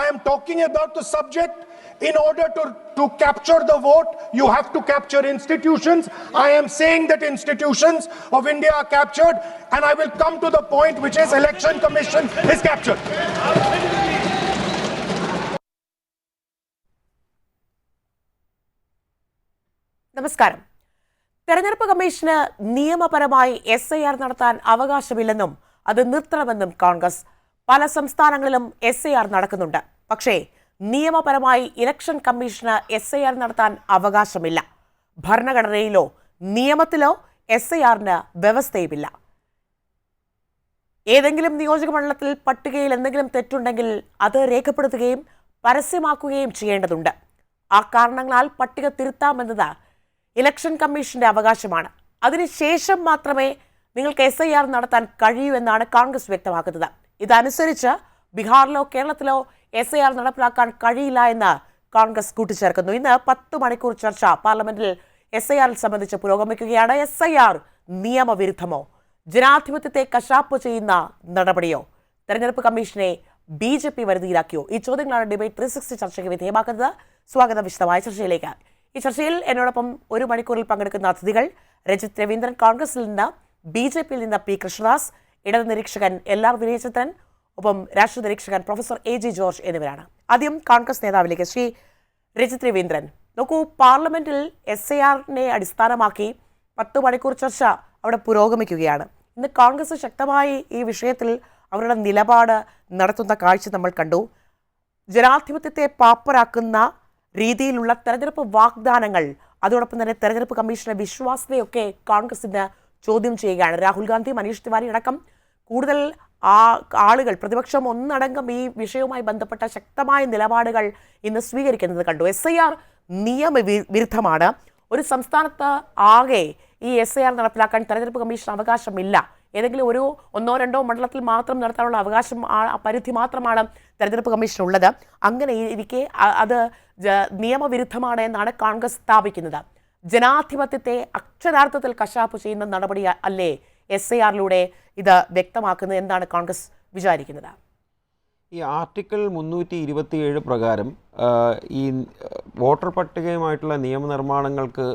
I am talking about the subject. In order to capture the vote, you have to capture institutions. I am saying that institutions of India are captured, and I will come to the point, which is Election Commission is captured. നമസ്കാരം. തെരഞ്ഞെടുപ്പ് commission നിയമപരമായി SIR നടത്താൻ അവകാശമില്ലെന്നും അത് നിർത്തണമെന്നും കോൺഗ്രസ്. പല സംസ്ഥാനങ്ങളിലും SIR നടക്കുന്നുണ്ട്. പക്ഷേ നിയമപരമായി ഇലക്ഷൻ കമ്മീഷന് SIR നടത്താൻ അവകാശമില്ല. ഭരണഘടനയിലോ നിയമത്തിലോ SIRന് വ്യവസ്ഥയുമില്ല. ഏതെങ്കിലും നിയോജക മണ്ഡലത്തിൽ പട്ടികയിൽ എന്തെങ്കിലും തെറ്റുണ്ടെങ്കിൽ അത് രേഖപ്പെടുത്തുകയും പരസ്യമാക്കുകയും ചെയ്യേണ്ടതുണ്ട്. ആ കാരണങ്ങളാൽ പട്ടിക തിരുത്താമെന്നത് ഇലക്ഷൻ കമ്മീഷന്റെ അവകാശമാണ്. അതിനുശേഷം മാത്രമേ നിങ്ങൾക്ക് SIR നടത്താൻ കഴിയൂ എന്നാണ് കോൺഗ്രസ് വ്യക്തമാക്കുന്നത്. ഇതനുസരിച്ച് ബീഹാറിലോ കേരളത്തിലോ SIR നടപ്പിലാക്കാൻ കഴിയില്ല എന്ന് കോൺഗ്രസ് കൂട്ടിച്ചേർക്കുന്നു. ഇന്ന് 10 മണിക്കൂർ ചർച്ച പാർലമെന്റിൽ SIR സംബന്ധിച്ച് പുരോഗമിക്കുകയാണ്. SIR നിയമവിരുദ്ധമോ, ജനാധിപത്യത്തെ കശാപ്പ് ചെയ്യുന്ന നടപടിയോ, തെരഞ്ഞെടുപ്പ് കമ്മീഷനെ BJP വരുതിയിലാക്കിയോ? ഈ ചോദ്യങ്ങളാണ് ഡിബേറ്റ് 360 ചർച്ചയ്ക്ക് വിധേയമാക്കുന്നത്. സ്വാഗതം വിശദമായ ചർച്ചയിലേക്ക്. ഈ ചർച്ചയിൽ എന്നോടൊപ്പം 1 മണിക്കൂറിൽ പങ്കെടുക്കുന്ന അതിഥികൾ: രജിത് രവീന്ദ്രൻ കോൺഗ്രസിൽ നിന്ന്, BJPയിൽ നിന്ന് P. കൃഷ്ണദാസ്, ഇടത് നിരീക്ഷകൻ LR വിനയചന്ദ്രൻ, ഒപ്പം രാഷ്ട്രീയ നിരീക്ഷകൻ പ്രൊഫസർ AG ജോർജ് എന്നിവരാണ്. ആദ്യം കോൺഗ്രസ് നേതാവിലേക്ക് ശ്രീ രജിത് രവീന്ദ്രൻ. നോക്കൂ, പാർലമെന്റിൽ SIRനെ അടിസ്ഥാനമാക്കി 10 മണിക്കൂർ ചർച്ച അവിടെ പുരോഗമിക്കുകയാണ്. ഇന്ന് കോൺഗ്രസ് ശക്തമായി ഈ വിഷയത്തിൽ അവരുടെ നിലപാട് നടത്തുന്ന കാഴ്ച നമ്മൾ കണ്ടു. ജനാധിപത്യത്തെ പാപ്പരാക്കുന്ന രീതിയിലുള്ള തെരഞ്ഞെടുപ്പ് വാഗ്ദാനങ്ങൾ, അതോടൊപ്പം തന്നെ തെരഞ്ഞെടുപ്പ് കമ്മീഷന്റെ വിശ്വാസ്യതയൊക്കെ കോൺഗ്രസ് ഇന്ന് ചോദ്യം ചെയ്യുകയാണ്. രാഹുൽ ഗാന്ധി, മനീഷ് തിവാരി അടക്കം കൂടുതൽ ആളുകൾ, പ്രതിപക്ഷം ഒന്നടങ്കം ഈ വിഷയവുമായി ബന്ധപ്പെട്ട ശക്തമായ നിലപാടുകൾ ഇന്ന് സ്വീകരിക്കുന്നത് കണ്ടു. SIR നിയമവിരുദ്ധമാണ്. ഒരു സംസ്ഥാനത്ത് ആകെ ഈ SIR നടപ്പിലാക്കാൻ തെരഞ്ഞെടുപ്പ് കമ്മീഷൻ അവകാശമില്ല. ഏതെങ്കിലും ഒരു 1-2 മണ്ഡലത്തിൽ മാത്രം നടത്താനുള്ള അവകാശം, പരിധി മാത്രമാണ് തെരഞ്ഞെടുപ്പ് കമ്മീഷനുള്ളത്. അങ്ങനെ ഇരിക്കെ അത് നിയമവിരുദ്ധമാണ് എന്നാണ് കോൺഗ്രസ് സ്ഥാപിക്കുന്നത്. ജനാധിപത്യത്തെ അക്ഷരാർത്ഥത്തിൽ കശാപ്പ് ചെയ്യുന്ന നടപടി അല്ലേ SIRലൂടെ ഇത് വ്യക്തമാക്കുന്നത്? എന്താണ് കോൺഗ്രസ് വിചാരിക്കുന്നത്? ഈ ആർട്ടിക്കിൾ 327 പ്രകാരം ഈ വോട്ടർ പട്ടികയുമായിട്ടുള്ള നിയമനിർമ്മാണങ്ങൾക്ക്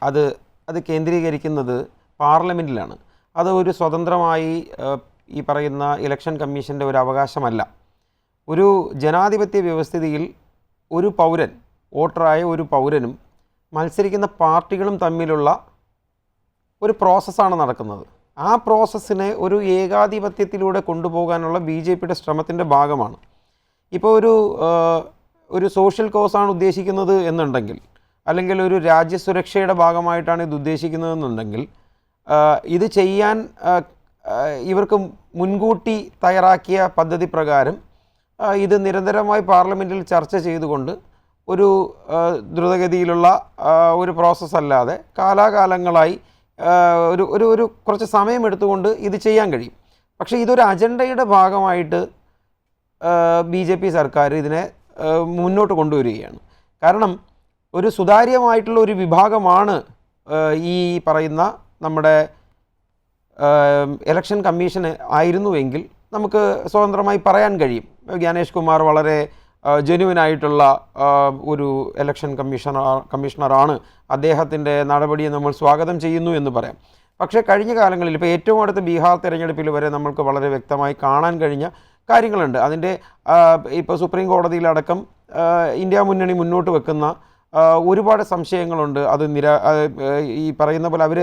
അത് കേന്ദ്രീകരിക്കുന്നത് പാർലമെൻറ്റിലാണ്. അത് ഒരു സ്വതന്ത്രമായി ഈ പറയുന്ന ഇലക്ഷൻ കമ്മീഷൻ്റെ ഒരു അവകാശമല്ല. ഒരു ജനാധിപത്യ വ്യവസ്ഥിതിയിൽ ഒരു പൗരൻ, വോട്ടറായ ഒരു പൗരനും മത്സരിക്കുന്ന പാർട്ടികളും തമ്മിലുള്ള ഒരു പ്രോസസ്സാണ് നടക്കുന്നത്. ആ പ്രോസസ്സിനെ ഒരു ഏകാധിപത്യത്തിലൂടെ കൊണ്ടുപോകാനുള്ള BJPയുടെ ശ്രമത്തിൻ്റെ ഭാഗമാണ്. ഇപ്പോൾ ഒരു സോഷ്യൽ കോസാണ് ഉദ്ദേശിക്കുന്നത് എന്നുണ്ടെങ്കിൽ, അല്ലെങ്കിൽ ഒരു രാജ്യസുരക്ഷയുടെ ഭാഗമായിട്ടാണ് ഇത് ഉദ്ദേശിക്കുന്നതെന്നുണ്ടെങ്കിൽ, ഇത് ചെയ്യാൻ ഇവർക്ക് മുൻകൂട്ടി തയ്യാറാക്കിയ പദ്ധതി പ്രകാരം ഇത് നിരന്തരമായി പാർലമെൻറ്റിൽ ചർച്ച ചെയ്തുകൊണ്ട് ഒരു ദ്രുതഗതിയിലുള്ള ഒരു പ്രോസസ്സ് അല്ലാതെ കാലാകാലങ്ങളായി ഒരു കുറച്ച് സമയമെടുത്തുകൊണ്ട് ഇത് ചെയ്യാൻ കഴിയും. പക്ഷേ ഇതൊരു അജണ്ടയുടെ ഭാഗമായിട്ട് BJP സർക്കാർ ഇതിനെ മുന്നോട്ട് കൊണ്ടുവരികയാണ്. കാരണം ഒരു സുതാര്യമായിട്ടുള്ള ഒരു വിഭാഗമാണ് ഈ പറയുന്ന നമ്മുടെ ഇലക്ഷൻ കമ്മീഷൻ ആയിരുന്നുവെങ്കിൽ നമുക്ക് സ്വതന്ത്രമായി പറയാൻ കഴിയും. ജ്ഞാനേഷ് കുമാർ വളരെ ജെന്യുവനായിട്ടുള്ള ഒരു ഇലക്ഷൻ കമ്മീഷണറാണ്, അദ്ദേഹത്തിൻ്റെ നടപടിയെ നമ്മൾ സ്വാഗതം ചെയ്യുന്നു എന്ന് പറയാം. പക്ഷേ കഴിഞ്ഞ കാലങ്ങളിൽ, ഇപ്പോൾ ഏറ്റവും അടുത്ത ബീഹാർ തെരഞ്ഞെടുപ്പിൽ വരെ നമ്മൾക്ക് വളരെ വ്യക്തമായി കാണാൻ കഴിഞ്ഞ കാര്യങ്ങളുണ്ട്. അതിൻ്റെ ഇപ്പോൾ സുപ്രീം കോടതിയിലടക്കം ഇന്ത്യ മുന്നണി മുന്നോട്ട് വെക്കുന്ന ഒരുപാട് സംശയങ്ങളുണ്ട്. അത് ഈ പറയുന്ന പോലെ അവർ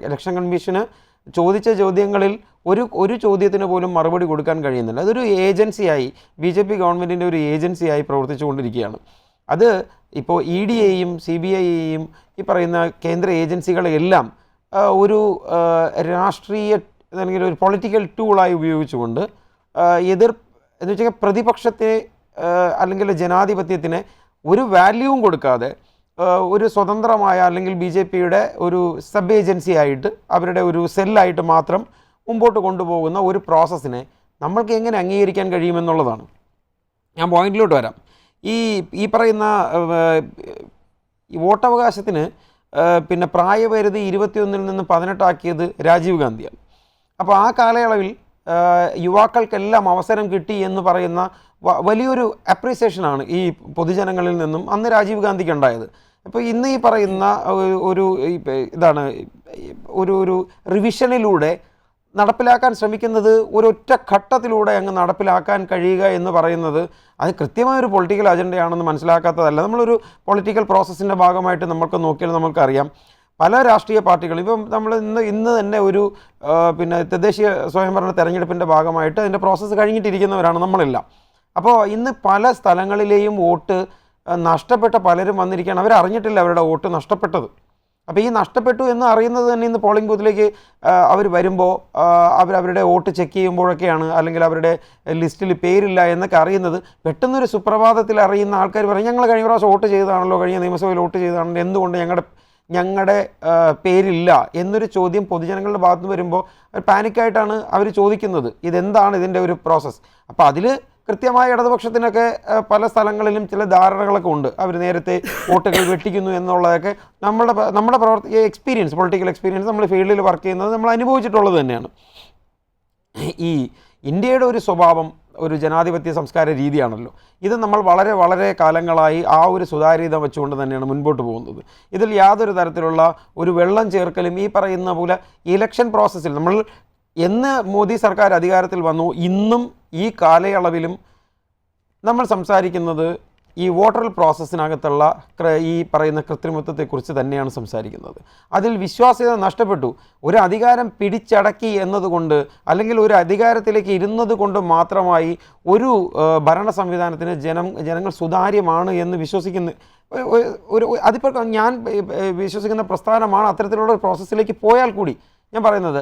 ഇലക്ഷൻ കമ്മീഷന് ചോദിച്ച ചോദ്യങ്ങളിൽ ഒരു ചോദ്യത്തിന് പോലും മറുപടി കൊടുക്കാൻ കഴിയുന്നില്ല. അതൊരു ഏജൻസിയായി, BJP ഗവൺമെൻറ്റിൻ്റെ ഒരു ഏജൻസിയായി പ്രവർത്തിച്ചു കൊണ്ടിരിക്കുകയാണ്. അത് ഇപ്പോൾ EDയെയും CBIയെയും ഈ പറയുന്ന കേന്ദ്ര ഏജൻസികളെയെല്ലാം ഒരു രാഷ്ട്രീയ അല്ലെങ്കിൽ ഒരു പൊളിറ്റിക്കൽ ടൂളായി ഉപയോഗിച്ചുകൊണ്ട് എന്ന് വെച്ചാൽ പ്രതിപക്ഷത്തെ അല്ലെങ്കിൽ ജനാധിപത്യത്തിന് ഒരു വാല്യൂവും കൊടുക്കാതെ ഒരു സ്വതന്ത്രമായ അല്ലെങ്കിൽ BJPയുടെ ഒരു സബ് ഏജൻസി ആയിട്ട്, അവരുടെ ഒരു സെല്ലായിട്ട് മാത്രം മുമ്പോട്ട് കൊണ്ടുപോകുന്ന ഒരു പ്രോസസ്സിനെ നമ്മൾക്ക് എങ്ങനെ അംഗീകരിക്കാൻ കഴിയുമെന്നുള്ളതാണ്. ഞാൻ പോയിന്റിലോട്ട് വരാം. ഈ പറയുന്ന ഈ വോട്ടവകാശത്തിന് പിന്നെ പ്രായപരിധി 21 നിന്ന് 18 ആക്കിയത് രാജീവ് ഗാന്ധിയാണ്. അപ്പോൾ ആ കാലയളവിൽ യുവാക്കൾക്കെല്ലാം അവസരം കിട്ടി എന്ന് പറയുന്ന വലിയൊരു അപ്രീസിയേഷനാണ് ഈ പൊതുജനങ്ങളിൽ നിന്നും അന്ന് രാജീവ് ഗാന്ധിക്ക് ഉണ്ടായത്. അപ്പോൾ ഇന്ന് ഈ പറയുന്ന ഒരു ഇതാണ് ഒരു റിവിഷനിലൂടെ നടപ്പിലാക്കാൻ ശ്രമിക്കുന്നത് ഒരൊറ്റ ഘട്ടത്തിലൂടെ അങ്ങ് നടപ്പിലാക്കാൻ കഴിയുക എന്ന് പറയുന്നത് അത് കൃത്യമായൊരു പൊളിറ്റിക്കൽ അജണ്ടയാണെന്ന് മനസ്സിലാക്കാത്തതല്ല. നമ്മളൊരു പൊളിറ്റിക്കൽ പ്രോസസ്സിൻ്റെ ഭാഗമായിട്ട് നമുക്ക് നോക്കിയാൽ നമുക്കറിയാം പല രാഷ്ട്രീയ പാർട്ടികളും ഇപ്പം നമ്മൾ ഇന്ന് തന്നെ ഒരു തദ്ദേശീയ സ്വയംഭരണ തെരഞ്ഞെടുപ്പിൻ്റെ ഭാഗമായിട്ട് അതിൻ്റെ പ്രോസസ്സ് കഴിഞ്ഞിട്ടിരിക്കുന്നവരാണ് നമ്മളെല്ലാം. അപ്പോൾ ഇന്ന് പല സ്ഥലങ്ങളിലെയും വോട്ട് നഷ്ടപ്പെട്ട പലരും വന്നിരിക്കുകയാണ്. അവരറിഞ്ഞിട്ടില്ല അവരുടെ വോട്ട് നഷ്ടപ്പെട്ടത്. അപ്പോൾ ഈ നഷ്ടപ്പെട്ടു എന്ന് അറിയുന്നത് തന്നെ ഇന്ന് പോളിംഗ് ബൂത്തിലേക്ക് അവർ വരുമ്പോൾ അവരുടെ വോട്ട് ചെക്ക് ചെയ്യുമ്പോഴൊക്കെയാണ്, അല്ലെങ്കിൽ അവരുടെ ലിസ്റ്റിൽ പേരില്ല എന്നൊക്കെ അറിയുന്നത്. പെട്ടെന്നൊരു സുപ്രഭാതത്തിൽ അറിയുന്ന ആൾക്കാർ പറയും ഞങ്ങൾ കഴിഞ്ഞ പ്രാവശ്യം വോട്ട് ചെയ്തതാണല്ലോ, കഴിഞ്ഞ നിയമസഭയിൽ വോട്ട് ചെയ്തതാണല്ലോ, എന്തുകൊണ്ട് ഞങ്ങളുടെ പേരില്ല എന്നൊരു ചോദ്യം പൊതുജനങ്ങളുടെ ഭാഗത്ത് നിന്ന് വരുമ്പോൾ പാനിക്കായിട്ടാണ് അവർ ചോദിക്കുന്നത് ഇതെന്താണ് ഇതിൻ്റെ ഒരു പ്രോസസ്സ്. അപ്പോൾ അതിൽ കൃത്യമായ ഇടതുപക്ഷത്തിനൊക്കെ പല സ്ഥലങ്ങളിലും ചില ധാരണകളൊക്കെ ഉണ്ട്. അവർ നേരത്തെ വോട്ടുകൾ വെട്ടിക്കുന്നു എന്നുള്ളതൊക്കെ നമ്മുടെ എക്സ്പീരിയൻസ്, പൊളിറ്റിക്കൽ എക്സ്പീരിയൻസ്, നമ്മൾ ഫീൽഡിൽ വർക്ക് ചെയ്യുന്നത് നമ്മൾ അനുഭവിച്ചിട്ടുള്ളത് തന്നെയാണ്. ഈ ഇന്ത്യയുടെ ഒരു സ്വഭാവം ഒരു ജനാധിപത്യ സംസ്കാര രീതിയാണല്ലോ. ഇത് നമ്മൾ വളരെ വളരെ കാലങ്ങളായി ആ ഒരു സുതാര്യത വെച്ചുകൊണ്ട് തന്നെയാണ് മുൻപോട്ട് പോകുന്നത്. ഇതിൽ യാതൊരു തരത്തിലുള്ള ഒരു വെള്ളം ചേർക്കലും ഈ പറയുന്ന പോലെ ഇലക്ഷൻ പ്രോസസ്സിൽ നമ്മൾ എന്ന് മോദി സർക്കാർ അധികാരത്തിൽ വന്നു ഇന്നും ഈ കാലയളവിലും നമ്മൾ സംസാരിക്കുന്നത് ഈ വോട്ടർ പ്രോസസ്സിനകത്തുള്ള ഈ പറയുന്ന കൃത്രിമത്വത്തെക്കുറിച്ച് തന്നെയാണ് സംസാരിക്കുന്നത്. അതിൽ വിശ്വാസ്യത നഷ്ടപ്പെട്ടു. ഒരു അധികാരം പിടിച്ചടക്കി എന്നതുകൊണ്ട് അല്ലെങ്കിൽ ഒരു അധികാരത്തിലേക്ക് ഇരുന്നത് കൊണ്ട് മാത്രമായി ഒരു ഭരണ സംവിധാനത്തിന് ജനങ്ങൾ സുതാര്യമാണ് എന്ന് വിശ്വസിക്കുന്ന അതിപ്പോൾ ഞാൻ വിശ്വസിക്കുന്ന പ്രസ്ഥാനമാണ് അത്തരത്തിലുള്ള ഒരു പ്രോസസ്സിലേക്ക് പോയാൽ കൂടി ഞാൻ പറയുന്നത്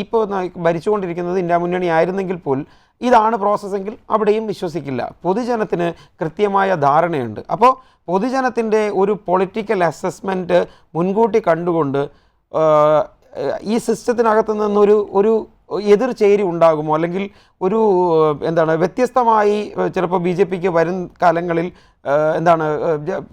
ഇപ്പോൾ ഭരിച്ചുകൊണ്ടിരിക്കുന്നത് ഇന്ത്യ മുന്നണി ആയിരുന്നെങ്കിൽ പോലും ഇതാണ് പ്രോസസ്സെങ്കിൽ അവിടെയും വിശ്വസിക്കില്ല. പൊതുജനത്തിന് കൃത്യമായ ധാരണയുണ്ട്. അപ്പോൾ പൊതുജനത്തിൻ്റെ ഒരു പൊളിറ്റിക്കൽ അസസ്മെൻറ്റ് മുൻകൂട്ടി കണ്ടുകൊണ്ട് ഈ സിസ്റ്റത്തിനകത്ത് നിന്നൊരു എതിർചേരി ഉണ്ടാകുമോ, അല്ലെങ്കിൽ വ്യത്യസ്തമായി ചിലപ്പോൾ BJPക്ക് വരും കാലങ്ങളിൽ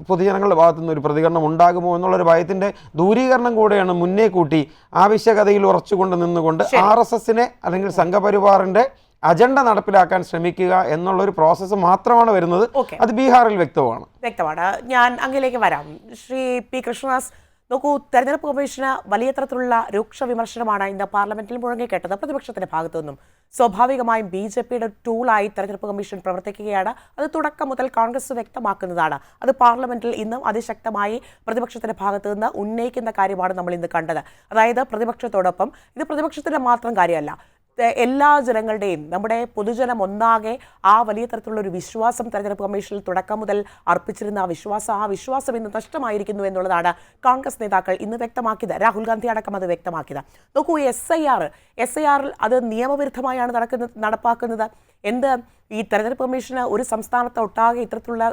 പൊതുജനങ്ങളുടെ ഭാഗത്തു നിന്ന് ഒരു പ്രതികരണം ഉണ്ടാകുമോ എന്നുള്ളൊരു ഭയത്തിൻ്റെ ദൂരീകരണം കൂടെയാണ് മുന്നേ കൂട്ടി ആവശ്യകതയിൽ ഉറച്ചുകൊണ്ട് നിന്നുകൊണ്ട് RSSനെ അല്ലെങ്കിൽ സംഘപരിവാറിൻ്റെ അജണ്ട നടപ്പിലാക്കാൻ ശ്രമിക്കുക എന്നുള്ളൊരു പ്രോസസ്സ് മാത്രമാണ് വരുന്നത്. അത് ബീഹാറിൽ വ്യക്തമാണ്. ഞാൻ അങ്ങിലേക്ക് വരാം. ശ്രീ പി കൃഷ്ണദാസ്, നോക്കൂ, തെരഞ്ഞെടുപ്പ് കമ്മീഷന് വലിയ തരത്തിലുള്ള രൂക്ഷ വിമർശനമാണ് ഇന്ന് പാർലമെന്റിൽ മുഴങ്ങിക്കേട്ടത് പ്രതിപക്ഷത്തിന്റെ ഭാഗത്തു നിന്നും. സ്വാഭാവികമായും BJPയുടെ ടൂളായി തെരഞ്ഞെടുപ്പ് കമ്മീഷൻ പ്രവർത്തിക്കുകയാണ്. അത് തുടക്കം മുതൽ കോൺഗ്രസ് വ്യക്തമാക്കുന്നതാണ്. അത് പാർലമെന്റിൽ ഇന്നും അതിശക്തമായി പ്രതിപക്ഷത്തിന്റെ ഭാഗത്തു നിന്ന് ഉന്നയിക്കുന്ന കാര്യമാണ് നമ്മൾ ഇന്ന് കണ്ടത്. അതായത് പ്രതിപക്ഷത്തോടൊപ്പം ഇത് പ്രതിപക്ഷത്തിന്റെ മാത്രം കാര്യമല്ല, എല്ലാ ജനങ്ങളുടെയും, നമ്മുടെ പൊതുജനം ഒന്നാകെ ആ വലിയ തരത്തിലുള്ള ഒരു വിശ്വാസം തെരഞ്ഞെടുപ്പ് കമ്മീഷനിൽ തുടക്കം മുതൽ അർപ്പിച്ചിരുന്ന ആ വിശ്വാസം ഇന്ന് നഷ്ടമായിരിക്കുന്നു എന്നുള്ളതാണ് കോൺഗ്രസ് നേതാക്കൾ ഇന്ന് വ്യക്തമാക്കിയത്. രാഹുൽ ഗാന്ധി അടക്കം അത് വ്യക്തമാക്കിയത്. നോക്കൂ, SIR അത് നിയമവിരുദ്ധമായാണ് നടപ്പാക്കുന്നത്. ഈ തെരഞ്ഞെടുപ്പ് കമ്മീഷന് ഒരു സംസ്ഥാനത്ത് ഒട്ടാകെ ഇത്തരത്തിലുള്ള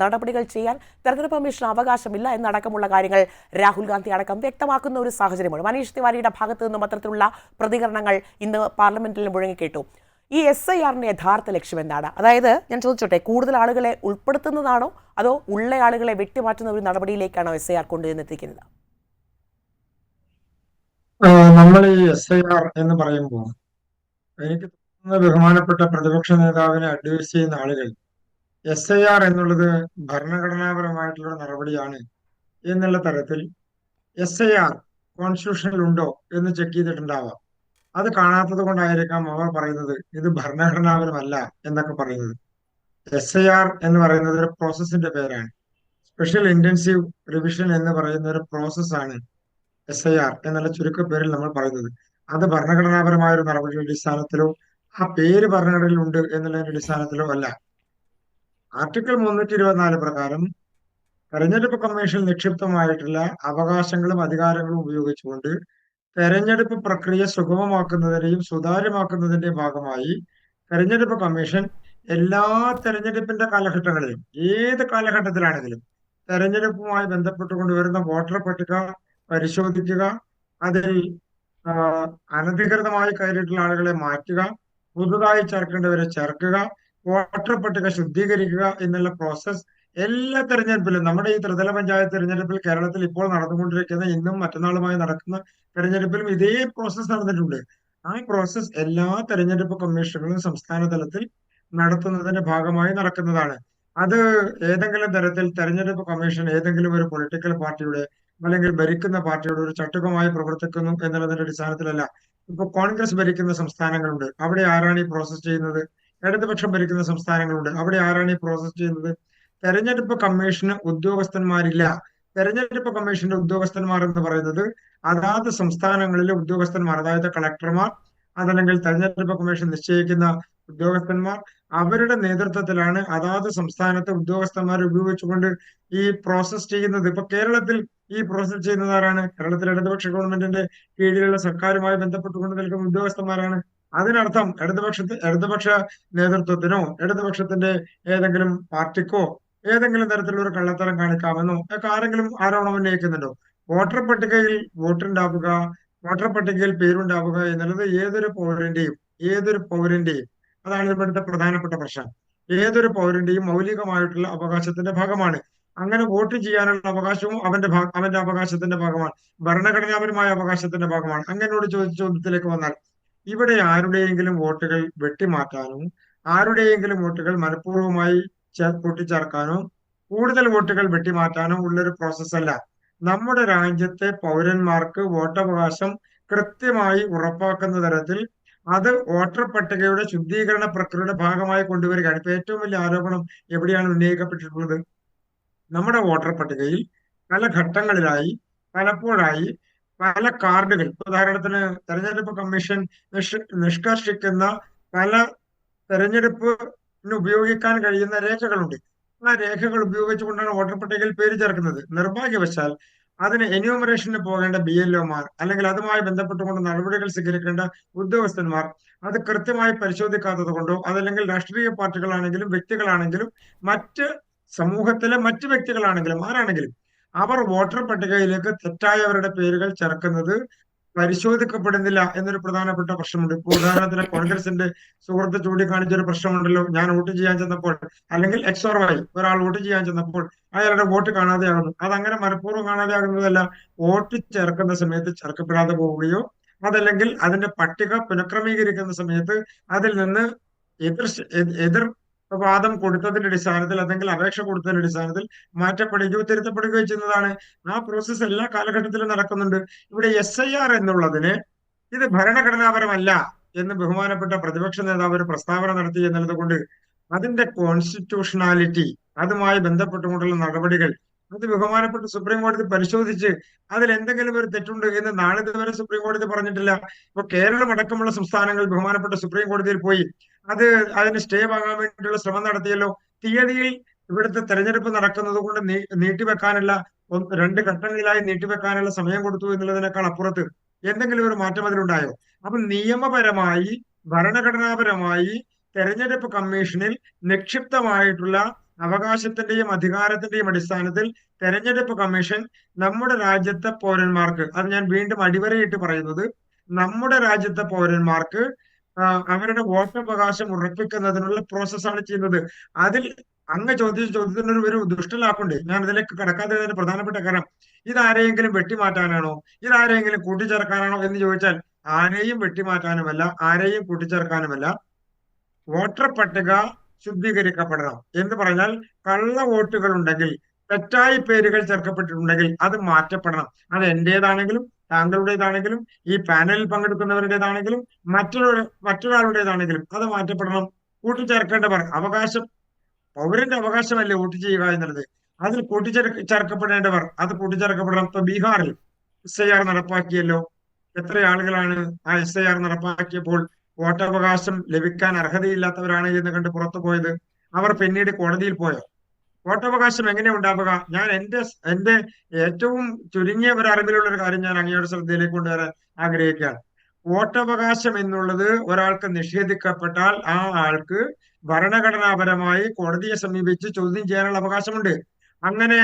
നടപടികൾ ചെയ്യാൻ തെരഞ്ഞെടുപ്പ് കമ്മീഷന് അവകാശമില്ല എന്നടക്കമുള്ള കാര്യങ്ങൾ രാഹുൽ ഗാന്ധി അടക്കം വ്യക്തമാക്കുന്ന ഒരു സാഹചര്യമാണ്. മനീഷ് തിവാരിയുടെ ഭാഗത്തു നിന്നും അത്തരത്തിലുള്ള പ്രതികരണങ്ങൾ ഇന്ന് പാർലമെന്റിൽ മുഴങ്ങിക്കേട്ടു. ഈ SIRന്റെ യഥാർത്ഥ ലക്ഷ്യം എന്താണ്? അതായത് ഞാൻ ചോദിച്ചോട്ടെ, കൂടുതൽ ആളുകളെ ഉൾപ്പെടുത്തുന്നതാണോ അതോ ഉള്ള ആളുകളെ വെട്ടിമാറ്റുന്ന ഒരു നടപടിയിലേക്കാണോ SIR കൊണ്ടുവന്നെത്തിക്കുന്നത്? നമ്മൾ ഈ SIR എന്ന് പറയുമ്പോൾ എനിക്ക് ബഹുമാനപ്പെട്ട പ്രതിപക്ഷ നേതാവിനെ അഡ്വൈസ് ചെയ്യുന്ന ആളുകൾ SIR എന്നുള്ളത് ഭരണഘടനാപരമായിട്ടുള്ള നടപടിയാണ് എന്നുള്ള തരത്തിൽ SIR കോൺസ്റ്റിറ്റ്യൂഷനിൽ ഉണ്ടോ എന്ന് ചെക്ക് ചെയ്തിട്ടുണ്ടാവാം. അത് കാണാത്തത് കൊണ്ടായിരിക്കാം അവർ പറയുന്നത് ഇത് ഭരണഘടനാപരമല്ല എന്നൊക്കെ പറയുന്നത്. SIR എന്ന് പറയുന്നത് ഒരു പ്രോസസ്സിന്റെ പേരാണ്. സ്പെഷ്യൽ ഇന്റൻസീവ് റിവിഷൻ എന്ന് പറയുന്ന ഒരു പ്രോസസ്സാണ് SIR എന്നുള്ള ചുരുക്കപ്പേരിൽ നമ്മൾ പറയുന്നത്. അത് ഭരണഘടനാപരമായ ഒരു നടപടിയുടെ അടിസ്ഥാനത്തിലോ ആ പേര് ഭരണഘടനയിൽ ഉണ്ട് എന്നുള്ളതിന്റെ അടിസ്ഥാനത്തിലോ അല്ല. ആർട്ടിക്കിൾ 324 പ്രകാരം തെരഞ്ഞെടുപ്പ് കമ്മീഷൻ നിക്ഷിപ്തമായിട്ടുള്ള അവകാശങ്ങളും അധികാരങ്ങളും ഉപയോഗിച്ചുകൊണ്ട് തെരഞ്ഞെടുപ്പ് പ്രക്രിയ സുഗമമാക്കുന്നതിന്റെയും സുതാര്യമാക്കുന്നതിന്റെയും ഭാഗമായി തെരഞ്ഞെടുപ്പ് കമ്മീഷൻ എല്ലാ തെരഞ്ഞെടുപ്പിന്റെ കാലഘട്ടങ്ങളിലും, ഏത് കാലഘട്ടത്തിലാണെങ്കിലും തെരഞ്ഞെടുപ്പുമായി ബന്ധപ്പെട്ടുകൊണ്ട് വരുന്ന വോട്ടർ പട്ടിക പരിശോധിക്കുക, അതിൽ അനധികൃതമായി കയറിയിട്ടുള്ള ആളുകളെ മാറ്റുക, പുതുതായി ചേർക്കേണ്ടവരെ ചേർക്കുക, വോട്ടർ പട്ടിക ശുദ്ധീകരിക്കുക എന്നുള്ള പ്രോസസ് എല്ലാ തെരഞ്ഞെടുപ്പിലും, നമ്മുടെ ഈ ത്രിതല പഞ്ചായത്ത് തെരഞ്ഞെടുപ്പിൽ കേരളത്തിൽ ഇപ്പോൾ നടന്നുകൊണ്ടിരിക്കുന്ന ഇന്നും മറ്റന്നാളുമായി നടക്കുന്ന തെരഞ്ഞെടുപ്പിലും ഇതേ പ്രോസസ് നടന്നിട്ടുണ്ട്. ആ പ്രോസസ് എല്ലാ തെരഞ്ഞെടുപ്പ് കമ്മീഷനുകളും സംസ്ഥാന തലത്തിൽ നടത്തുന്നതിന്റെ ഭാഗമായി നടക്കുന്നതാണ്. അത് ഏതെങ്കിലും തരത്തിൽ തെരഞ്ഞെടുപ്പ് കമ്മീഷൻ ഏതെങ്കിലും ഒരു പൊളിറ്റിക്കൽ പാർട്ടിയുടെ അല്ലെങ്കിൽ ഭരിക്കുന്ന പാർട്ടിയുടെ ഒരു ചട്ടുകമായി പ്രവർത്തിക്കുന്നു എന്നുള്ളതിന്റെ അടിസ്ഥാനത്തിലല്ല. ഇപ്പൊ കോൺഗ്രസ് ഭരിക്കുന്ന സംസ്ഥാനങ്ങളുണ്ട്, അവിടെ ആരാണ് ഈ പ്രോസസ് ചെയ്യുന്നത്? ഇടതുപക്ഷം ഭരിക്കുന്ന സംസ്ഥാനങ്ങളുണ്ട്, അവിടെ ആരാണ് ഈ പ്രോസസ് ചെയ്യുന്നത്? തെരഞ്ഞെടുപ്പ് കമ്മീഷന് ഉദ്യോഗസ്ഥന്മാരില്ല. തെരഞ്ഞെടുപ്പ് കമ്മീഷന്റെ ഉദ്യോഗസ്ഥന്മാർ എന്ന് പറയുന്നത് അതാത് സംസ്ഥാനങ്ങളിലെ ഉദ്യോഗസ്ഥന്മാർ, അതായത് കളക്ടർമാർ, അതല്ലെങ്കിൽ തെരഞ്ഞെടുപ്പ് കമ്മീഷൻ നിശ്ചയിക്കുന്ന ഉദ്യോഗസ്ഥന്മാർ, അവരുടെ നേതൃത്വത്തിലാണ് അതാത് സംസ്ഥാനത്തെ ഉദ്യോഗസ്ഥന്മാരെ ഉപയോഗിച്ചുകൊണ്ട് ഈ പ്രോസസ് ചെയ്യുന്നത്. ഇപ്പൊ കേരളത്തിൽ ഈ പ്രോസസ് ചെയ്യുന്നത് ആരാണ്? കേരളത്തിലെ ഇടതുപക്ഷ ഗവൺമെന്റിന്റെ കീഴിലുള്ള സർക്കാരുമായി ബന്ധപ്പെട്ടുകൊണ്ട് നിൽക്കുന്ന ഉദ്യോഗസ്ഥന്മാരാണ്. അതിനർത്ഥം ഇടതുപക്ഷ നേതൃത്വത്തിനോ ഇടതുപക്ഷത്തിന്റെ ഏതെങ്കിലും പാർട്ടിക്കോ ഏതെങ്കിലും തരത്തിലുള്ള ഒരു കള്ളത്തരം കാണിക്കാമെന്നോ ഒക്കെ ആരെങ്കിലും ആരോപണം ഉന്നയിക്കുന്നുണ്ടോ? വോട്ടർ പട്ടികയിൽ വോട്ടുണ്ടാവുക, വോട്ടർ പട്ടികയിൽ പേരുണ്ടാവുക എന്നുള്ളത് ഏതൊരു പൗരന്റെയും അതാണ് ഇവിടുത്തെ പ്രധാനപ്പെട്ട പ്രശ്നം. ഏതൊരു പൗരന്റെയും മൗലികമായിട്ടുള്ള അവകാശത്തിന്റെ ഭാഗമാണ്. അങ്ങനെ വോട്ട് ചെയ്യാനുള്ള അവകാശവും അവന്റെ അവകാശത്തിന്റെ ഭാഗമാണ്, ഭരണഘടനാപരമായ അവകാശത്തിന്റെ ഭാഗമാണ്. അങ്ങനോട് ചോദിച്ച ചോദ്യത്തിലേക്ക് വന്നാൽ, ഇവിടെ ആരുടെയെങ്കിലും വോട്ടുകൾ വെട്ടിമാറ്റാനോ ആരുടെയെങ്കിലും വോട്ടുകൾ മനഃപൂർവ്വമായി കൂട്ടിച്ചേർക്കാനോ കൂടുതൽ വോട്ടുകൾ വെട്ടിമാറ്റാനോ ഉള്ളൊരു പ്രോസസ് അല്ല. നമ്മുടെ രാജ്യത്തെ പൗരന്മാർക്ക് വോട്ടവകാശം കൃത്യമായി ഉറപ്പാക്കുന്ന തരത്തിൽ അത് വോട്ടർ പട്ടികയുടെ ശുദ്ധീകരണ പ്രക്രിയയുടെ ഭാഗമായി കൊണ്ടുവരികയാണ്. ഇപ്പൊ ഏറ്റവും വലിയ ആരോപണം എവിടെയാണ് ഉന്നയിക്കപ്പെട്ടിട്ടുള്ളത്? നമ്മുടെ വോട്ടർ പട്ടികയിൽ പല ഘട്ടങ്ങളിലായി പലപ്പോഴായി പല കാർഡുകൾ, ഉദാഹരണത്തിന് തെരഞ്ഞെടുപ്പ് കമ്മീഷൻ നിഷ്കർഷിക്കുന്ന പല തെരഞ്ഞെടുപ്പിന് ഉപയോഗിക്കാൻ കഴിയുന്ന രേഖകളുണ്ട്. ആ രേഖകൾ ഉപയോഗിച്ചുകൊണ്ടാണ് വോട്ടർ പട്ടികയിൽ പേര് ചേർക്കുന്നത്. നിർഭാഗ്യവശാൽ അതിന് എന്യൂമറേഷന് പോകേണ്ട BLOമാർ അല്ലെങ്കിൽ അതുമായി ബന്ധപ്പെട്ടുകൊണ്ട് നടപടികൾ സ്വീകരിക്കേണ്ട ഉദ്യോഗസ്ഥന്മാർ അത് കൃത്യമായി പരിശോധിക്കാത്തത് കൊണ്ടോ, അതല്ലെങ്കിൽ രാഷ്ട്രീയ പാർട്ടികളാണെങ്കിലും വ്യക്തികളാണെങ്കിലും മറ്റ് സമൂഹത്തിലെ മറ്റ് വ്യക്തികളാണെങ്കിലും ആരാണെങ്കിലും അവർ വോട്ടർ പട്ടികയിലേക്ക് തെറ്റായവരുടെ പേരുകൾ ചേർക്കുന്നത് പരിശോധിക്കപ്പെടുന്നില്ല എന്നൊരു പ്രധാനപ്പെട്ട പ്രശ്നമുണ്ട്. ഇപ്പൊ ഉദാഹരണത്തിന് കോൺഗ്രസിന്റെ സുഹൃത്ത് ചൂണ്ടിക്കാണിച്ചൊരു പ്രശ്നമുണ്ടല്ലോ. ഞാൻ വോട്ട് ചെയ്യാൻ ചെന്നപ്പോൾ, അല്ലെങ്കിൽ XOR Y ഒരാൾ വോട്ട് ചെയ്യാൻ ചെന്നപ്പോൾ അയാളുടെ വോട്ട് കാണാതെയാകുന്നു. അതങ്ങനെ മനഃപൂർവ്വം കാണാതെയാകുന്നതല്ല, വോട്ട് ചേർക്കുന്ന സമയത്ത് ചേർക്കപ്പെടാതെ പോവുകയോ അതല്ലെങ്കിൽ അതിന്റെ പട്ടിക പുനഃക്രമീകരിക്കുന്ന സമയത്ത് അതിൽ നിന്ന് എതിർ വാദം കൊടുത്തതിന്റെ അടിസ്ഥാനത്തിൽ അല്ലെങ്കിൽ അപേക്ഷ കൊടുത്തതിന്റെ അടിസ്ഥാനത്തിൽ മാറ്റപ്പെടുകയോ തിരുത്തപ്പെടുകയോ ചെയ്യുന്നതാണ്. ആ പ്രോസസ്സ് എല്ലാ കാലഘട്ടത്തിലും നടക്കുന്നുണ്ട്. ഇവിടെ SIR എന്നുള്ളതിന് ഇത് ഭരണഘടനാപരമല്ല എന്ന് ബഹുമാനപ്പെട്ട പ്രതിപക്ഷ നേതാവ് ഒരു പ്രസ്താവന നടത്തി എന്നുള്ളത് കൊണ്ട് അതിന്റെ കോൺസ്റ്റിറ്റ്യൂഷണാലിറ്റി, അതുമായി ബന്ധപ്പെട്ടുകൊണ്ടുള്ള നടപടികൾ അത് ബഹുമാനപ്പെട്ട സുപ്രീം കോടതി പരിശോധിച്ച് അതിൽ എന്തെങ്കിലും ഒരു തെറ്റുണ്ട് എന്ന് നാളിതുവരെ സുപ്രീം കോടതി പറഞ്ഞിട്ടില്ല. ഇപ്പൊ കേരളം അടക്കമുള്ള സംസ്ഥാനങ്ങൾ ബഹുമാനപ്പെട്ട സുപ്രീം കോടതിയിൽ പോയി അതിന് സ്റ്റേ വാങ്ങാൻ വേണ്ടിയുള്ള ശ്രമം നടത്തിയല്ലോ. തീയതിയിൽ ഇവിടുത്തെ തെരഞ്ഞെടുപ്പ് നടക്കുന്നത് കൊണ്ട് നീട്ടിവെക്കാനുള്ള 2 ഘട്ടങ്ങളിലായി നീട്ടിവെക്കാനുള്ള സമയം കൊടുത്തു എന്നുള്ളതിനേക്കാൾ അപ്പുറത്ത് എന്തെങ്കിലും ഒരു മാറ്റം അതിലുണ്ടായോ? അപ്പൊ നിയമപരമായി ഭരണഘടനാപരമായി തെരഞ്ഞെടുപ്പ് കമ്മീഷനിൽ നിക്ഷിപ്തമായിട്ടുള്ള അവകാശത്തിന്റെയും അധികാരത്തിന്റെയും അടിസ്ഥാനത്തിൽ തെരഞ്ഞെടുപ്പ് കമ്മീഷൻ നമ്മുടെ രാജ്യത്തെ പൗരന്മാർക്ക്, അത് ഞാൻ വീണ്ടും അടിവരയിട്ട് പറയുന്നത്, നമ്മുടെ രാജ്യത്തെ പൗരന്മാർക്ക് അവരുടെ വോട്ടവകാശം ഉറപ്പിക്കുന്നതിനുള്ള പ്രോസസ്സാണ് ചെയ്യുന്നത്. അതിൽ അങ്ങ് ചോദിച്ച ചോദ്യത്തിന് ഒരു ദുഷ്ടലാക്കുണ്ട്. ഞാൻ അതിലേക്ക് കടക്കാത്തതിന്റെ പ്രധാനപ്പെട്ട കാരണം, ഇതാരെയെങ്കിലും വെട്ടിമാറ്റാനാണോ ഇതാരെയെങ്കിലും കൂട്ടിച്ചേർക്കാനാണോ എന്ന് ചോദിച്ചാൽ ആരെയും വെട്ടിമാറ്റാനുമല്ല ആരെയും കൂട്ടിച്ചേർക്കാനുമല്ല. വോട്ടർ പട്ടിക ശുദ്ധീകരിക്കപ്പെടണം എന്ന് പറഞ്ഞാൽ കള്ള വോട്ടുകൾ ഉണ്ടെങ്കിൽ, തെറ്റായി പേരുകൾ ചേർക്കപ്പെട്ടിട്ടുണ്ടെങ്കിൽ അത് മാറ്റപ്പെടണം. അത് എന്റേതാണെങ്കിലും താങ്കളുടേതാണെങ്കിലും ഈ പാനലിൽ പങ്കെടുക്കുന്നവരുടേതാണെങ്കിലും മറ്റൊരാളുടേതാണെങ്കിലും അത് മാറ്റപ്പെടണം. കൂട്ടിച്ചേർക്കേണ്ടവർ പൗരന്റെ അവകാശമല്ലേ വോട്ട് ചെയ്യുക എന്നുള്ളത്. അതിൽ കൂട്ടിച്ചേർക്കപ്പെടേണ്ടവർ അത് കൂട്ടിച്ചേർക്കപ്പെടണം. ഇപ്പൊ ബീഹാറിൽ SIR നടപ്പാക്കിയല്ലോ. എത്ര ആളുകളാണ് ആ SIR നടപ്പാക്കിയപ്പോൾ വോട്ടവകാശം ലഭിക്കാൻ അർഹതയില്ലാത്തവരാണ് എന്ന് കണ്ട് പുറത്തു പോയത്? അവർ പിന്നീട് കോടതിയിൽ പോയോ? വോട്ടവകാശം എങ്ങനെ ഉണ്ടാവുക? ഞാൻ എന്റെ ഏറ്റവും ചുരുങ്ങിയ ഒരു അറിവിലുള്ള ഒരു കാര്യം ഞാൻ അങ്ങയുടെ ശ്രദ്ധയിലേക്ക് കൊണ്ടുവരാൻ ആഗ്രഹിക്കുകയാണ്. വോട്ടവകാശം എന്നുള്ളത് ഒരാൾക്ക് നിഷേധിക്കപ്പെട്ടാൽ ആ ആൾക്ക് ഭരണഘടനാപരമായി കോടതിയെ സമീപിച്ച് ചോദ്യം ചെയ്യാനുള്ള അവകാശമുണ്ട്. അങ്ങനെ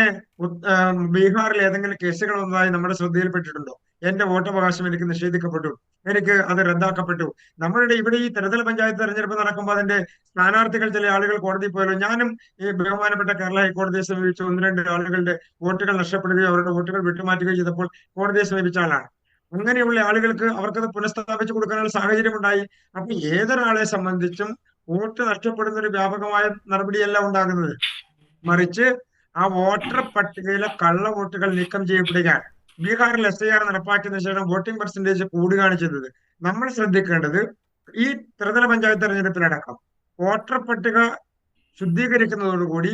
ബീഹാറിൽ ഏതെങ്കിലും കേസുകൾ വന്നതായി നമ്മുടെ ശ്രദ്ധയിൽപ്പെട്ടിട്ടുണ്ടോ? എന്റെ വോട്ടവകാശം എനിക്ക് നിഷേധിക്കപ്പെട്ടു, എനിക്ക് അത് റദ്ദാക്കപ്പെട്ടു. നമ്മളുടെ ഇവിടെ ഈ ത്രിതല പഞ്ചായത്ത് തെരഞ്ഞെടുപ്പ് നടക്കുമ്പോൾ അതിന്റെ സ്ഥാനാർത്ഥികൾ ചില ആളുകൾ കോടതിയിൽ പോയല്ലോ. ഞാനും ഈ ബഹുമാനപ്പെട്ട കേരള ഹൈക്കോടതിയെ സമീപിച്ച് 1-2 ആളുകളുടെ വോട്ടുകൾ നഷ്ടപ്പെടുകയോ അവരുടെ വോട്ടുകൾ വിട്ടുമാറ്റുകയോ ചെയ്തപ്പോൾ കോടതിയെ സമീപിച്ച ആളാണ്. അങ്ങനെയുള്ള ആളുകൾക്ക് അവർക്കത് പുനഃസ്ഥാപിച്ചു കൊടുക്കാനുള്ള സാഹചര്യം ഉണ്ടായി. അപ്പൊ ഏതൊരാളെ സംബന്ധിച്ചും വോട്ട് നഷ്ടപ്പെടുന്ന ഒരു വ്യാപകമായ നടപടിയല്ല ഉണ്ടാകുന്നത്. മറിച്ച് ആ വോട്ടർ പട്ടികയിലെ കള്ള വോട്ടുകൾ നീക്കം ചെയ്യപ്പെടുകയാണ്. ബീഹാറിൽ SIR നടപ്പാക്കിയതിനു ശേഷം വോട്ടിംഗ് പെർസെന്റേജ് കൂടുകയാണ് ചെയ്തത്. നമ്മൾ ശ്രദ്ധിക്കേണ്ടത് ഈ ത്രിതല പഞ്ചായത്ത് തെരഞ്ഞെടുപ്പിലടക്കം വോട്ടർ പട്ടിക ശുദ്ധീകരിക്കുന്നതോടുകൂടി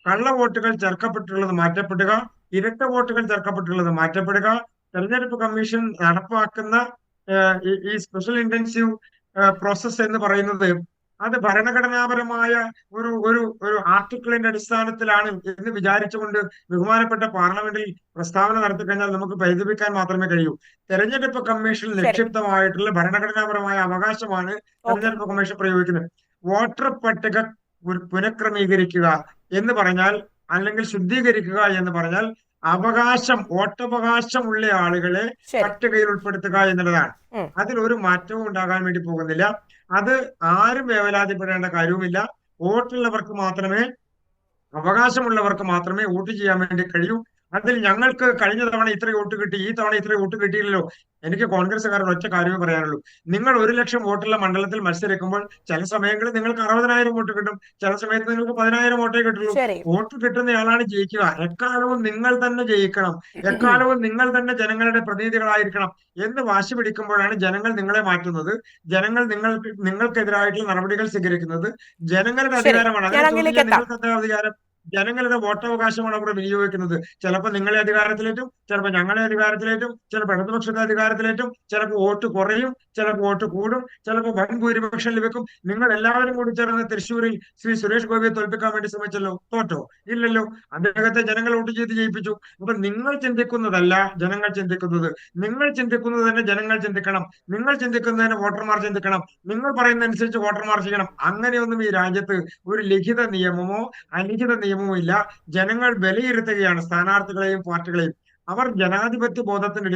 കള്ള വോട്ടുകൾ ചേർക്കപ്പെട്ടുള്ളത് മാറ്റപ്പെടുക, ഇരട്ട വോട്ടുകൾ ചേർക്കപ്പെട്ടുള്ളത് മാറ്റപ്പെടുക, തെരഞ്ഞെടുപ്പ് കമ്മീഷൻ നടപ്പാക്കുന്ന ഈ സ്പെഷ്യൽ ഇന്റൻസീവ് പ്രോസസ് എന്ന് പറയുന്നത് അത് ഭരണഘടനാപരമായ ഒരു ഒരു ഒരു ആർട്ടിക്കിളിന്റെ അടിസ്ഥാനത്തിലാണ് എന്ന് വിചാരിച്ചുകൊണ്ട് ബഹുമാനപ്പെട്ട പാർലമെന്റിൽ പ്രസ്താവന നടത്തി കഴിഞ്ഞാൽ നമുക്ക് പരിതപിക്കാൻ മാത്രമേ കഴിയൂ. തെരഞ്ഞെടുപ്പ് കമ്മീഷനിൽ നിക്ഷിപ്തമായിട്ടുള്ള ഭരണഘടനാപരമായ അവകാശമാണ് തെരഞ്ഞെടുപ്പ് കമ്മീഷൻ പ്രയോഗിക്കുന്നത്. വോട്ടർ പട്ടിക പുനഃക്രമീകരിക്കുക എന്ന് പറഞ്ഞാൽ, അല്ലെങ്കിൽ ശുദ്ധീകരിക്കുക എന്ന് പറഞ്ഞാൽ, വോട്ടവകാശമുള്ള ആളുകളെ പട്ടികയിൽ ഉൾപ്പെടുത്തുക എന്നുള്ളതാണ്. അതിലൊരു മാറ്റവും ഉണ്ടാകാൻ വേണ്ടി പോകുന്നില്ല. അത് ആരും വേവലാതിപ്പെടേണ്ട കാര്യവുമില്ല. വോട്ടുള്ളവർക്ക് മാത്രമേ, അവകാശമുള്ളവർക്ക് മാത്രമേ വോട്ട് ചെയ്യാൻ വേണ്ടി കഴിയൂ. അതിൽ ഞങ്ങൾക്ക് കഴിഞ്ഞ തവണ ഇത്ര വോട്ട് കിട്ടി, ഈ തവണ ഇത്ര വോട്ട് കിട്ടിയില്ലല്ലോ. എനിക്ക് കോൺഗ്രസ്സുകാരോട് ഒറ്റ കാര്യമേ പറയാനുള്ളൂ. നിങ്ങൾ 1,00,000 വോട്ടുള്ള മണ്ഡലത്തിൽ മത്സരിക്കുമ്പോൾ ചില സമയങ്ങളിൽ നിങ്ങൾക്ക് 60,000 വോട്ട് കിട്ടും, ചില സമയത്ത് നിങ്ങൾക്ക് 10,000 വോട്ടേ കിട്ടുള്ളൂ. വോട്ട് കിട്ടുന്നയാളാണ് ജയിക്കുക. എക്കാലവും നിങ്ങൾ തന്നെ ജയിക്കണം, എക്കാലവും നിങ്ങൾ തന്നെ ജനങ്ങളുടെ പ്രതിനിധികളായിരിക്കണം എന്ന് വാശി പിടിക്കുമ്പോഴാണ് ജനങ്ങൾ നിങ്ങളെ മാറ്റുന്നത്, ജനങ്ങൾ നിങ്ങൾക്കെതിരായിട്ടുള്ള നടപടികൾ സ്വീകരിക്കുന്നത്. ജനങ്ങളുടെ അധികാരമാണ് നിങ്ങൾക്ക് അധികാരം, ജനങ്ങളുടെ വോട്ടവകാശമാണ് അവർ വിനിയോഗിക്കുന്നത്. ചിലപ്പോൾ നിങ്ങളെ അധികാരത്തിലേറ്റും, ചിലപ്പോൾ ഞങ്ങളെ അധികാരത്തിലേറ്റും, ചിലപ്പോൾ ഇടതുപക്ഷത്തെ അധികാരത്തിലേറ്റും, ചിലപ്പോൾ വോട്ട് കുറയും, ചിലപ്പോൾ വോട്ട് കൂടും, ചിലപ്പോൾ വൻ ഭൂരിപക്ഷം ലഭിക്കും. നിങ്ങൾ എല്ലാവരും കൂടി ചേർന്ന് തൃശ്ശൂരിൽ ശ്രീ സുരേഷ് ഗോപിയെ തോൽപ്പിക്കാൻ വേണ്ടി ശ്രമിച്ചല്ലോ, തോറ്റോ? ഇല്ലല്ലോ. അദ്ദേഹത്തെ ജനങ്ങൾ വോട്ട് ചെയ്ത് ജയിപ്പിച്ചു. അപ്പൊ നിങ്ങൾ ചിന്തിക്കുന്നതല്ല ജനങ്ങൾ ചിന്തിക്കുന്നത്, നിങ്ങൾ ചിന്തിക്കുന്നത് തന്നെ ജനങ്ങൾ ചിന്തിക്കണം, നിങ്ങൾ ചിന്തിക്കുന്നതിന് വോട്ടർമാർ ചിന്തിക്കണം, നിങ്ങൾ പറയുന്നതനുസരിച്ച് വോട്ടർമാർ ചെയ്യണം. അങ്ങനെയൊന്നും ഈ രാജ്യത്ത് ഒരു ലിഖിത നിയമമോ അലിഖിത നിയമമോ ഇല്ല. ജനങ്ങൾ വിലയിരുത്തുകയാണ് സ്ഥാനാർത്ഥികളെയും പാർട്ടികളെയും. അവർ ജനാധിപത്യ ബോധത്തിന്റെ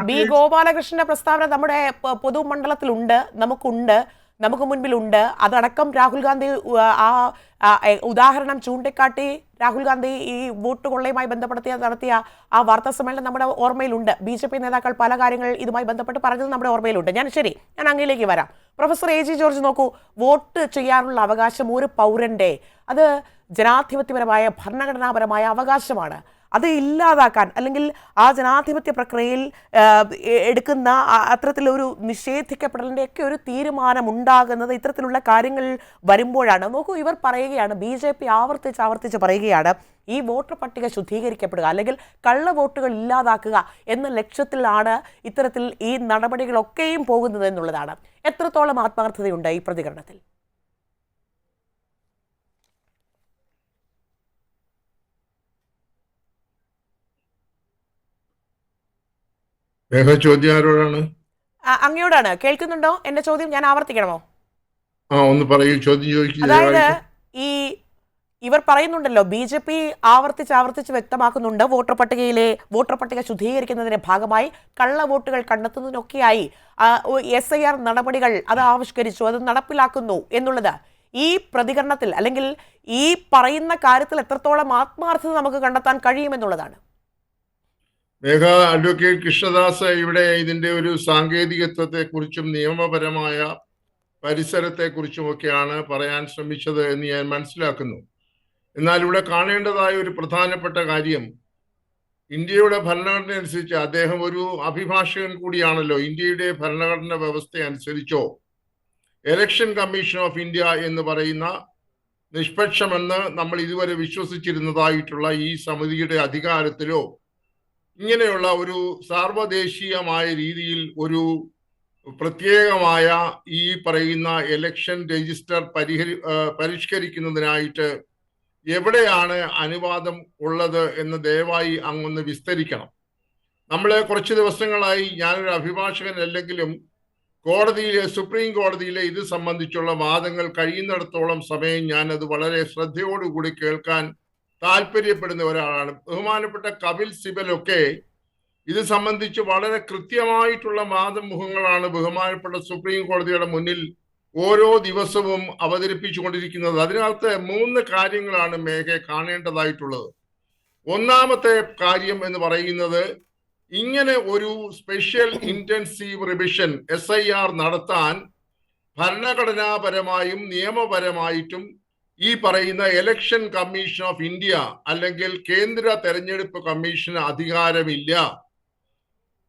ബി ഗോപാലകൃഷ്ണന്റെ പ്രസ്താവന നമ്മുടെ പൊതുമണ്ഡലത്തിലുണ്ട്, നമുക്ക് മുൻപിലുണ്ട്. അതടക്കം രാഹുൽ ഗാന്ധി ഉദാഹരണം ചൂണ്ടിക്കാട്ടി രാഹുൽ ഗാന്ധി ഈ വോട്ട് കൊള്ളയുമായി നടത്തിയ ആ വാർത്താ സമ്മേളനം നമ്മുടെ ഓർമ്മയിലുണ്ട്. BJP നേതാക്കൾ പല കാര്യങ്ങൾ ഇതുമായി ബന്ധപ്പെട്ട് പറഞ്ഞത് നമ്മുടെ ഓർമ്മയിലുണ്ട്. ഞാൻ അങ്ങയിലേക്ക് വരാം. പ്രൊഫസർ AG ജോർജ് നോക്കൂ, വോട്ട് ചെയ്യാനുള്ള അവകാശം ഒരു പൗരന്റെ, അത് ജനാധിപത്യപരമായ ഭരണഘടനാപരമായ അവകാശമാണ്. അത് ഇല്ലാതാക്കാൻ, അല്ലെങ്കിൽ ആ ജനാധിപത്യ പ്രക്രിയയിൽ എടുക്കുന്ന അത്തരത്തിലൊരു നിഷേധിക്കപ്പെടലിൻ്റെ ഒക്കെ ഒരു തീരുമാനം ഉണ്ടാകുന്നത് ഇത്തരത്തിലുള്ള കാര്യങ്ങൾ വരുമ്പോഴാണ്. നോക്കൂ, ഇവർ പറയുകയാണ്, BJP ആവർത്തിച്ച് പറയുകയാണ്, ഈ വോട്ടർ പട്ടിക ശുദ്ധീകരിക്കപ്പെടുക അല്ലെങ്കിൽ കള്ള വോട്ടുകൾ ഇല്ലാതാക്കുക എന്ന ലക്ഷ്യത്തിലാണ് ഇത്തരത്തിൽ ഈ നടപടികളൊക്കെയും പോകുന്നത് എന്നുള്ളതാണ്. എത്രത്തോളം ആത്മാർത്ഥതയുണ്ട് ഈ പ്രതികരണത്തിൽ? ചോദ്യം ആരോടാണ്? അങ്ങയോടാണ്. കേൾക്കുന്നുണ്ടോ എന്റെ ചോദ്യം? ഞാൻ ആവർത്തിക്കണമോ? ഒന്ന് പറയൂ, ചോദ്യം ചോദിക്കുക. അതായത് ഇവർ പറയുന്നുണ്ടല്ലോ, BJP ആവർത്തിച്ച് വ്യക്തമാക്കുന്നുണ്ട്, വോട്ടർ പട്ടിക ശുദ്ധീകരിക്കുന്നതിന്റെ ഭാഗമായി കള്ള വോട്ടുകൾ കണ്ടെത്തുന്നതിനൊക്കെയായി SIR നടപടികൾ അത് ആവിഷ്കരിച്ചു, അത് നടപ്പിലാക്കുന്നു എന്നുള്ളത്. ഈ പ്രതികരണത്തിൽ അല്ലെങ്കിൽ ഈ പറയുന്ന കാര്യത്തിൽ എത്രത്തോളം ആത്മാർത്ഥത നമുക്ക് കണ്ടെത്താൻ കഴിയുമെന്നുള്ളതാണ്. അഡ്വക്കേറ്റ് കൃഷ്ണദാസ് ഇവിടെ ഇതിന്റെ ഒരു സാങ്കേതികത്വത്തെക്കുറിച്ചും നിയമപരമായ പരിസരത്തെക്കുറിച്ചുമൊക്കെയാണ് പറയാൻ ശ്രമിച്ചത് എന്ന് ഞാൻ മനസ്സിലാക്കുന്നു. എന്നാൽ ഇവിടെ കാണേണ്ടതായ ഒരു പ്രധാനപ്പെട്ട കാര്യം, ഇന്ത്യയുടെ ഭരണഘടന അനുസരിച്ച് അദ്ദേഹം ഒരു അഭിഭാഷകൻ കൂടിയാണല്ലോ. ഇന്ത്യയുടെ ഭരണഘടന വ്യവസ്ഥ അനുസരിച്ചോ ഇലക്ഷൻ കമ്മീഷൻ ഓഫ് ഇന്ത്യ എന്ന് പറയുന്ന നിഷ്പക്ഷമെന്ന് നമ്മൾ ഇതുവരെ വിശ്വസിച്ചിരുന്നതായിട്ടുള്ള ഈ സമിതിയുടെ അധികാരത്തിലോ ഇങ്ങനെയുള്ള ഒരു സാർവദേശീയമായ രീതിയിൽ ഒരു പ്രത്യേകമായ ഈ പറയുന്ന ഇലക്ഷൻ രജിസ്റ്റർ പരിഷ്കരിക്കുന്നതിനായിട്ട് എവിടെയാണ് അനുവാദം ഉള്ളത് എന്ന് ദയവായി അങ്ങൊന്ന് വിസ്തരിക്കണം. നമ്മളെ കുറച്ച് ദിവസങ്ങളായി ഞാനൊരു അഭിഭാഷകൻ അല്ലെങ്കിലും സുപ്രീം കോടതിയിലെ ഇത് സംബന്ധിച്ചുള്ള വാദങ്ങൾ കഴിയുന്നിടത്തോളം സമയം ഞാനത് വളരെ ശ്രദ്ധയോടുകൂടി കേൾക്കാൻ താല്പര്യപ്പെടുന്ന ഒരാളാണ്. ബഹുമാനപ്പെട്ട കപിൽ സിബലൊക്കെ ഇത് സംബന്ധിച്ച് വളരെ കൃത്യമായിട്ടുള്ള വാദമുഖങ്ങളാണ് ബഹുമാനപ്പെട്ട സുപ്രീം കോടതിയുടെ മുന്നിൽ ഓരോ ദിവസവും അവതരിപ്പിച്ചുകൊണ്ടിരിക്കുന്നത്. അതിനകത്ത് 3 കാര്യങ്ങളാണ് കാണേണ്ടതായിട്ടുള്ളത്. ഒന്നാമത്തെ കാര്യം എന്ന് പറയുന്നത്, ഇങ്ങനെ ഒരു സ്പെഷ്യൽ ഇന്റൻസീവ് റിവിഷൻ SIR നടത്താൻ ഭരണഘടനാപരമായും നിയമപരമായിട്ടും ഈ പറയുന്ന ഇലക്ഷൻ കമ്മീഷൻ ഓഫ് ഇന്ത്യ അല്ലെങ്കിൽ കേന്ദ്ര തെരഞ്ഞെടുപ്പ് കമ്മീഷന് അധികാരമില്ല.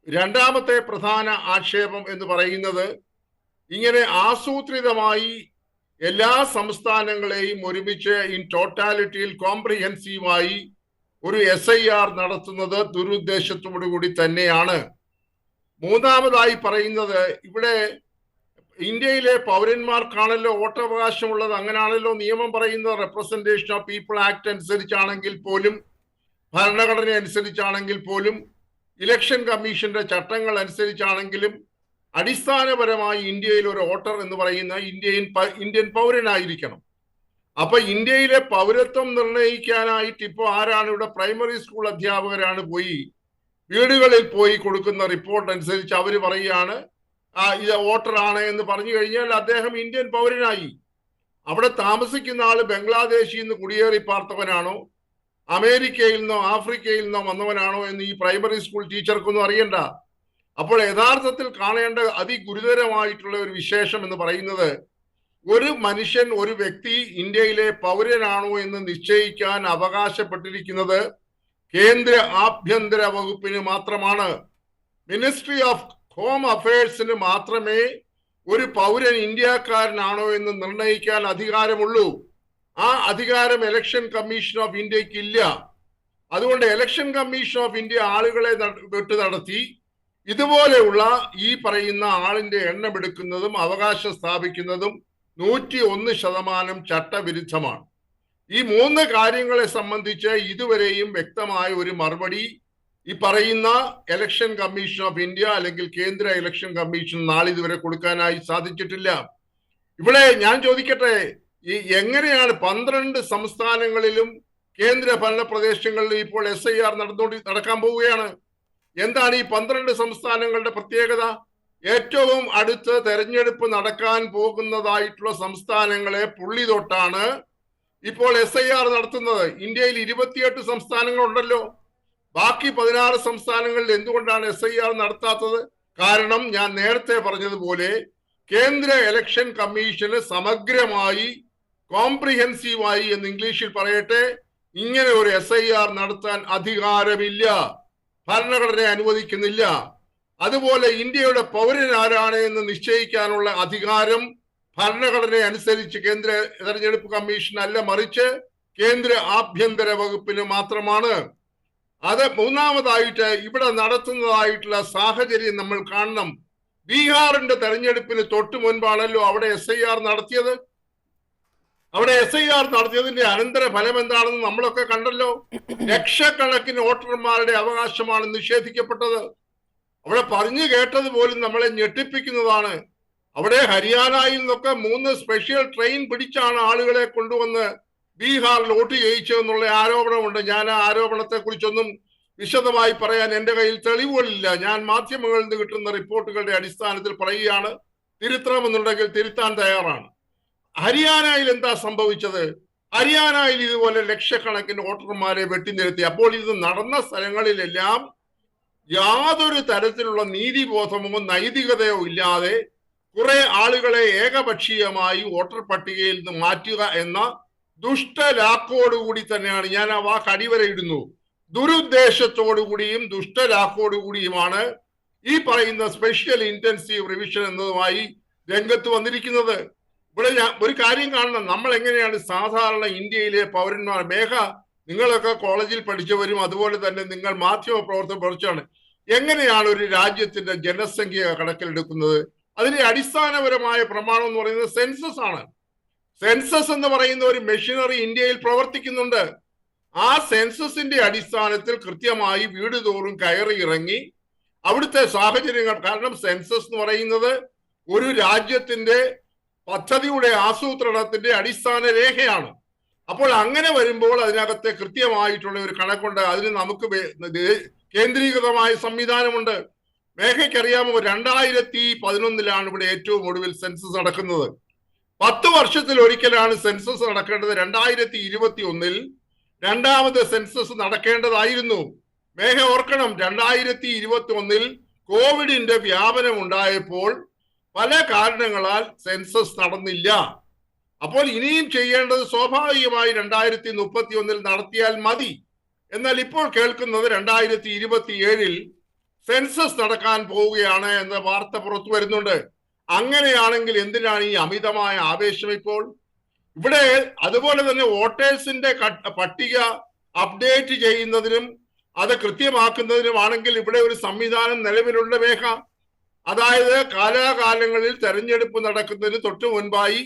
രണ്ടാമത്തെ പ്രധാന ആക്ഷേപം എന്ന് പറയുന്നത് ഇങ്ങനെ ആസൂത്രിതമായി എല്ലാ സംസ്ഥാനങ്ങളെയും ഒരുമിച്ച് ഇൻ ടോട്ടാലിറ്റിയിൽ കോംപ്രിഹെൻസീവായി ഒരു SIR നടത്തുന്നത് ദുരുദ്ദേശത്തോടു കൂടി തന്നെയാണ്. മൂന്നാമതായി പറയുന്നത് ഇവിടെ ഇന്ത്യയിലെ പൗരന്മാർക്കാണല്ലോ വോട്ടവകാശമുള്ളത്. അങ്ങനെയാണല്ലോ നിയമം പറയുന്നത്. റെപ്രസെന്റേഷൻ ഓഫ് പീപ്പിൾ ആക്ട് അനുസരിച്ചാണെങ്കിൽ പോലും, ഭരണഘടന അനുസരിച്ചാണെങ്കിൽ പോലും, ഇലക്ഷൻ കമ്മീഷന്റെ ചട്ടങ്ങൾ അനുസരിച്ചാണെങ്കിലും അടിസ്ഥാനപരമായി ഇന്ത്യയിൽ ഒരു വോട്ടർ എന്ന് പറയുന്ന ഇന്ത്യൻ പൗരനായിരിക്കണം. അപ്പൊ ഇന്ത്യയിലെ പൗരത്വം നിർണ്ണയിക്കാനായിട്ട് ഇപ്പോൾ ആരാണ് ഇവിടെ? പ്രൈമറി സ്കൂൾ അധ്യാപകരാണ് പോയി വീടുകളിൽ പോയി കൊടുക്കുന്ന റിപ്പോർട്ട് അനുസരിച്ച് അവർ പറയുകയാണ് ഇത് വോട്ടറാണ് എന്ന് പറഞ്ഞു കഴിഞ്ഞാൽ അദ്ദേഹം ഇന്ത്യൻ പൗരനായി. അവിടെ താമസിക്കുന്ന ആള് ബംഗ്ലാദേശിൽ നിന്ന് കുടിയേറി പാർത്തവനാണോ, അമേരിക്കയിൽ നിന്നോ ആഫ്രിക്കയിൽ നിന്നോ വന്നവനാണോ എന്ന് ഈ പ്രൈമറി സ്കൂൾ ടീച്ചർക്കൊന്നും അറിയണ്ട. അപ്പോൾ യഥാർത്ഥത്തിൽ കാണേണ്ട അതിഗുരുതരമായിട്ടുള്ള ഒരു വിശേഷം എന്ന് പറയുന്നത്, ഒരു മനുഷ്യൻ, ഒരു വ്യക്തി ഇന്ത്യയിലെ പൗരനാണോ എന്ന് നിശ്ചയിക്കാൻ അവകാശപ്പെട്ടിരിക്കുന്നത് കേന്ദ്ര ആഭ്യന്തര വകുപ്പിന് മാത്രമാണ്. മിനിസ്ട്രി ഓഫ് ഹോം അഫയേഴ്സിന് മാത്രമേ ഒരു പൗരൻ ഇന്ത്യക്കാരനാണോ എന്ന് നിർണ്ണയിക്കാൻ അധികാരമുള്ളൂ. ആ അധികാരം ഇലക്ഷൻ കമ്മീഷൻ ഓഫ് ഇന്ത്യക്ക് ഇല്ല. അതുകൊണ്ട് ഇലക്ഷൻ കമ്മീഷൻ ഓഫ് ഇന്ത്യ ആളുകളെ വെട്ടു നടത്തി ഇതുപോലെയുള്ള ഈ പറയുന്ന ആളിന്റെ എണ്ണം എടുക്കുന്നതും അവകാശം സ്ഥാപിക്കുന്നതും 101% ചട്ടവിരുദ്ധമാണ്. ഈ 3 കാര്യങ്ങളെ സംബന്ധിച്ച് ഇതുവരെയും വ്യക്തമായ ഒരു മറുപടി ഈ പറയുന്ന ഇലക്ഷൻ കമ്മീഷൻ ഓഫ് ഇന്ത്യ അല്ലെങ്കിൽ കേന്ദ്ര ഇലക്ഷൻ കമ്മീഷൻ നാളിതുവരെ കൊടുക്കാനായി സാധിച്ചിട്ടില്ല. ഇവിടെ ഞാൻ ചോദിക്കട്ടെ, ഈ എങ്ങനെയാണ് 12 സംസ്ഥാനങ്ങളിലും കേന്ദ്ര ഭരണ പ്രദേശങ്ങളിലും ഇപ്പോൾ SIR നടക്കാൻ പോവുകയാണ്? എന്താണ് ഈ 12 സംസ്ഥാനങ്ങളുടെ പ്രത്യേകത? ഏറ്റവും അടുത്ത് തെരഞ്ഞെടുപ്പ് നടക്കാൻ പോകുന്നതായിട്ടുള്ള സംസ്ഥാനങ്ങളെ പുള്ളി തൊട്ടാണ് ഇപ്പോൾ SIR നടത്തുന്നത്. ഇന്ത്യയിൽ 28 സംസ്ഥാനങ്ങളുണ്ടല്ലോ. ബാക്കി 16 സംസ്ഥാനങ്ങളിൽ എന്തുകൊണ്ടാണ് SIR നടത്താത്തത്? കാരണം ഞാൻ നേരത്തെ പറഞ്ഞതുപോലെ കേന്ദ്ര ഇലക്ഷൻ കമ്മീഷന് സമഗ്രമായി, കോംപ്രിഹെൻസീവായി എന്ന് ഇംഗ്ലീഷിൽ പറയട്ടെ, ഇങ്ങനെ ഒരു SIR നടത്താൻ അധികാരമില്ല. ഭരണഘടന അനുവദിക്കുന്നില്ല. അതുപോലെ ഇന്ത്യയുടെ പൗരൻ ആരാണ് എന്ന് നിശ്ചയിക്കാനുള്ള അധികാരം ഭരണഘടന അനുസരിച്ച് കേന്ദ്ര തെരഞ്ഞെടുപ്പ് കമ്മീഷൻ അല്ല, മറിച്ച് കേന്ദ്ര ആഭ്യന്തര വകുപ്പിന് മാത്രമാണ്. അത് മൂന്നാമതായിട്ട് ഇവിടെ നടത്തുന്നതായിട്ടുള്ള സാഹചര്യം നമ്മൾ കാണണം. ബീഹാറിന്റെ തെരഞ്ഞെടുപ്പിന് തൊട്ടു മുൻപാണല്ലോ അവിടെ SIR നടത്തിയത്. അവിടെ SIR നടത്തിയതിന്റെ അനന്തര ഫലം എന്താണെന്ന് നമ്മളൊക്കെ കണ്ടല്ലോ. ലക്ഷക്കണക്കിന് വോട്ടർമാരുടെ അവകാശമാണ് നിഷേധിക്കപ്പെട്ടത്. അവിടെ പറഞ്ഞു കേട്ടത് പോലും നമ്മളെ ഞെട്ടിപ്പിക്കുന്നതാണ്. അവിടെ ഹരിയാനയിൽ നിന്നൊക്കെ 3 സ്പെഷ്യൽ ട്രെയിൻ പിടിച്ചാണ് ആളുകളെ കൊണ്ടുവന്ന് ബീഹാറിൽ വോട്ട് ചെയ്യിച്ചതെന്നുള്ള ആരോപണമുണ്ട്. ഞാൻ ആ ആരോപണത്തെ കുറിച്ചൊന്നും വിശദമായി പറയാൻ എൻ്റെ കയ്യിൽ തെളിവുകളില്ല. ഞാൻ മാധ്യമങ്ങളിൽ നിന്ന് കിട്ടുന്ന റിപ്പോർട്ടുകളുടെ അടിസ്ഥാനത്തിൽ പറയുകയാണ്. തിരുത്തണമെന്നുണ്ടെങ്കിൽ തിരുത്താൻ തയ്യാറാണ്. ഹരിയാനയിൽ എന്താ സംഭവിച്ചത്? ഹരിയാനയിൽ ഇതുപോലെ ലക്ഷക്കണക്കിന് വോട്ടർമാരെ വെട്ടിനിരത്തി. അപ്പോൾ ഇത് നടന്ന സ്ഥലങ്ങളിലെല്ലാം യാതൊരു തരത്തിലുള്ള നീതിബോധമോ നൈതികതയോ ഇല്ലാതെ കുറെ ആളുകളെ ഏകപക്ഷീയമായി വോട്ടർ പട്ടികയിൽ നിന്ന് മാറ്റുക എന്ന ദുഷ്ടലാക്കോടുകൂടി തന്നെയാണ്, ഞാൻ ആ വാക്ക് അടിവരയിടുന്നു, ദുരുദ്ദേശത്തോടുകൂടിയും ദുഷ്ടലാക്കോടുകൂടിയുമാണ് ഈ പറയുന്ന സ്പെഷ്യൽ ഇന്റൻസീവ് റിവിഷൻ എന്നതുമായി രംഗത്ത് വന്നിരിക്കുന്നത്. ഇവിടെ ഒരു കാര്യം കാണണം, നമ്മൾ എങ്ങനെയാണ് സാധാരണ ഇന്ത്യയിലെ പൗരന്മാർ, മേഘ നിങ്ങളൊക്കെ കോളേജിൽ പഠിച്ചവരും അതുപോലെ തന്നെ നിങ്ങൾ മാധ്യമ പ്രവർത്തനം പഠിച്ചാണ്, എങ്ങനെയാണ് ഒരു രാജ്യത്തിന്റെ ജനസംഖ്യ കണക്കിലെടുക്കുന്നത്? അതിന്റെ അടിസ്ഥാനപരമായ പ്രമാണം എന്ന് പറയുന്നത് സെൻസസ് ആണ്. സെൻസസ് എന്ന് പറയുന്ന ഒരു മെഷീനറി ഇന്ത്യയിൽ പ്രവർത്തിക്കുന്നുണ്ട്. ആ സെൻസസിന്റെ അടിസ്ഥാനത്തിൽ കൃത്യമായി വീട് തോറും കയറി ഇറങ്ങി അവിടുത്തെ സാഹചര്യങ്ങൾ, കാരണം സെൻസസ് എന്ന് പറയുന്നത് ഒരു രാജ്യത്തിന്റെ പദ്ധതിയുടെ ആസൂത്രണത്തിന്റെ അടിസ്ഥാന രേഖയാണ്. അപ്പോൾ അങ്ങനെ വരുമ്പോൾ അതിനകത്തെ കൃത്യമായിട്ടുള്ള ഒരു കണക്കുണ്ട്. അതിന് നമുക്ക് കേന്ദ്രീകൃതമായ സംവിധാനമുണ്ട്. മേഘയ്ക്കറിയാമോ, 2011 ഇവിടെ ഏറ്റവും ഒടുവിൽ സെൻസസ് നടക്കുന്നത്. 10 വർഷത്തിൽ ഒരിക്കലാണ് സെൻസസ് നടക്കേണ്ടത്. 2021 രണ്ടാമത് സെൻസസ് നടക്കേണ്ടതായിരുന്നു. മേഘ ഓർക്കണം, 2021 കോവിഡിന്റെ വ്യാപനം ഉണ്ടായപ്പോൾ പല കാരണങ്ങളാൽ സെൻസസ് നടന്നില്ല. അപ്പോൾ ഇനിയും ചെയ്യേണ്ടത് സ്വാഭാവികമായി 2031 നടത്തിയാൽ മതി. എന്നാൽ ഇപ്പോൾ കേൾക്കുന്നത് 2027 സെൻസസ് നടക്കാൻ പോവുകയാണ് എന്ന വാർത്ത പുറത്തു വരുന്നുണ്ട്. അങ്ങനെയാണെങ്കിൽ എന്തിനാണ് ഈ അമിതമായ ആവേശം ഇപ്പോൾ ഇവിടെ? അതുപോലെ തന്നെ വോട്ടേഴ്സിന്റെ പട്ടിക അപ്ഡേറ്റ് ചെയ്യുന്നതിനും അത് കൃത്യമാക്കുന്നതിനുമാണെങ്കിൽ ഇവിടെ ഒരു സംവിധാനം നിലവിലുള്ള മേഘ. അതായത് കാലാകാലങ്ങളിൽ തെരഞ്ഞെടുപ്പ് നടക്കുന്നതിന് തൊട്ടു മുൻപായി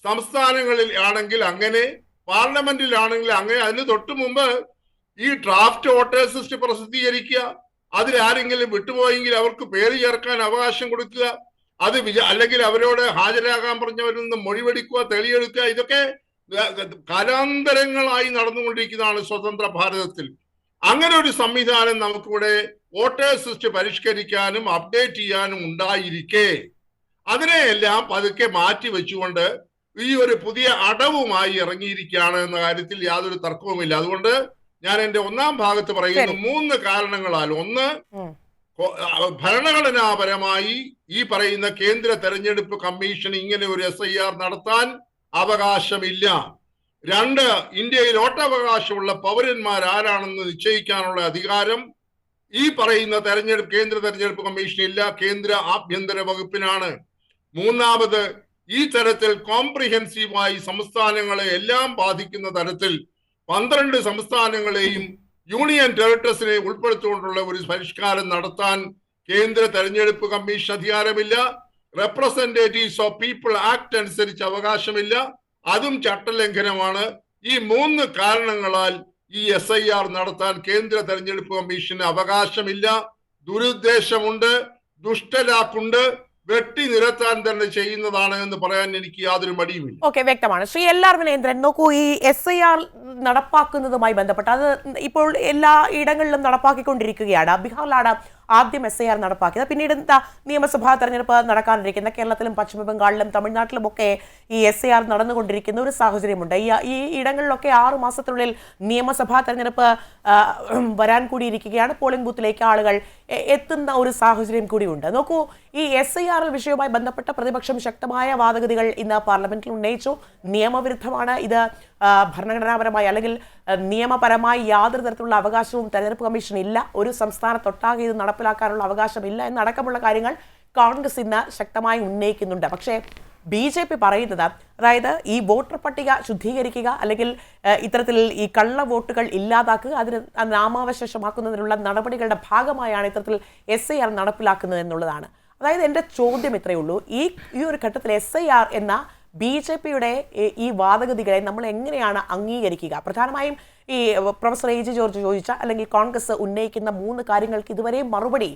സംസ്ഥാനങ്ങളിൽ ആണെങ്കിൽ അങ്ങനെ, പാർലമെന്റിലാണെങ്കിൽ അങ്ങനെ, അതിന് തൊട്ടു മുമ്പ് ഈ ഡ്രാഫ്റ്റ് വോട്ടേഴ്സ് ലിസ്റ്റ് പ്രസിദ്ധീകരിക്കുക. അതിലാരെങ്കിലും വിട്ടുപോയെങ്കിൽ അവർക്ക് പേര് ചേർക്കാൻ അവകാശം കൊടുക്കുക. അത് അല്ലെങ്കിൽ അവരോട് ഹാജരാകാൻ പറഞ്ഞവരിൽ നിന്ന് മൊഴിവെടുക്കുക, തെളിയെടുക്കുക. ഇതൊക്കെ കാലാന്തരങ്ങളായി നടന്നുകൊണ്ടിരിക്കുന്നതാണ് സ്വതന്ത്ര ഭാരതത്തിൽ. അങ്ങനെ ഒരു സംവിധാനം നമുക്കിവിടെ വോട്ടേഴ്സ് ലിസ്റ്റ് പരിഷ്കരിക്കാനും അപ്ഡേറ്റ് ചെയ്യാനും ഉണ്ടായിരിക്കെ അതിനെയെല്ലാം പതുക്കെ മാറ്റി വെച്ചുകൊണ്ട് ഈ ഒരു പുതിയ അടവുമായി ഇറങ്ങിയിരിക്കുകയാണ് എന്ന കാര്യത്തിൽ യാതൊരു തർക്കവുമില്ല. അതുകൊണ്ട് ഞാൻ എന്റെ ഒന്നാം ഭാഗത്ത് പറയുന്നു 3 കാരണങ്ങളാൽ. ഒന്ന്, ഭരണഘടനാപരമായി ഈ പറയുന്ന കേന്ദ്ര തെരഞ്ഞെടുപ്പ് കമ്മീഷൻ ഇങ്ങനെ ഒരു SIR നടത്താൻ അവകാശമില്ല. 2, ഇന്ത്യയിൽ വോട്ടവകാശമുള്ള പൗരന്മാർ ആരാണെന്ന് നിശ്ചയിക്കാനുള്ള അധികാരം ഈ പറയുന്ന കേന്ദ്ര തെരഞ്ഞെടുപ്പ് കമ്മീഷനില്ല, കേന്ദ്ര ആഭ്യന്തര വകുപ്പിനാണ്. 3, ഈ തരത്തിൽ കോംപ്രിഹെൻസീവായി സംസ്ഥാനങ്ങളെ എല്ലാം ബാധിക്കുന്ന തരത്തിൽ 12 സംസ്ഥാനങ്ങളെയും യൂണിയൻ ടെറിട്ടറീസിനെ ഉൾപ്പെടുത്തിക്കൊണ്ടുള്ള ഒരു പരിഷ്കാരം നടത്താൻ കേന്ദ്ര തെരഞ്ഞെടുപ്പ് കമ്മീഷൻ അധികാരമില്ല. റെപ്രസെന്റേറ്റീവ്സ് ഓഫ് പീപ്പിൾ ആക്ട് അനുസരിച്ച് അവകാശമില്ല. അതും ചട്ടലംഘനമാണ്. ഈ 3 കാരണങ്ങളാൽ ഈ SIR നടത്താൻ കേന്ദ്ര തെരഞ്ഞെടുപ്പ് കമ്മീഷന് അവകാശമില്ല. ദുരുദ്ദേശമുണ്ട്, ദുഷ്ടലാക്കുണ്ട്, വെട്ടി നിരത്താൻ തന്നെ ചെയ്യുന്നതാണ് എന്ന് പറയാൻ എനിക്ക് യാതൊരു മടിയുമില്ല. ഓക്കെ, വ്യക്തമാണ്. ശ്രീ LR വിനേന്ദ്രൻ, നോക്കൂ, ഈ SIR നടപ്പാക്കുന്നതുമായി ബന്ധപ്പെട്ട് അത് ഇപ്പോൾ എല്ലാ ഇടങ്ങളിലും നടപ്പാക്കിക്കൊണ്ടിരിക്കുകയാണ്. ബീഹാറിലാണ് ആദ്യം SIR നടപ്പാക്കിയത്. പിന്നീട് നിയമസഭാ തെരഞ്ഞെടുപ്പ് നടക്കാനിരിക്കുന്ന കേരളത്തിലും പശ്ചിമ ബംഗാളിലും തമിഴ്നാട്ടിലുമൊക്കെ ഈ SIR നടന്നുകൊണ്ടിരിക്കുന്ന ഒരു സാഹചര്യമുണ്ട്. ഈ ഇടങ്ങളിലൊക്കെ 6 മാസത്തിനുള്ളിൽ നിയമസഭാ തെരഞ്ഞെടുപ്പ് വരാൻ കൂടിയിരിക്കുകയാണ്. പോളിംഗ് ബൂത്തിലേക്ക് ആളുകൾ എത്തുന്ന ഒരു സാഹചര്യം കൂടിയുണ്ട്. നോക്കൂ, ഈ SIR വിഷയവുമായി ബന്ധപ്പെട്ട പ്രതിപക്ഷം ശക്തമായ വാദഗതികൾ ഇന്ന് പാർലമെന്റിൽ ഉന്നയിച്ചു. നിയമവിരുദ്ധമാണ് ഇത്, ഭരണഘടനാപരമായി അല്ലെങ്കിൽ നിയമപരമായി യാതൊരു തരത്തിലുള്ള അവകാശവും തെരഞ്ഞെടുപ്പ് കമ്മീഷൻ ഇല്ല, ഒരു സംസ്ഥാനത്തൊട്ടാകെ ഇത് നടപ്പിലാക്കാനുള്ള അവകാശമില്ല എന്നടക്കമുള്ള കാര്യങ്ങൾ കോൺഗ്രസ് ഇന്ന് ശക്തമായി ഉന്നയിക്കുന്നുണ്ട്. പക്ഷേ BJP പറയുന്നത്, അതായത് ഈ വോട്ടർ പട്ടിക ശുദ്ധീകരിക്കുക അല്ലെങ്കിൽ ഇത്തരത്തിൽ ഈ കള്ള വോട്ടുകൾ ഇല്ലാതാക്കുക, അതിന് നാമാവശേഷമാക്കുന്നതിനുള്ള നടപടികളുടെ ഭാഗമായാണ് ഇത്തരത്തിൽ SIR നടപ്പിലാക്കുന്നത് എന്നുള്ളതാണ്. അതായത് എൻ്റെ ചോദ്യം ഇത്രയേ ഉള്ളൂ, ഈ ഒരു ഘട്ടത്തിൽ SIR എന്ന BJPയുടെ ഈ വാദഗതികളെ നമ്മൾ എങ്ങനെയാണ് അംഗീകരിക്കുക? പ്രധാനമായും ഈ പ്രൊഫസർ AG ജോർജ് ചോദിച്ച അല്ലെങ്കിൽ കോൺഗ്രസ് ഉന്നയിക്കുന്ന 3 കാര്യങ്ങൾക്ക് ഇതുവരെയും മറുപടി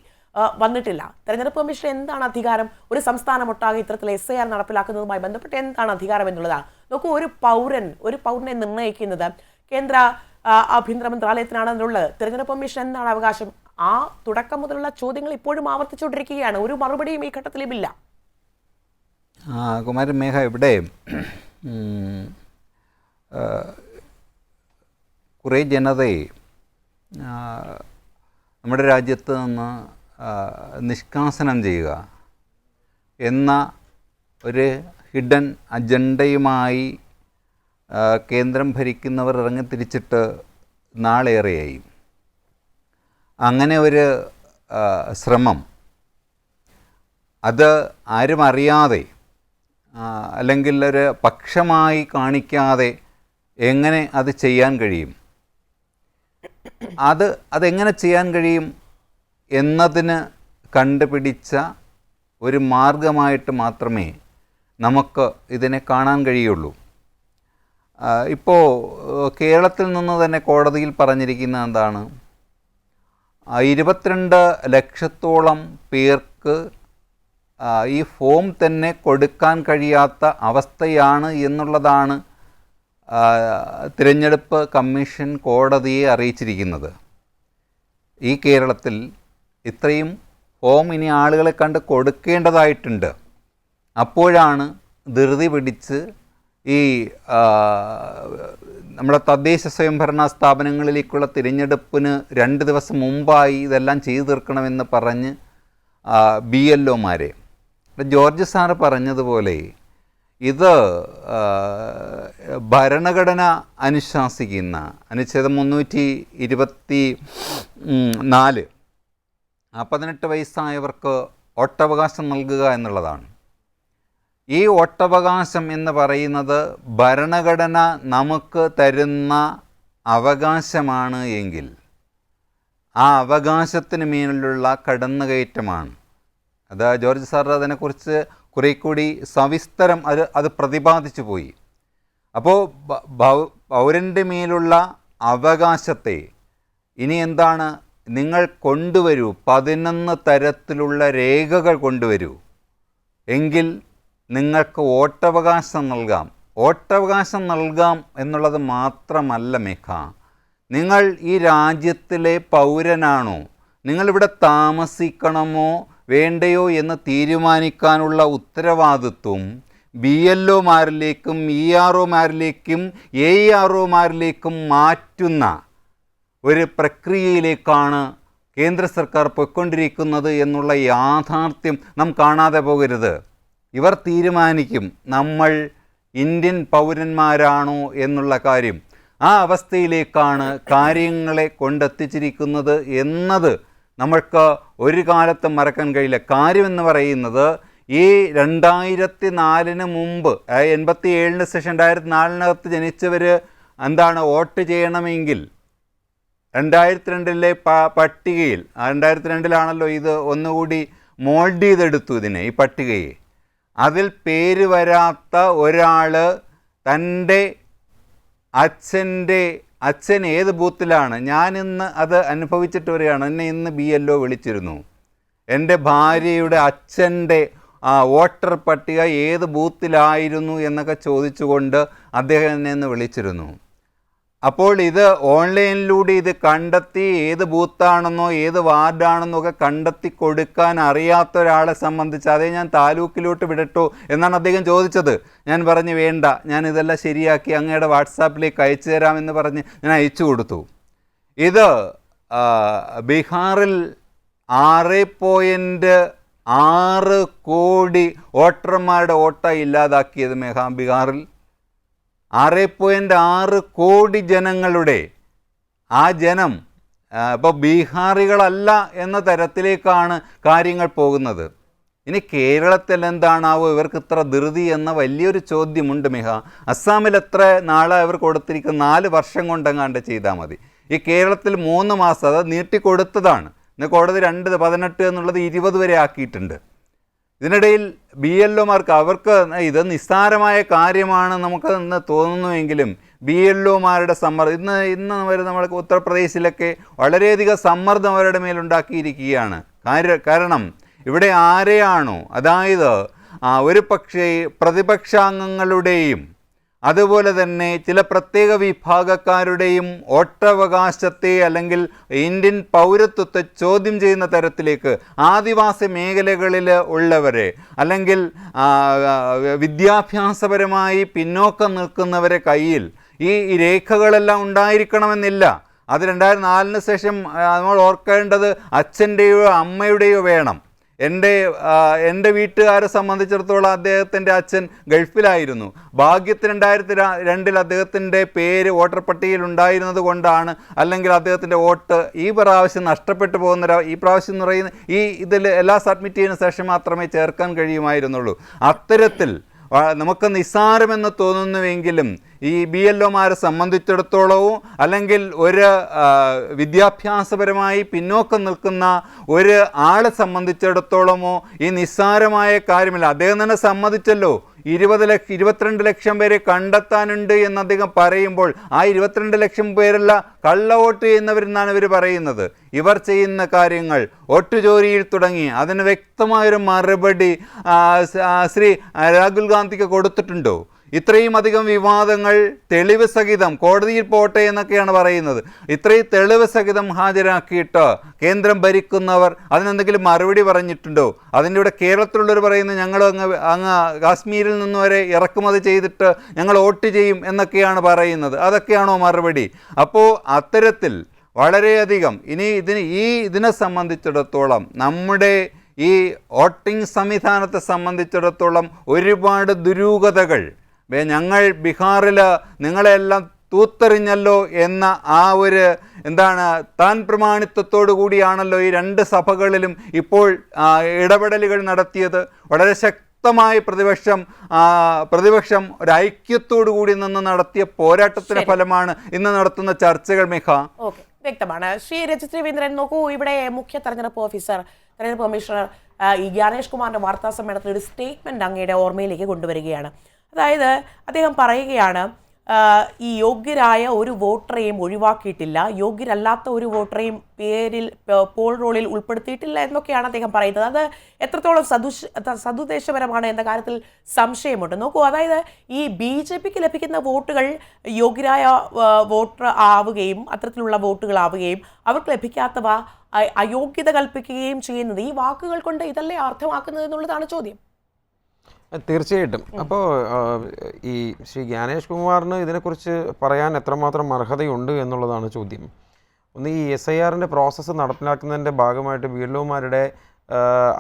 വന്നിട്ടില്ല. തെരഞ്ഞെടുപ്പ് കമ്മീഷൻ എന്താണ് അധികാരം? ഒരു സംസ്ഥാനം ഒട്ടാകെ ഇത്തരത്തിൽ SIR നടപ്പിലാക്കുന്നതുമായി ബന്ധപ്പെട്ട് എന്താണ് അധികാരം എന്നുള്ളതാണ്. നോക്കൂ, ഒരു പൗരനെ നിർണ്ണയിക്കുന്നത് കേന്ദ്ര ആഭ്യന്തര മന്ത്രാലയത്തിനാണെന്നുള്ളത്. തെരഞ്ഞെടുപ്പ് കമ്മീഷൻ എന്താണ് അവകാശം? ആ തുടക്കം മുതലുള്ള ചോദ്യങ്ങൾ ഇപ്പോഴും ആവർത്തിച്ചുകൊണ്ടിരിക്കുകയാണ്. ഒരു മറുപടിയും ഈ ഘട്ടത്തിൽ ഇല്ല. കുമാരൻ മേഘ, ഇവിടെ കുറേ ജനതയെ നമ്മുടെ രാജ്യത്ത് നിന്ന് നിഷ്കാസനം ചെയ്യുക എന്ന ഒരു ഹിഡൻ അജണ്ടയുമായി കേന്ദ്രം ഭരിക്കുന്നവർ ഇറങ്ങിത്തിരിച്ചിട്ട് നാളേറെയായി. അങ്ങനെ ഒരു ശ്രമം അത് ആരും അറിയാതെ അല്ലെങ്കിൽ ഒരു പക്ഷമായി കാണിക്കാതെ എങ്ങനെ അത് ചെയ്യാൻ കഴിയും? അതെങ്ങനെ ചെയ്യാൻ കഴിയും എന്നതിന് കണ്ടുപിടിച്ച ഒരു മാർഗമായിട്ട് മാത്രമേ നമുക്ക് ഇതിനെ കാണാൻ കഴിയുള്ളൂ. ഇപ്പോൾ കേരളത്തിൽ നിന്ന് തന്നെ കോടതിയിൽ പറഞ്ഞിരിക്കുന്ന എന്താണ്, 22 ലക്ഷത്തോളം പേർക്ക് ഈ ഫോം തന്നെ കൊടുക്കാൻ കഴിയാത്ത അവസ്ഥയാണ് എന്നുള്ളതാണ് തിരഞ്ഞെടുപ്പ് കമ്മീഷൻ കോടതിയെ അറിയിച്ചിരിക്കുന്നത്. ഈ കേരളത്തിൽ ഇത്രയും ഫോം ഇനി ആളുകളെ കണ്ട് കൊടുക്കേണ്ടതായിട്ടുണ്ട്. അപ്പോഴാണ് ധൃതി പിടിച്ച് ഈ നമ്മുടെ തദ്ദേശ സ്വയംഭരണ സ്ഥാപനങ്ങളിലേക്കുള്ള തിരഞ്ഞെടുപ്പിന് 2 ദിവസം മുമ്പായി ഇതെല്ലാം ചെയ്തു തീർക്കണമെന്ന് പറഞ്ഞ് BLOമാരെ ജോർജ് സാറ് പറഞ്ഞതുപോലെ ഇത് ഭരണഘടന അനുശാസിക്കുന്ന അനുച്ഛേദം 324 18 വയസ്സായവർക്ക് വോട്ടവകാശം നൽകുക എന്നുള്ളതാണ്. ഈ വോട്ടവകാശം എന്ന് പറയുന്നത് ഭരണഘടന നമുക്ക് തരുന്ന അവകാശമാണ് എങ്കിൽ ആ അവകാശത്തിന് മേലുള്ള കടന്നുകയറ്റമാണ്. അത് ജോർജ് സാർ അതിനെക്കുറിച്ച് കുറെ കൂടി സവിസ്തരം അത് പ്രതിപാദിച്ചു പോയി. അപ്പോൾ പൗരൻ്റെ മേലുള്ള അവകാശത്തെ ഇനി എന്താണ്, നിങ്ങൾ കൊണ്ടുവരൂ, 11 തരത്തിലുള്ള രേഖകൾ കൊണ്ടുവരൂ, എങ്കിൽ നിങ്ങൾക്ക് വോട്ടവകാശം നൽകാം. വോട്ടവകാശം നൽകാം എന്നുള്ളത് മാത്രമല്ല മേഘ, നിങ്ങൾ ഈ രാജ്യത്തിലെ പൗരനാണോ, നിങ്ങളിവിടെ താമസിക്കണമോ വേണ്ടയോ എന്ന് തീരുമാനിക്കാനുള്ള ഉത്തരവാദിത്വം BLOമാരിലേക്കും EROമാരിലേക്കും AEROമാരിലേക്കും മാറ്റുന്ന ഒരു പ്രക്രിയയിലേക്കാണ് കേന്ദ്ര സർക്കാർ പോയിക്കൊണ്ടിരിക്കുന്നത് എന്നുള്ള യാഥാർത്ഥ്യം നാം കാണാതെ പോകരുത്. ഇവർ തീരുമാനിക്കും നമ്മൾ ഇന്ത്യൻ പൗരന്മാരാണോ എന്നുള്ള കാര്യം. ആ അവസ്ഥയിലേക്കാണ് കാര്യങ്ങളെ കൊണ്ടെത്തിച്ചിരിക്കുന്നത് എന്നത് നമ്മൾക്ക് ഒരു കാലത്തും മറക്കാൻ കഴിയില്ല. കാര്യമെന്ന് പറയുന്നത് ഈ 2004 മുമ്പ് 87 സെഷൻ 2004 ജനിച്ചവർ എന്താണ് വോട്ട് ചെയ്യണമെങ്കിൽ 2002 പട്ടികയിൽ 2002 ഇത് ഒന്നുകൂടി മോൾഡ് ചെയ്തെടുത്തു ഈ പട്ടികയെ. അതിൽ പേര് വരാത്ത ഒരാൾ തൻ്റെ അച്ഛൻ ഏത് ബൂത്തിലാണ്, ഞാനിന്ന് അത് അനുഭവിച്ചിട്ട് വരികയാണ്. എന്നെ ഇന്ന് BLO വിളിച്ചിരുന്നു. എൻ്റെ ഭാര്യയുടെ അച്ഛൻ്റെ വോട്ടർ പട്ടിക ഏത് ബൂത്തിലായിരുന്നു എന്നൊക്കെ ചോദിച്ചുകൊണ്ട് അദ്ദേഹം എന്നെ ഇന്ന് വിളിച്ചിരുന്നു. അപ്പോൾ ഇത് ഓൺലൈനിലൂടെ ഇത് കണ്ടെത്തി ഏത് ബൂത്താണെന്നോ ഏത് വാർഡാണെന്നോ ഒക്കെ കണ്ടെത്തി കൊടുക്കാൻ അറിയാത്ത ഒരാളെ സംബന്ധിച്ച് അതേ ഞാൻ താലൂക്കിലോട്ട് വിടട്ടോ എന്നാണ് അദ്ദേഹം ചോദിച്ചത്. ഞാൻ പറഞ്ഞു വേണ്ട, ഞാൻ ഇതെല്ലാം ശരിയാക്കി അങ്ങയുടെ വാട്സാപ്പിലേക്ക് അയച്ചു തരാമെന്ന് പറഞ്ഞ് ഞാൻ അയച്ചു കൊടുത്തു. ഇത് ബീഹാറിൽ 6.6 കോടി വോട്ടർമാരുടെ വോട്ടാണ് ഇല്ലാതാക്കിയത്. ബീഹാറിൽ 6.6 കോടി ജനങ്ങളുടെ ആ ജനം ഇപ്പോൾ ബീഹാറികളല്ല എന്ന തരത്തിലേക്കാണ് കാര്യങ്ങൾ പോകുന്നത്. ഇനി കേരളത്തിൽ എന്താണാവോ ഇവർക്ക് ഇത്ര ധൃതി എന്ന വലിയൊരു ചോദ്യമുണ്ട് അസ്സാമിൽ എത്ര നാളെ അവർ കൊടുത്തിരിക്കുന്ന 4 വർഷം കൊണ്ടെങ്ങാണ്ട് ചെയ്താൽ മതി. ഈ കേരളത്തിൽ 3 മാസം അത് നീട്ടിക്കൊടുത്തതാണ്. ഇന്ന് കോടതി 18 എന്നുള്ളത് 20 വരെ ആക്കിയിട്ടുണ്ട്. ഇതിനിടയിൽ BLOമാർക്ക് അവർക്ക് ഇത് നിസ്സാരമായ കാര്യമാണ് നമുക്ക് ഇന്ന് തോന്നുന്നുവെങ്കിലും BLOമാരുടെ സമ്മർദ്ദം ഇന്ന് വരെ നമ്മൾ ഉത്തർപ്രദേശിലൊക്കെ വളരെയധികം സമ്മർദ്ദം അവരുടെ മേലുണ്ടാക്കിയിരിക്കുകയാണ്. കാരണം ഇവിടെ ആരെയാണോ, അതായത് ഒരു പക്ഷേ പ്രതിപക്ഷാംഗങ്ങളുടെയും അതുപോലെ തന്നെ ചില പ്രത്യേക വിഭാഗക്കാരുടെയും വോട്ടവകാശത്തെ അല്ലെങ്കിൽ ഇന്ത്യൻ പൗരത്വത്തെ ചോദ്യം ചെയ്യുന്ന തരത്തിലേക്ക് ആദിവാസി മേഖലകളിൽ ഉള്ളവരെ അല്ലെങ്കിൽ വിദ്യാഭ്യാസപരമായി പിന്നോക്കം നിൽക്കുന്നവരെ കയ്യിൽ ഈ രേഖകളെല്ലാം ഉണ്ടായിരിക്കണമെന്നില്ല. അത് 2004 ശേഷം നമ്മൾ ഓർക്കേണ്ടത് അച്ഛൻ്റെയോ അമ്മയുടെയോ വേണം. എൻ്റെ വീട്ടുകാരെ സംബന്ധിച്ചിടത്തോളം അദ്ദേഹത്തിൻ്റെ അച്ഛൻ ഗൾഫിലായിരുന്നു. ഭാഗ്യത്തിന് 2002 അദ്ദേഹത്തിൻ്റെ പേര് വോട്ടർ പട്ടികയിൽ ഉണ്ടായിരുന്നത് കൊണ്ടാണ്, അല്ലെങ്കിൽ അദ്ദേഹത്തിൻ്റെ വോട്ട് ഈ പ്രാവശ്യം നഷ്ടപ്പെട്ടു പോകുന്ന ഈ പ്രാവശ്യം എന്ന് പറയുന്ന ഇതിൽ എല്ലാ സബ്മിറ്റ് ചെയ്യുന്ന ശേഷം മാത്രമേ ചേർക്കാൻ കഴിയുമായിരുന്നുള്ളൂ. അത്തരത്തിൽ നമുക്ക് നിസ്സാരമെന്ന് തോന്നുന്നുവെങ്കിലും ഈ BLOമാരെ സംബന്ധിച്ചിടത്തോളവും അല്ലെങ്കിൽ ഒരു വിദ്യാഭ്യാസപരമായി പിന്നോക്കം നിൽക്കുന്ന ഒരു ആളെ സംബന്ധിച്ചിടത്തോളമോ ഈ നിസ്സാരമായ കാര്യമില്ല. അദ്ദേഹം തന്നെ സമ്മതിച്ചല്ലോ 22 ലക്ഷം പേരെ കണ്ടെത്താനുണ്ട് എന്ന് അദ്ദേഹം പറയുമ്പോൾ ആ 22 ലക്ഷം പേരല്ല കള്ള വോട്ട് ചെയ്യുന്നവരെന്നാണ് ഇവർ പറയുന്നത്. ഇവർ ചെയ്യുന്ന കാര്യങ്ങൾ വോട്ടുചോരിയിൽ തുടങ്ങി അതിന് വ്യക്തമായൊരു മറുപടി ശ്രീ രാഹുൽ ഗാന്ധിക്ക് കൊടുത്തിട്ടുണ്ടോ? ഇത്രയും അധികം വിവാദങ്ങൾ തെളിവ് സഹിതം കോടതിയിൽ പോട്ടെ എന്നൊക്കെയാണ് പറയുന്നത്. ഇത്രയും തെളിവ് സഹിതം ഹാജരാക്കിയിട്ട് കേന്ദ്രം ഭരിക്കുന്നവർ അതിനെന്തെങ്കിലും മറുപടി പറഞ്ഞിട്ടുണ്ടോ? അതിൻ്റെ ഇവിടെ കേരളത്തിലുള്ളവർ പറയുന്നത് ഞങ്ങൾ അങ്ങ് കാശ്മീരിൽ നിന്ന് വരെ ഇറക്കുമതി ചെയ്തിട്ട് ഞങ്ങൾ വോട്ട് ചെയ്യും എന്നൊക്കെയാണ് പറയുന്നത്. അതൊക്കെയാണോ മറുപടി? അപ്പോൾ അത്തരത്തിൽ വളരെയധികം ഇതിനെ സംബന്ധിച്ചിടത്തോളം നമ്മുടെ ഈ വോട്ടിംഗ് സംവിധാനത്തെ സംബന്ധിച്ചിടത്തോളം ഒരുപാട് ദുരൂഹതകൾ. ഞങ്ങൾ ബീഹാറിൽ നിങ്ങളെല്ലാം തൂത്തെറിഞ്ഞല്ലോ എന്ന ആ ഒരു താൻ പ്രമാണിത്വത്തോടു കൂടിയാണല്ലോ ഈ രണ്ട് സഭകളിലും ഇപ്പോൾ ഇടപെടലുകൾ നടത്തിയത്. വളരെ ശക്തമായ പ്രതിപക്ഷം ഒരു ഐക്യത്തോടു കൂടി നിന്ന് നടത്തിയ പോരാട്ടത്തിന്റെ ഫലമാണ് ഇന്ന് നടത്തുന്ന ചർച്ചകൾ. മിഖ, വ്യക്തമാണ്. ശ്രീ രജിത് രവീന്ദ്രൻ, നോക്കൂ, ഇവിടെ മുഖ്യ തെരഞ്ഞെടുപ്പ് ഓഫീസർ, തെരഞ്ഞെടുപ്പ് കമ്മീഷണർ ഈ ജ്ഞാനേഷ് കുമാറിന്റെ വാർത്താ സമ്മേളനത്തിൽ ഒരു സ്റ്റേറ്റ്മെന്റ് അങ്ങയുടെ ഓർമ്മയിലേക്ക് കൊണ്ടുവരികയാണ്. അതായത് അദ്ദേഹം പറയുകയാണ്, ഈ യോഗ്യരായ ഒരു വോട്ടറെയും ഒഴിവാക്കിയിട്ടില്ല, യോഗ്യരല്ലാത്ത ഒരു വോട്ടറെയും പേരിൽ പോൾ റോളിൽ ഉൾപ്പെടുത്തിയിട്ടില്ല എന്നൊക്കെയാണ് അദ്ദേഹം പറയുന്നത്. അത് എത്രത്തോളം സതുദ്ദേശപരമാണ് എന്ന കാര്യത്തിൽ സംശയമുണ്ട്. നോക്കൂ, അതായത് ഈ BJPക്ക് ലഭിക്കുന്ന വോട്ടുകൾ യോഗ്യരായ വോട്ടർ ആവുകയും അത്തരത്തിലുള്ള വോട്ടുകളാവുകയും അവർക്ക് ലഭിക്കാത്തവ അയോഗ്യത കൽപ്പിക്കുകയും ചെയ്യുന്നത് ഈ വാക്കുകൾ കൊണ്ട് ഇതല്ലേ അർത്ഥമാക്കുന്നത് എന്നുള്ളതാണ് ചോദ്യം. തീർച്ചയായിട്ടും. അപ്പോൾ ഈ ശ്രീ ജ്ഞാനേഷ് കുമാറിന് ഇതിനെക്കുറിച്ച് പറയാൻ എത്രമാത്രം അർഹതയുണ്ട് എന്നുള്ളതാണ് ചോദ്യം. ഒന്ന്, ഈ SIRൻ്റെ പ്രോസസ്സ് നടപ്പിലാക്കുന്നതിൻ്റെ ഭാഗമായിട്ട് BLOമാരുടെ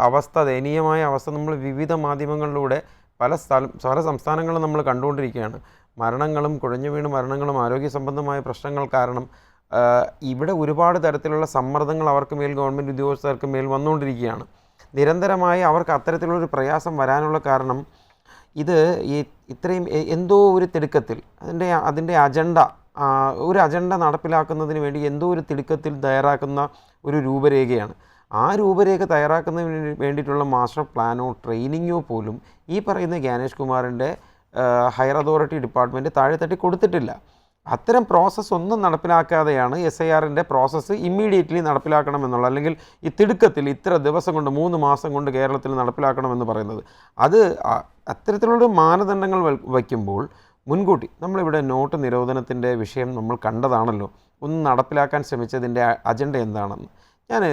അവസ്ഥ, ദയനീയമായ അവസ്ഥ നമ്മൾ വിവിധ മാധ്യമങ്ങളിലൂടെ പല സംസ്ഥാനങ്ങളും നമ്മൾ കണ്ടുകൊണ്ടിരിക്കുകയാണ്. മരണങ്ങളും കുഴഞ്ഞു വീണ് മരണങ്ങളും ആരോഗ്യ സംബന്ധമായ പ്രശ്നങ്ങൾ കാരണം ഇവിടെ ഒരുപാട് തരത്തിലുള്ള സമ്മർദ്ദങ്ങൾ അവർക്ക് മേൽ, ഗവൺമെൻറ് ഉദ്യോഗസ്ഥർക്ക് മേൽ വന്നുകൊണ്ടിരിക്കുകയാണ്. നിരന്തരമായി അവർക്ക് അത്തരത്തിലുള്ളൊരു പ്രയാസം വരാനുള്ള കാരണം ഇത് ഇത്രയും എന്തോ ഒരു തിടുക്കത്തിൽ അതിൻ്റെ അജണ്ട നടപ്പിലാക്കുന്നതിന് വേണ്ടി എന്തോ ഒരു തിടുക്കത്തിൽ തയ്യാറാക്കുന്ന ഒരു രൂപരേഖയാണ്. ആ രൂപരേഖ തയ്യാറാക്കുന്നതിന് വേണ്ടിയിട്ടുള്ള മാസ്റ്റർ പ്ലാനോ ട്രെയിനിങ്ങോ പോലും ഈ പറയുന്ന ജ്ഞാനേഷ് കുമാറിൻ്റെ ഹയർ അതോറിറ്റി ഡിപ്പാർട്ട്മെൻറ്റ് താഴെത്തട്ടി കൊടുത്തിട്ടില്ല. അത്തരം പ്രോസസ്സ് ഒന്നും നടപ്പിലാക്കാതെയാണ് SIRൻ്റെ പ്രോസസ്സ് ഇമ്മീഡിയറ്റ്ലി നടപ്പിലാക്കണമെന്നുള്ള, അല്ലെങ്കിൽ ഈ തിടുക്കത്തിൽ ഇത്ര ദിവസം കൊണ്ട് 3 മാസം കൊണ്ട് കേരളത്തിൽ നടപ്പിലാക്കണമെന്ന് പറയുന്നത്. അത് അത്തരത്തിലുള്ള മാനദണ്ഡങ്ങൾ വയ്ക്കുമ്പോൾ മുൻകൂട്ടി നമ്മളിവിടെ നോട്ട് നിരോധനത്തിൻ്റെ വിഷയം നമ്മൾ കണ്ടതാണല്ലോ. ഒന്ന് നടപ്പിലാക്കാൻ ശ്രമിച്ചതിൻ്റെ അജണ്ട എന്താണെന്ന് ഞാൻ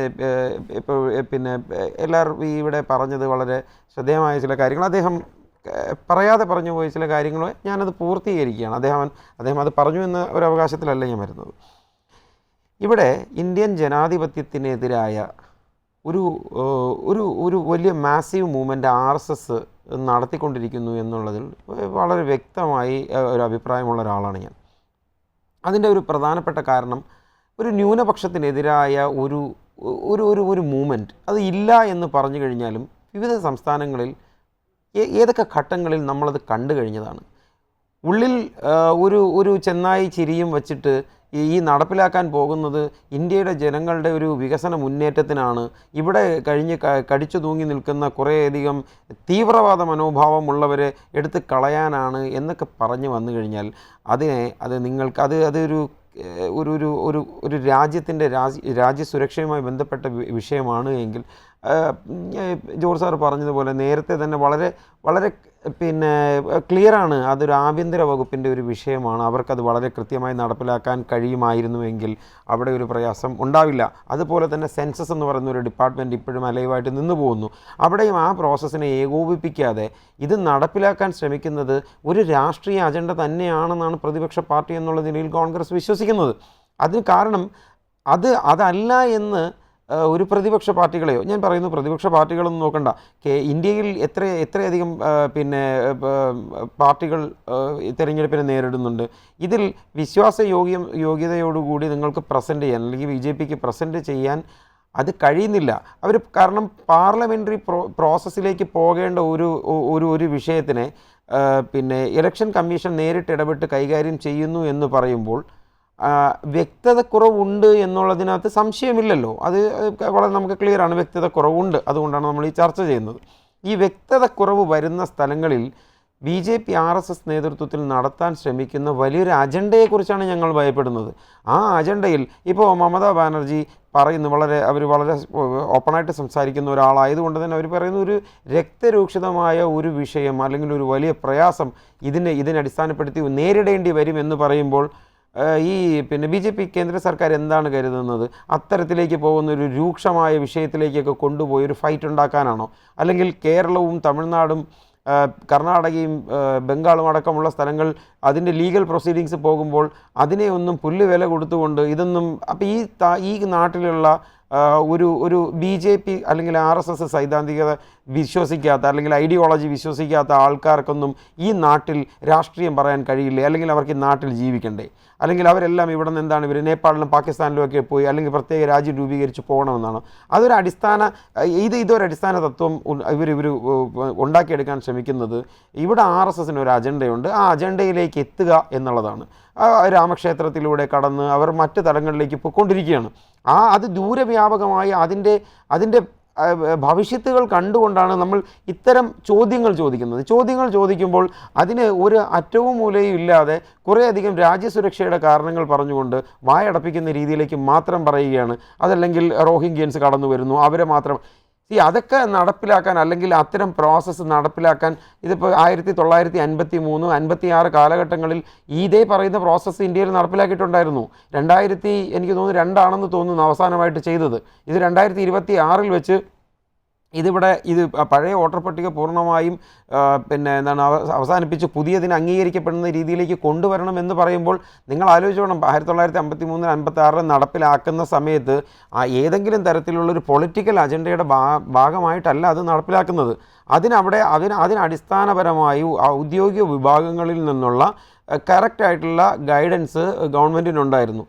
ഇപ്പോൾ എല്ലാവരും ഇവിടെ പറഞ്ഞത് വളരെ ശ്രദ്ധേയമായ ചില കാര്യങ്ങൾ അദ്ദേഹം പറയാതെ പറഞ്ഞു പോയ ചില കാര്യങ്ങൾ ഞാനത് പൂർത്തീകരിക്കുകയാണ്. അദ്ദേഹം അത് പറഞ്ഞു എന്ന ഒരു അവകാശത്തിലല്ല ഞാൻ വരുന്നത്. ഇവിടെ ഇന്ത്യൻ ജനാധിപത്യത്തിനെതിരായ ഒരു വലിയ മാസീവ് മൂവ്മെൻ്റ് RSS നടത്തിക്കൊണ്ടിരിക്കുന്നു എന്നുള്ളതിൽ വളരെ വ്യക്തമായി ഒരു അഭിപ്രായമുള്ള ഒരാളാണ് ഞാൻ. അതിൻ്റെ ഒരു പ്രധാനപ്പെട്ട കാരണം ഒരു ന്യൂനപക്ഷത്തിനെതിരായ ഒരു മൂവ്മെൻറ്റ് അത് ഇല്ല എന്ന് പറഞ്ഞു കഴിഞ്ഞാലും വിവിധ സംസ്ഥാനങ്ങളിൽ ഏതൊക്കെ ഘട്ടങ്ങളിൽ നമ്മളത് കണ്ടു കഴിഞ്ഞതാണ്. ഉള്ളിൽ ഒരു ചെന്നായി ചിരിയും വച്ചിട്ട് ഈ നടപ്പിലാക്കാൻ പോകുന്നത് ഇന്ത്യയുടെ ജനങ്ങളുടെ ഒരു വികസന മുന്നേറ്റത്തിനാണ്, ഇവിടെ കടിച്ചു തൂങ്ങി നിൽക്കുന്ന കുറേയധികം തീവ്രവാദ മനോഭാവമുള്ളവരെ എടുത്ത് കളയാനാണ് എന്നൊക്കെ പറഞ്ഞു വന്നു കഴിഞ്ഞാൽ അതൊരു രാജ്യത്തിൻ്റെ രാജ്യസുരക്ഷയുമായി ബന്ധപ്പെട്ട വിഷയമാണ് എങ്കിൽ ജോർജ് സാർ പറഞ്ഞതുപോലെ നേരത്തെ തന്നെ വളരെ ക്ലിയറാണ്, അതൊരു ആഭ്യന്തര വകുപ്പിൻ്റെ ഒരു വിഷയമാണ്. അവർക്കത് വളരെ കൃത്യമായി നടപ്പിലാക്കാൻ കഴിയുമായിരുന്നുവെങ്കിൽ അവിടെ ഒരു പ്രയാസം ഉണ്ടാവില്ല. അതുപോലെ തന്നെ സെൻസസ് എന്ന് പറയുന്ന ഒരു ഡിപ്പാർട്ട്മെൻറ്റ് ഇപ്പോഴും അലൈവായിട്ട് നിന്ന് പോകുന്നു. അവിടെയും ആ പ്രോസസ്സിനെ ഏകോപിപ്പിക്കാതെ ഇത് നടപ്പിലാക്കാൻ ശ്രമിക്കുന്നത് ഒരു രാഷ്ട്രീയ അജണ്ട തന്നെയാണെന്നാണ് പ്രതിപക്ഷ പാർട്ടി എന്നുള്ള നിലയിൽ കോൺഗ്രസ് വിശ്വസിക്കുന്നത്. അതിന് കാരണം അതല്ല എന്ന് ഒരു പ്രതിപക്ഷ പാർട്ടികളെയോ, ഞാൻ പറയുന്നു പ്രതിപക്ഷ പാർട്ടികളൊന്നും നോക്കണ്ട, ഇന്ത്യയിൽ എത്രയധികം പാർട്ടികൾ തിരഞ്ഞെടുപ്പിനെ നേരിടുന്നുണ്ട്. ഇതിൽ യോഗ്യതയോടുകൂടി നിങ്ങൾക്ക് പ്രസൻറ്റ് ചെയ്യാൻ, അല്ലെങ്കിൽ BJPക്ക് പ്രസൻറ്റ് ചെയ്യാൻ അത് കഴിയുന്നില്ല. കാരണം പാർലമെൻ്ററി പ്രോസസ്സിലേക്ക് പോകേണ്ട ഒരു വിഷയത്തിനെ ഇലക്ഷൻ കമ്മീഷൻ നേരിട്ട് ഇടപെട്ട് കൈകാര്യം ചെയ്യുന്നു എന്ന് പറയുമ്പോൾ വ്യക്തതക്കുറവുണ്ട് എന്നുള്ളതിനകത്ത് സംശയമില്ലല്ലോ. അത് വളരെ നമുക്ക് ക്ലിയറാണ്, വ്യക്തതക്കുറവുണ്ട്. അതുകൊണ്ടാണ് നമ്മൾ ഈ ചർച്ച ചെയ്യുന്നത്. ഈ വ്യക്തതക്കുറവ് വരുന്ന സ്ഥലങ്ങളിൽ BJP RSS നേതൃത്വത്തിൽ നടത്താൻ ശ്രമിക്കുന്ന വലിയൊരു അജണ്ടയെക്കുറിച്ചാണ് ഞങ്ങൾ ഭയപ്പെടുന്നത്. ആ അജണ്ടയിൽ ഇപ്പോൾ മമതാ ബാനർജി അവർ വളരെ ഓപ്പണായിട്ട് സംസാരിക്കുന്ന ഒരാളായതുകൊണ്ട് തന്നെ അവർ പറയുന്ന ഒരു രക്തരൂക്ഷിതമായ ഒരു വിഷയം അല്ലെങ്കിൽ ഒരു വലിയ പ്രയാസം ഇതിനെ അടിസ്ഥാനപ്പെടുത്തി നേരിടേണ്ടി വരും എന്ന് പറയുമ്പോൾ ഈ BJP കേന്ദ്ര സർക്കാർ എന്താണ് കരുതുന്നത്? അത്തരത്തിലേക്ക് പോകുന്ന ഒരു രൂക്ഷമായ വിഷയത്തിലേക്കൊക്കെ കൊണ്ടുപോയി ഒരു ഫൈറ്റ് ഉണ്ടാക്കാനാണോ? അല്ലെങ്കിൽ കേരളവും തമിഴ്നാടും കർണാടകയും ബംഗാളും അടക്കമുള്ള സ്ഥലങ്ങൾ അതിൻ്റെ ലീഗൽ പ്രൊസീഡിങ്സ് പോകുമ്പോൾ അതിനെ ഒന്നും പുല്ലുവില കൊടുത്തുകൊണ്ട് ഇതൊന്നും, അപ്പോൾ ഈ നാട്ടിലുള്ള ഒരു BJP അല്ലെങ്കിൽ RSS സൈദ്ധാന്തികത വിശ്വസിക്കാത്ത അല്ലെങ്കിൽ ഐഡിയോളജി വിശ്വസിക്കാത്ത ആൾക്കാർക്കൊന്നും ഈ നാട്ടിൽ രാഷ്ട്രീയം പറയാൻ കഴിയില്ലേ? അല്ലെങ്കിൽ അവർക്ക് ഈ നാട്ടിൽ ജീവിക്കണ്ടേ? അല്ലെങ്കിൽ അവരെല്ലാം ഇവിടെ നിന്ന് എന്താണ് ഇവർ നേപ്പാളിലും പാകിസ്ഥാനിലും ഒക്കെ പോയി അല്ലെങ്കിൽ പ്രത്യേക രാജ്യം രൂപീകരിച്ച് പോകണമെന്നാണ്? ഇതൊരു അടിസ്ഥാന തത്വം ഇവർ ഉണ്ടാക്കിയെടുക്കാൻ ശ്രമിക്കുന്നത്. ഇവിടെ RSSന് ഒരു അജണ്ടയുണ്ട്, ആ അജണ്ടയിലേക്ക് എത്തുക എന്നുള്ളതാണ്. രാമക്ഷേത്രത്തിലൂടെ കടന്ന് അവർ മറ്റ് തലങ്ങളിലേക്ക് പോയിക്കൊണ്ടിരിക്കുകയാണ്. അത് ദൂരവ്യാപകമായി അതിൻ്റെ ഭവിഷ്യത്തുകൾ കണ്ടുകൊണ്ടാണ് നമ്മൾ ഇത്തരം ചോദ്യങ്ങൾ ചോദിക്കുന്നത്. ചോദ്യങ്ങൾ ചോദിക്കുമ്പോൾ അതിന് ഒരു അറ്റവും മൂലയും ഇല്ലാതെ കുറേയധികം രാജ്യസുരക്ഷയുടെ കാരണങ്ങൾ പറഞ്ഞുകൊണ്ട് വായടപ്പിക്കുന്ന രീതിയിലേക്ക് മാത്രം പറയുകയാണ്. അതല്ലെങ്കിൽ റോഹിംഗ്യൻസ് കടന്നു വരുന്നു, അവരെ മാത്രം അതൊക്കെ നടപ്പിലാക്കാൻ അല്ലെങ്കിൽ അത്തരം പ്രോസസ്സ് നടപ്പിലാക്കാൻ ഇതിപ്പോൾ 1953, 56 കാലഘട്ടങ്ങളിൽ ഇതേ പറയുന്ന പ്രോസസ്സ് ഇന്ത്യയിൽ നടപ്പിലാക്കിയിട്ടുണ്ടായിരുന്നു. എനിക്ക് തോന്നുന്നു 2 തോന്നുന്നു അവസാനമായിട്ട് ചെയ്തത്. ഇത് 2026 വെച്ച് ഇത് പഴയ വോട്ടർ പട്ടിക പൂർണ്ണമായും അവസാനിപ്പിച്ച് പുതിയതിന് അംഗീകരിക്കപ്പെടുന്ന രീതിയിലേക്ക് കൊണ്ടുവരണം എന്ന് പറയുമ്പോൾ നിങ്ങൾ ആലോചിച്ചോണം, 1953, 56 നടപ്പിലാക്കുന്ന സമയത്ത് ഏതെങ്കിലും തരത്തിലുള്ളൊരു പൊളിറ്റിക്കൽ അജണ്ടയുടെ ഭാഗമായിട്ടല്ല അത് നടപ്പിലാക്കുന്നത്. അതിനടിസ്ഥാനപരമായി ഔദ്യോഗിക വിഭാഗങ്ങളിൽ നിന്നുള്ള കറക്റ്റായിട്ടുള്ള ഗൈഡൻസ് ഗവൺമെൻറ്റിനുണ്ടായിരുന്നു.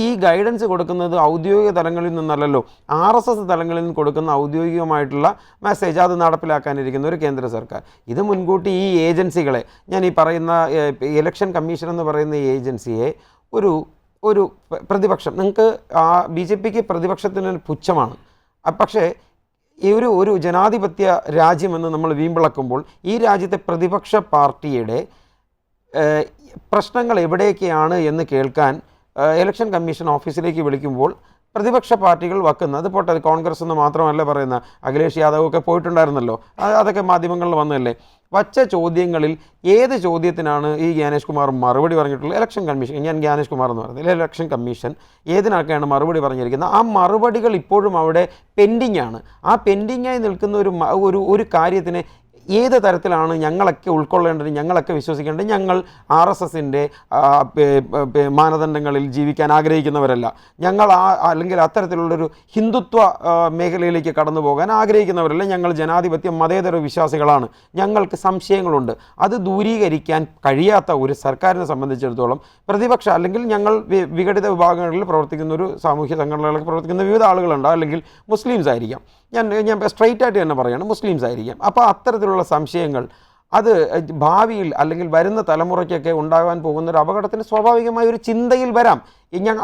ഈ ഗൈഡൻസ് കൊടുക്കുന്നത് ഔദ്യോഗിക തലങ്ങളിൽ നിന്നല്ലല്ലോ, RSS തലങ്ങളിൽ നിന്ന് കൊടുക്കുന്ന ഔദ്യോഗികമായിട്ടുള്ള മെസ്സേജ് അത് നടപ്പിലാക്കാനിരിക്കുന്ന ഒരു കേന്ദ്ര സർക്കാർ. ഇത് മുൻകൂട്ടി ഈ ഏജൻസികളെ, ഞാൻ ഈ പറയുന്ന ഇലക്ഷൻ കമ്മീഷൻ എന്ന് പറയുന്ന ഏജൻസിയെ ഒരു പ്രതിപക്ഷം, നിങ്ങൾക്ക് BJPക്ക് പ്രതിപക്ഷത്തിന് പുച്ഛമാണ്, പക്ഷേ ഒരു ജനാധിപത്യ രാജ്യമെന്ന് നമ്മൾ വീമ്പിളക്കുമ്പോൾ ഈ രാജ്യത്തെ പ്രതിപക്ഷ പാർട്ടിയുടെ പ്രശ്നങ്ങൾ എവിടെയൊക്കെയാണ് എന്ന് കേൾക്കാൻ ഇലക്ഷൻ കമ്മീഷൻ ഓഫീസിലേക്ക് വിളിക്കുമ്പോൾ പ്രതിപക്ഷ പാർട്ടികൾ വക്കുന്നത് പോട്ടെ, കോൺഗ്രസ് എന്ന് മാത്രമല്ല പറയുന്ന, അഖിലേഷ് യാദവ് ഒക്കെ പോയിട്ടുണ്ടായിരുന്നല്ലോ, അതൊക്കെ മാധ്യമങ്ങളിൽ വന്നതല്ലേ. വച്ച ചോദ്യങ്ങളിൽ ഏത് ചോദ്യത്തിനാണ് ഈ ജ്ഞാനേഷ് കുമാർ മറുപടി പറഞ്ഞിട്ടുള്ളത്? ഇലക്ഷൻ കമ്മീഷൻ, ഞാൻ ജ്ഞാനേഷ് കുമാർ എന്ന് പറയുന്നത്, ഇലക്ഷൻ കമ്മീഷൻ ഏതിനൊക്കെയാണ് മറുപടി പറഞ്ഞിരിക്കുന്നത്? ആ മറുപടികൾ ഇപ്പോഴും അവിടെ പെൻഡിങ് ആണ്. ആ പെൻഡിങ്ങായി നിൽക്കുന്ന ഒരു കാര്യത്തിന് ഏത് തരത്തിലാണ് ഞങ്ങളൊക്കെ ഉൾക്കൊള്ളേണ്ടത്, ഞങ്ങളൊക്കെ വിശ്വസിക്കേണ്ടത്? ഞങ്ങൾ RSSൻ്റെ മാനദണ്ഡങ്ങളിൽ ജീവിക്കാൻ ആഗ്രഹിക്കുന്നവരല്ല, ഞങ്ങൾ അല്ലെങ്കിൽ അത്തരത്തിലുള്ളൊരു ഹിന്ദുത്വ മേഖലയിലേക്ക് കടന്നു പോകാൻ ആഗ്രഹിക്കുന്നവരല്ല, ഞങ്ങൾ ജനാധിപത്യ മതേതര വിശ്വാസികളാണ്, ഞങ്ങൾക്ക് സംശയങ്ങളുണ്ട്. അത് ദൂരീകരിക്കാൻ കഴിയാത്ത ഒരു സർക്കാരിനെ സംബന്ധിച്ചിടത്തോളം പ്രതിപക്ഷ അല്ലെങ്കിൽ ഞങ്ങൾ വിഘടിത വിഭാഗങ്ങളിൽ പ്രവർത്തിക്കുന്ന ഒരു സാമൂഹ്യ സംഘടനകളിൽ പ്രവർത്തിക്കുന്ന വിവിധ ആളുകളുണ്ട്, അല്ലെങ്കിൽ മുസ്ലിംസ് ആയിരിക്കാം, ഞാൻ സ്ട്രെയിറ്റ് ആയിട്ട് തന്നെ പറയുകയാണ്, മുസ്ലിംസ് ആയിരിക്കാം. അപ്പോൾ അത്തരത്തിലുള്ള സംശയങ്ങൾ അത് ഭാവിയിൽ അല്ലെങ്കിൽ വരുന്ന തലമുറയ്ക്കൊക്കെ ഉണ്ടാകാൻ പോകുന്ന ഒരു അപകടത്തിന് സ്വാഭാവികമായ ഒരു ചിന്തയിൽ വരാം.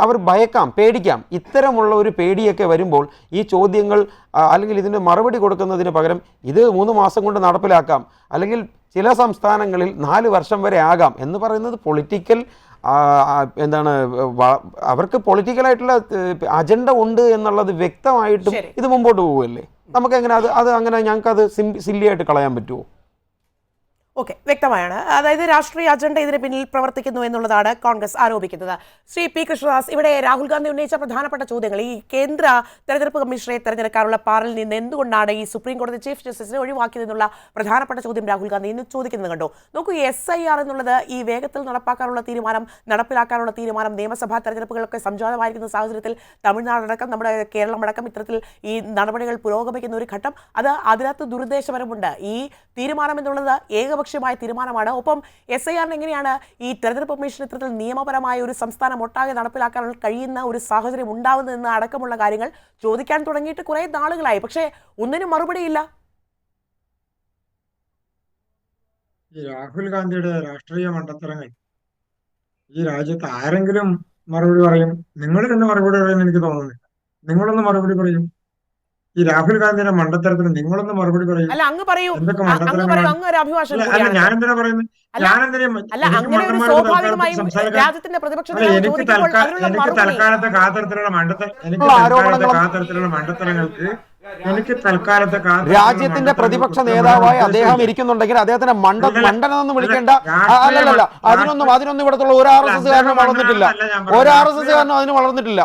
അവർ ഭയക്കാം, പേടിക്കാം. ഇത്തരമുള്ള ഒരു പേടിയൊക്കെ വരുമ്പോൾ ഈ ചോദ്യങ്ങൾ അല്ലെങ്കിൽ ഇതിന് മറുപടി കൊടുക്കുന്നതിന് പകരം ഇത് 3 മാസം കൊണ്ട് നടപ്പിലാക്കാം, അല്ലെങ്കിൽ ചില സംസ്ഥാനങ്ങളിൽ 4 വർഷം വരെ ആകാം എന്ന് പറയുന്നത് പൊളിറ്റിക്കൽ അവർക്ക് പൊളിറ്റിക്കലായിട്ടുള്ള അജണ്ട ഉണ്ട് എന്നുള്ളത് വ്യക്തമായിട്ടും ഇത് മുമ്പോട്ട് പോവുകയല്ലേ. നമുക്കെങ്ങനെ അങ്ങനെ ഞങ്ങൾക്കത് സില്ലിയായിട്ട് കളയാൻ പറ്റുമോ? ഓക്കെ, വ്യക്തമായാണ്. അതായത് രാഷ്ട്രീയ അജണ്ട ഇതിന് പിന്നിൽ പ്രവർത്തിക്കുന്നു എന്നുള്ളതാണ് കോൺഗ്രസ് ആരോപിക്കുന്നത്. ശ്രീ P. കൃഷ്ണദാസ്, ഇവിടെ രാഹുൽ ഗാന്ധി ഉന്നയിച്ച പ്രധാനപ്പെട്ട ചോദ്യങ്ങൾ, ഈ കേന്ദ്ര തെരഞ്ഞെടുപ്പ് കമ്മീഷനെ തെരഞ്ഞെടുക്കാനുള്ള പാറിൽ നിന്ന് എന്തുകൊണ്ടാണ് ഈ സുപ്രീം കോടതി ചീഫ് ജസ്റ്റിസിനെ ഒഴിവാക്കിയതെന്നുള്ള പ്രധാനപ്പെട്ട ചോദ്യം രാഹുൽ ഗാന്ധി ഇന്ന് ചോദിക്കുന്നത് കണ്ടു. നോക്കൂ, SIR എന്നുള്ളത് ഈ വേഗത്തിൽ നടപ്പിലാക്കാനുള്ള തീരുമാനം നിയമസഭാ തെരഞ്ഞെടുപ്പുകളൊക്കെ സംജാതമായിരിക്കുന്ന സാഹചര്യത്തിൽ തമിഴ്നാടടക്കം നമ്മുടെ കേരളമടക്കം ഇത്തരത്തിൽ ഈ നടപടികൾ പുരോഗമിക്കുന്ന ഒരു ഘട്ടം, അതിനകത്ത് ദുരുദ്ദേശപരമുണ്ട്. ഈ തീരുമാനം എന്നുള്ളത് ഏകപക്ഷീയമായ തീരുമാനമാണ്. ഒപ്പം SIR എങ്ങനെയാണ് ഈ തെരഞ്ഞെടുപ്പ് കമ്മീഷൻ ഇത്തരത്തിൽ നിയമപരമായ ഒരു സംസ്ഥാനം ഒട്ടാകെ നടപ്പിലാക്കാൻ കഴിയുന്ന ഒരു സാഹചര്യം ഉണ്ടാവുന്നതെന്ന് അടക്കമുള്ള കാര്യങ്ങൾ ചോദിക്കാൻ തുടങ്ങിയിട്ട് കുറെ നാളുകളായി, പക്ഷേ ഒന്നിനും മറുപടിയില്ല. ഈ രാഹുൽ ഗാന്ധിയുടെ രാഷ്ട്രീയ മണ്ടത്തരങ്ങൾ ഈ രാജ്യത്ത് ആരെങ്കിലും മറുപടി പറയും? നിങ്ങൾ തന്നെ മറുപടി പറയുമെന്ന് എനിക്ക് തോന്നുന്നില്ല. നിങ്ങളൊന്ന് മറുപടി പറയും. ഈ രാഹുൽ ഗാന്ധിയുടെ മണ്ടത്തരത്തിന് നിങ്ങളൊന്ന് മറുപടി പറയും. അല്ല, അങ്ങ് പറയൂ, എന്തൊക്കെ അങ്ങ് മണ്ടത്തരങ്ങളാണ്? അങ്ങ് ഒരു അഭിഭാഷകൻ അല്ല, കൂടിയാണ്. ഞാനെന്തിനാ പറയുന്നത്? അല്ല, ഞാനെന്തിനാ അല്ല, എനിക്ക് അങ്ങനെ ഒരു മണ്ടന്മാരോട് സ്വാഭാവികമായും സംസാരിക്കാൻ? രാജ്യത്തിന്റെ പ്രതിപക്ഷ അല്ല, നേതാവ് എനിക്ക് ചോദിക്കുമ്പോൾ അതിനുള്ള മറുപടി തൽക്കാലത്തെ കാതരത്തിലുള്ള മണ്ടത്തരങ്ങൾക്ക് രാജ്യത്തിന്റെ പ്രതിപക്ഷ നേതാവായി അദ്ദേഹം ഇരിക്കുന്നുണ്ടെങ്കിൽ അദ്ദേഹത്തിന്റെ മണ്ടനെന്ന് വിളിക്കേണ്ട. അല്ലല്ല, അതിനൊന്നും ഇവിടത്തുള്ള ഒരു RSS കാരനും വളർന്നിട്ടില്ല, ഒരു RSS കാരനും അതിന് വളർന്നിട്ടില്ല.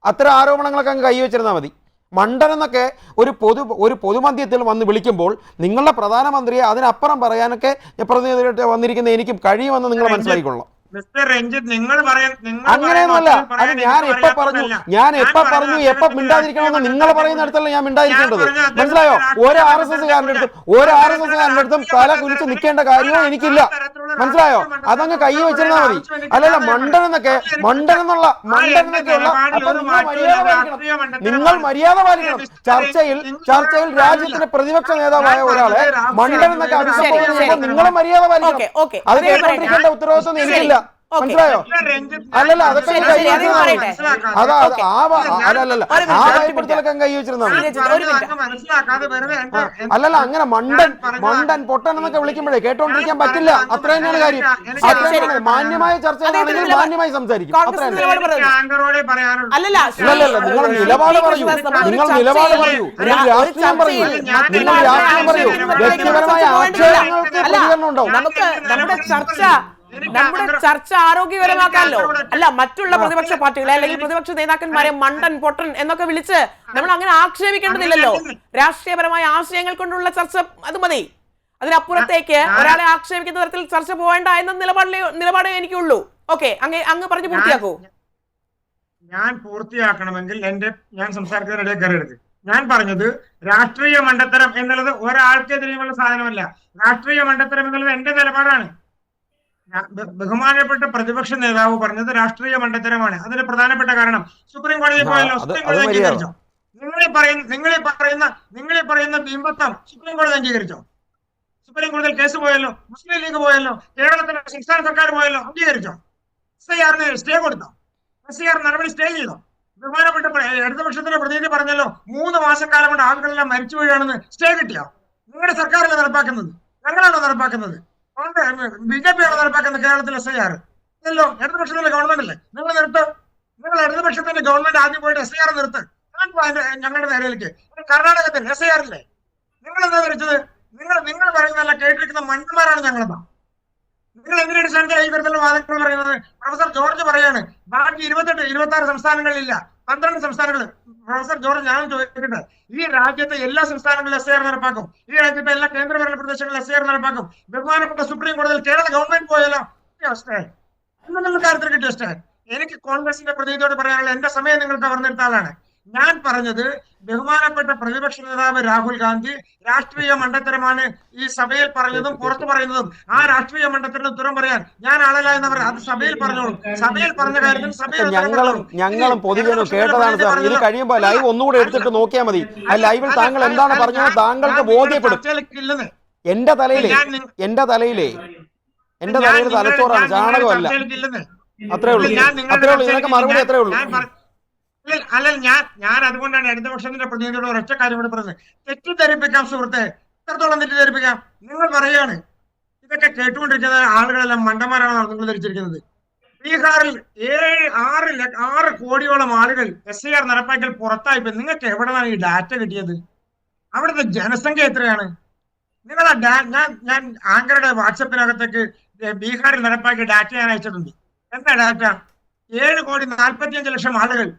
അത്തരം ആരോപണങ്ങളൊക്കെ അങ്ങ് കൈവച്ചിരുന്നാൽ മതി. മണ്ടനെന്നൊക്കെ ഒരു പൊതുമധ്യത്തിൽ വന്ന് വിളിക്കുമ്പോൾ നിങ്ങളുടെ പ്രധാനമന്ത്രിയെ അതിനപ്പുറം പറയാനൊക്കെ പ്രതിനിധിയായിട്ട് വന്നിരിക്കുന്ന എനിക്കും കഴിയുമെന്ന് നിങ്ങൾ മനസ്സിലാക്കിക്കൊള്ളാം. മിസ്റ്റർ രഞ്ജിത്ത്, നിങ്ങൾ അങ്ങനെയൊന്നുമല്ല. അത് ഞാൻ എപ്പോ പറഞ്ഞു, എപ്പോ മിണ്ടാതിരിക്കണമെന്ന് നിങ്ങൾ പറയുന്നിടത്തല്ല ഞാൻ മിണ്ടാതിരിക്കേണ്ടത്. മനസ്സിലായോ? ഒരു RSS കാരന്റെ അടുത്തും തല കുനിച്ച് നിൽക്കേണ്ട കാര്യവും എനിക്കില്ല. മനസ്സിലായോ? അതങ്ങ് കൈ വെച്ചിരുന്നാൽ മതി. അല്ലല്ല, മണ്ടനെന്നൊക്കെയുള്ള നിങ്ങൾ മര്യാദ പാലിക്കണം. ചർച്ചയിൽ രാജ്യത്തിന്റെ പ്രതിപക്ഷ നേതാവായ ഒരാളെ മണ്ടൻ എന്നൊക്കെ അഭിസംബോധന ചെയ്യുമ്പോൾ നിങ്ങളും മര്യാദ പാലിക്കണം. അത് കേട്ടോണ്ടിരിക്കേണ്ട ഉത്തരവാദിത്വം എനിക്കില്ല. മനസ്സിലായോ? അല്ലല്ല, അതൊക്കെ ഭയപ്പെടുത്തലൊക്കെ കൈ വെച്ചിരുന്നാണ്. അല്ലല്ല, അങ്ങനെ മണ്ടൻ പൊട്ടൻ എന്നൊക്കെ വിളിക്കുമ്പോഴേ കേട്ടോണ്ടിരിക്കാൻ പറ്റില്ല. അത്ര തന്നെയാണ് കാര്യം. അത്ര മാന്യമായ ചർച്ചകളാണെങ്കിൽ മാന്യമായി സംസാരിക്കും. അത്ര അല്ലല്ല, നിങ്ങൾ നിലപാട് പറയൂ. നിങ്ങൾ രാഷ്ട്രീയം പറയൂ. വ്യക്തിപരമായ ആക്ഷേപങ്ങൾക്ക് പ്രതികരണം ഉണ്ടാവും. നമ്മുടെ ചർച്ച ആരോഗ്യകരമാക്കാമല്ലോ. അല്ല, മറ്റുള്ള പ്രതിപക്ഷ പാർട്ടികളെ അല്ലെങ്കിൽ പ്രതിപക്ഷ നേതാക്കന്മാരെ മണ്ടൻ പൊട്ടൻ എന്നൊക്കെ വിളിച്ച് നമ്മൾ അങ്ങനെ ആക്ഷേപിക്കേണ്ടതില്ലല്ലോ. രാഷ്ട്രീയപരമായ ആശയങ്ങൾ കൊണ്ടുള്ള ചർച്ച അത് മതി. അതിനപ്പുറത്തേക്ക് ഒരാളെ ആക്ഷേപിക്കുന്ന തരത്തിൽ ചർച്ച പോവേണ്ട എന്ന നിലപാടേ എനിക്കുള്ളൂ. ഓക്കെ, അങ്ങ് പറഞ്ഞു പൂർത്തിയാക്കൂ. ഞാൻ പൂർത്തിയാക്കണമെങ്കിൽ ഞാൻ സംസാരിക്കുന്നതിനിടയിൽ കയറരുത്. ഞാൻ പറഞ്ഞത് രാഷ്ട്രീയ മണ്ടത്തരം എന്നുള്ളത് ഒരാൾക്കെതിരെയുള്ള സാധനമല്ല. രാഷ്ട്രീയ മണ്ടത്തരം എന്നുള്ളത് എന്റെ നിലപാടാണ്. ബഹുമാനപ്പെട്ട പ്രതിപക്ഷ നേതാവ് പറഞ്ഞത് രാഷ്ട്രീയ മണ്ടത്തരമാണ്. അതിന് പ്രധാനപ്പെട്ട കാരണം സുപ്രീം കോടതി പോയല്ലോ. സുപ്രീം കോടതി അംഗീകരിച്ചോ? നിങ്ങളീ പറയുന്ന ബിംബത്വം സുപ്രീം കോടതി അംഗീകരിച്ചോ? സുപ്രീം കോടതിയിൽ കേസ് പോയല്ലോ, മുസ്ലിം ലീഗ് പോയല്ലോ, കേരളത്തിലെ സംസ്ഥാന സർക്കാർ പോയല്ലോ, അംഗീകരിച്ചോ? SIR സ്റ്റേ കൊടുത്തോ? SIR നടപടി സ്റ്റേ ചെയ്തോ? ബഹുമാനപ്പെട്ട ഇടതുപക്ഷത്തിന്റെ പ്രതിനിധി പറഞ്ഞല്ലോ 3 മാസക്കാലം കൊണ്ട് ആളുകളെല്ലാം മരിച്ചു വീഴാണെന്ന്. സ്റ്റേ കിട്ടിയോ? നിങ്ങളുടെ സർക്കാരല്ലേ നടപ്പാക്കുന്നത്? ഞങ്ങളാണോ നടപ്പാക്കുന്നത്? BJP ആണ് നടപ്പാക്കുന്നത് കേരളത്തിലെ SIR? ഇല്ലല്ലോ, ഇടതുപക്ഷത്തിന്റെ ഗവൺമെന്റ് അല്ലേ. നിങ്ങൾ നിർത്ത്. നിങ്ങൾ ഇടതുപക്ഷത്തിന്റെ ഗവൺമെന്റ് ആദ്യം പോയിട്ട് SIR നിർത്ത്. ഞങ്ങളുടെ നേരയിലേക്ക് കർണാടകത്തിൽ SIR ഇല്ലേ? നിങ്ങൾ എന്താ ധരിച്ചത്? നിങ്ങൾ പറയുന്നതല്ല, കേട്ടിരിക്കുന്ന മണ്ടന്മാരാണ് ഞങ്ങളെന്നാ. നിങ്ങൾ എന്തിന്റെ അടിസ്ഥാനത്തിലാണ് ഈ തരത്തിലുള്ള വാദങ്ങൾ പറയുന്നത്? പ്രൊഫസർ ജോർജ് പറയാണ് ബാക്കി 26 സംസ്ഥാനങ്ങളിലില്ല, 12 സംസ്ഥാനങ്ങൾ. പ്രൊഫസർ ജോർജ്, ഞാൻ ചോദിക്കട്ടെ, ഈ രാജ്യത്തെ എല്ലാ സംസ്ഥാനങ്ങളിലും SIR നടപ്പാക്കും? ഈ രാജ്യത്തെ എല്ലാ കേന്ദ്രഭരണ പ്രദേശങ്ങളിലും SIR നടപ്പാക്കും? ബഹുമാനപ്പെട്ട സുപ്രീം കോടതിയിൽ കേരള ഗവൺമെന്റ് പോയല്ലോ, എന്നുള്ള കാര്യത്തിൽ കിട്ടിയ സ്റ്റേ. എനിക്ക് കോൺഗ്രസിന്റെ പ്രതിനിധിയോട് പറയാനുള്ള എന്റെ സമയം നിങ്ങൾ കവർന്നെടുത്ത ആളാണ്. ഞാൻ പറഞ്ഞത് ബഹുമാനപ്പെട്ട പ്രതിപക്ഷ നേതാവ് രാഹുൽ ഗാന്ധി രാഷ്ട്രീയ മണ്ടത്തരമാണ് ഈ സഭയിൽ പറഞ്ഞതും പുറത്തു പറയുന്നതും. ആ രാഷ്ട്രീയ മണ്ടത്തരത്തിന് ഉത്തരം പറയാൻ ഞാൻ ആളല്ല എന്നവർ അത് സഭയിൽ പറഞ്ഞോളൂ. സഭയിൽ പറഞ്ഞ കാര്യത്തിൽ ഞങ്ങളും പൊതുജനം കേട്ടതാണ് സാർ. ഇത് കഴിയുമ്പോൾ ലൈവ് ഒന്നുകൂടെ എടുത്തിട്ട് നോക്കിയാൽ മതി. ആ ലൈവിൽ താങ്കൾ എന്താണ് പറഞ്ഞത് താങ്കൾക്ക് ബോധ്യപ്പെടും. എന്റെ തലയിലെ തലച്ചോറാണ്, ചാണകമല്ല. അത്രേ ഉള്ളൂ. ഇതിനൊക്കെ മറുപടി അത്രേ ഉള്ളൂ. ഞാൻ അതുകൊണ്ടാണ് ഇടതുപക്ഷത്തിന്റെ പ്രതിനിധിയോട് ഒരൊറ്റ കാര്യം കൂടെ പറഞ്ഞത്. തെറ്റിദ്ധരിപ്പിക്കാം സുഹൃത്തെ, എത്രത്തോളം തെറ്റിദ്ധരിപ്പിക്കാം? നിങ്ങൾ പറയാണ് ഇതൊക്കെ കേട്ടുകൊണ്ടിരിക്കുന്ന ആളുകളെല്ലാം മണ്ടന്മാരാണ് നിങ്ങൾ ധരിച്ചിരിക്കുന്നത്. ബീഹാറിൽ 6 കോടിയോളം ആളുകൾ SIR നടപ്പാക്കൽ പുറത്തായിപ്പോ നിങ്ങൾക്ക് എവിടെയാണ് ഈ ഡാറ്റ കിട്ടിയത്? അവിടുത്തെ ജനസംഖ്യ എത്രയാണ്? നിങ്ങളെ ഞാൻ ആങ്കറുടെ വാട്സപ്പിനകത്തേക്ക് ബീഹാറിൽ നടപ്പാക്കിയ ഡാറ്റ ഞാൻ അയച്ചിട്ടുണ്ട്. എന്താ ഡാറ്റ? 7,45,00,000 ആളുകൾ.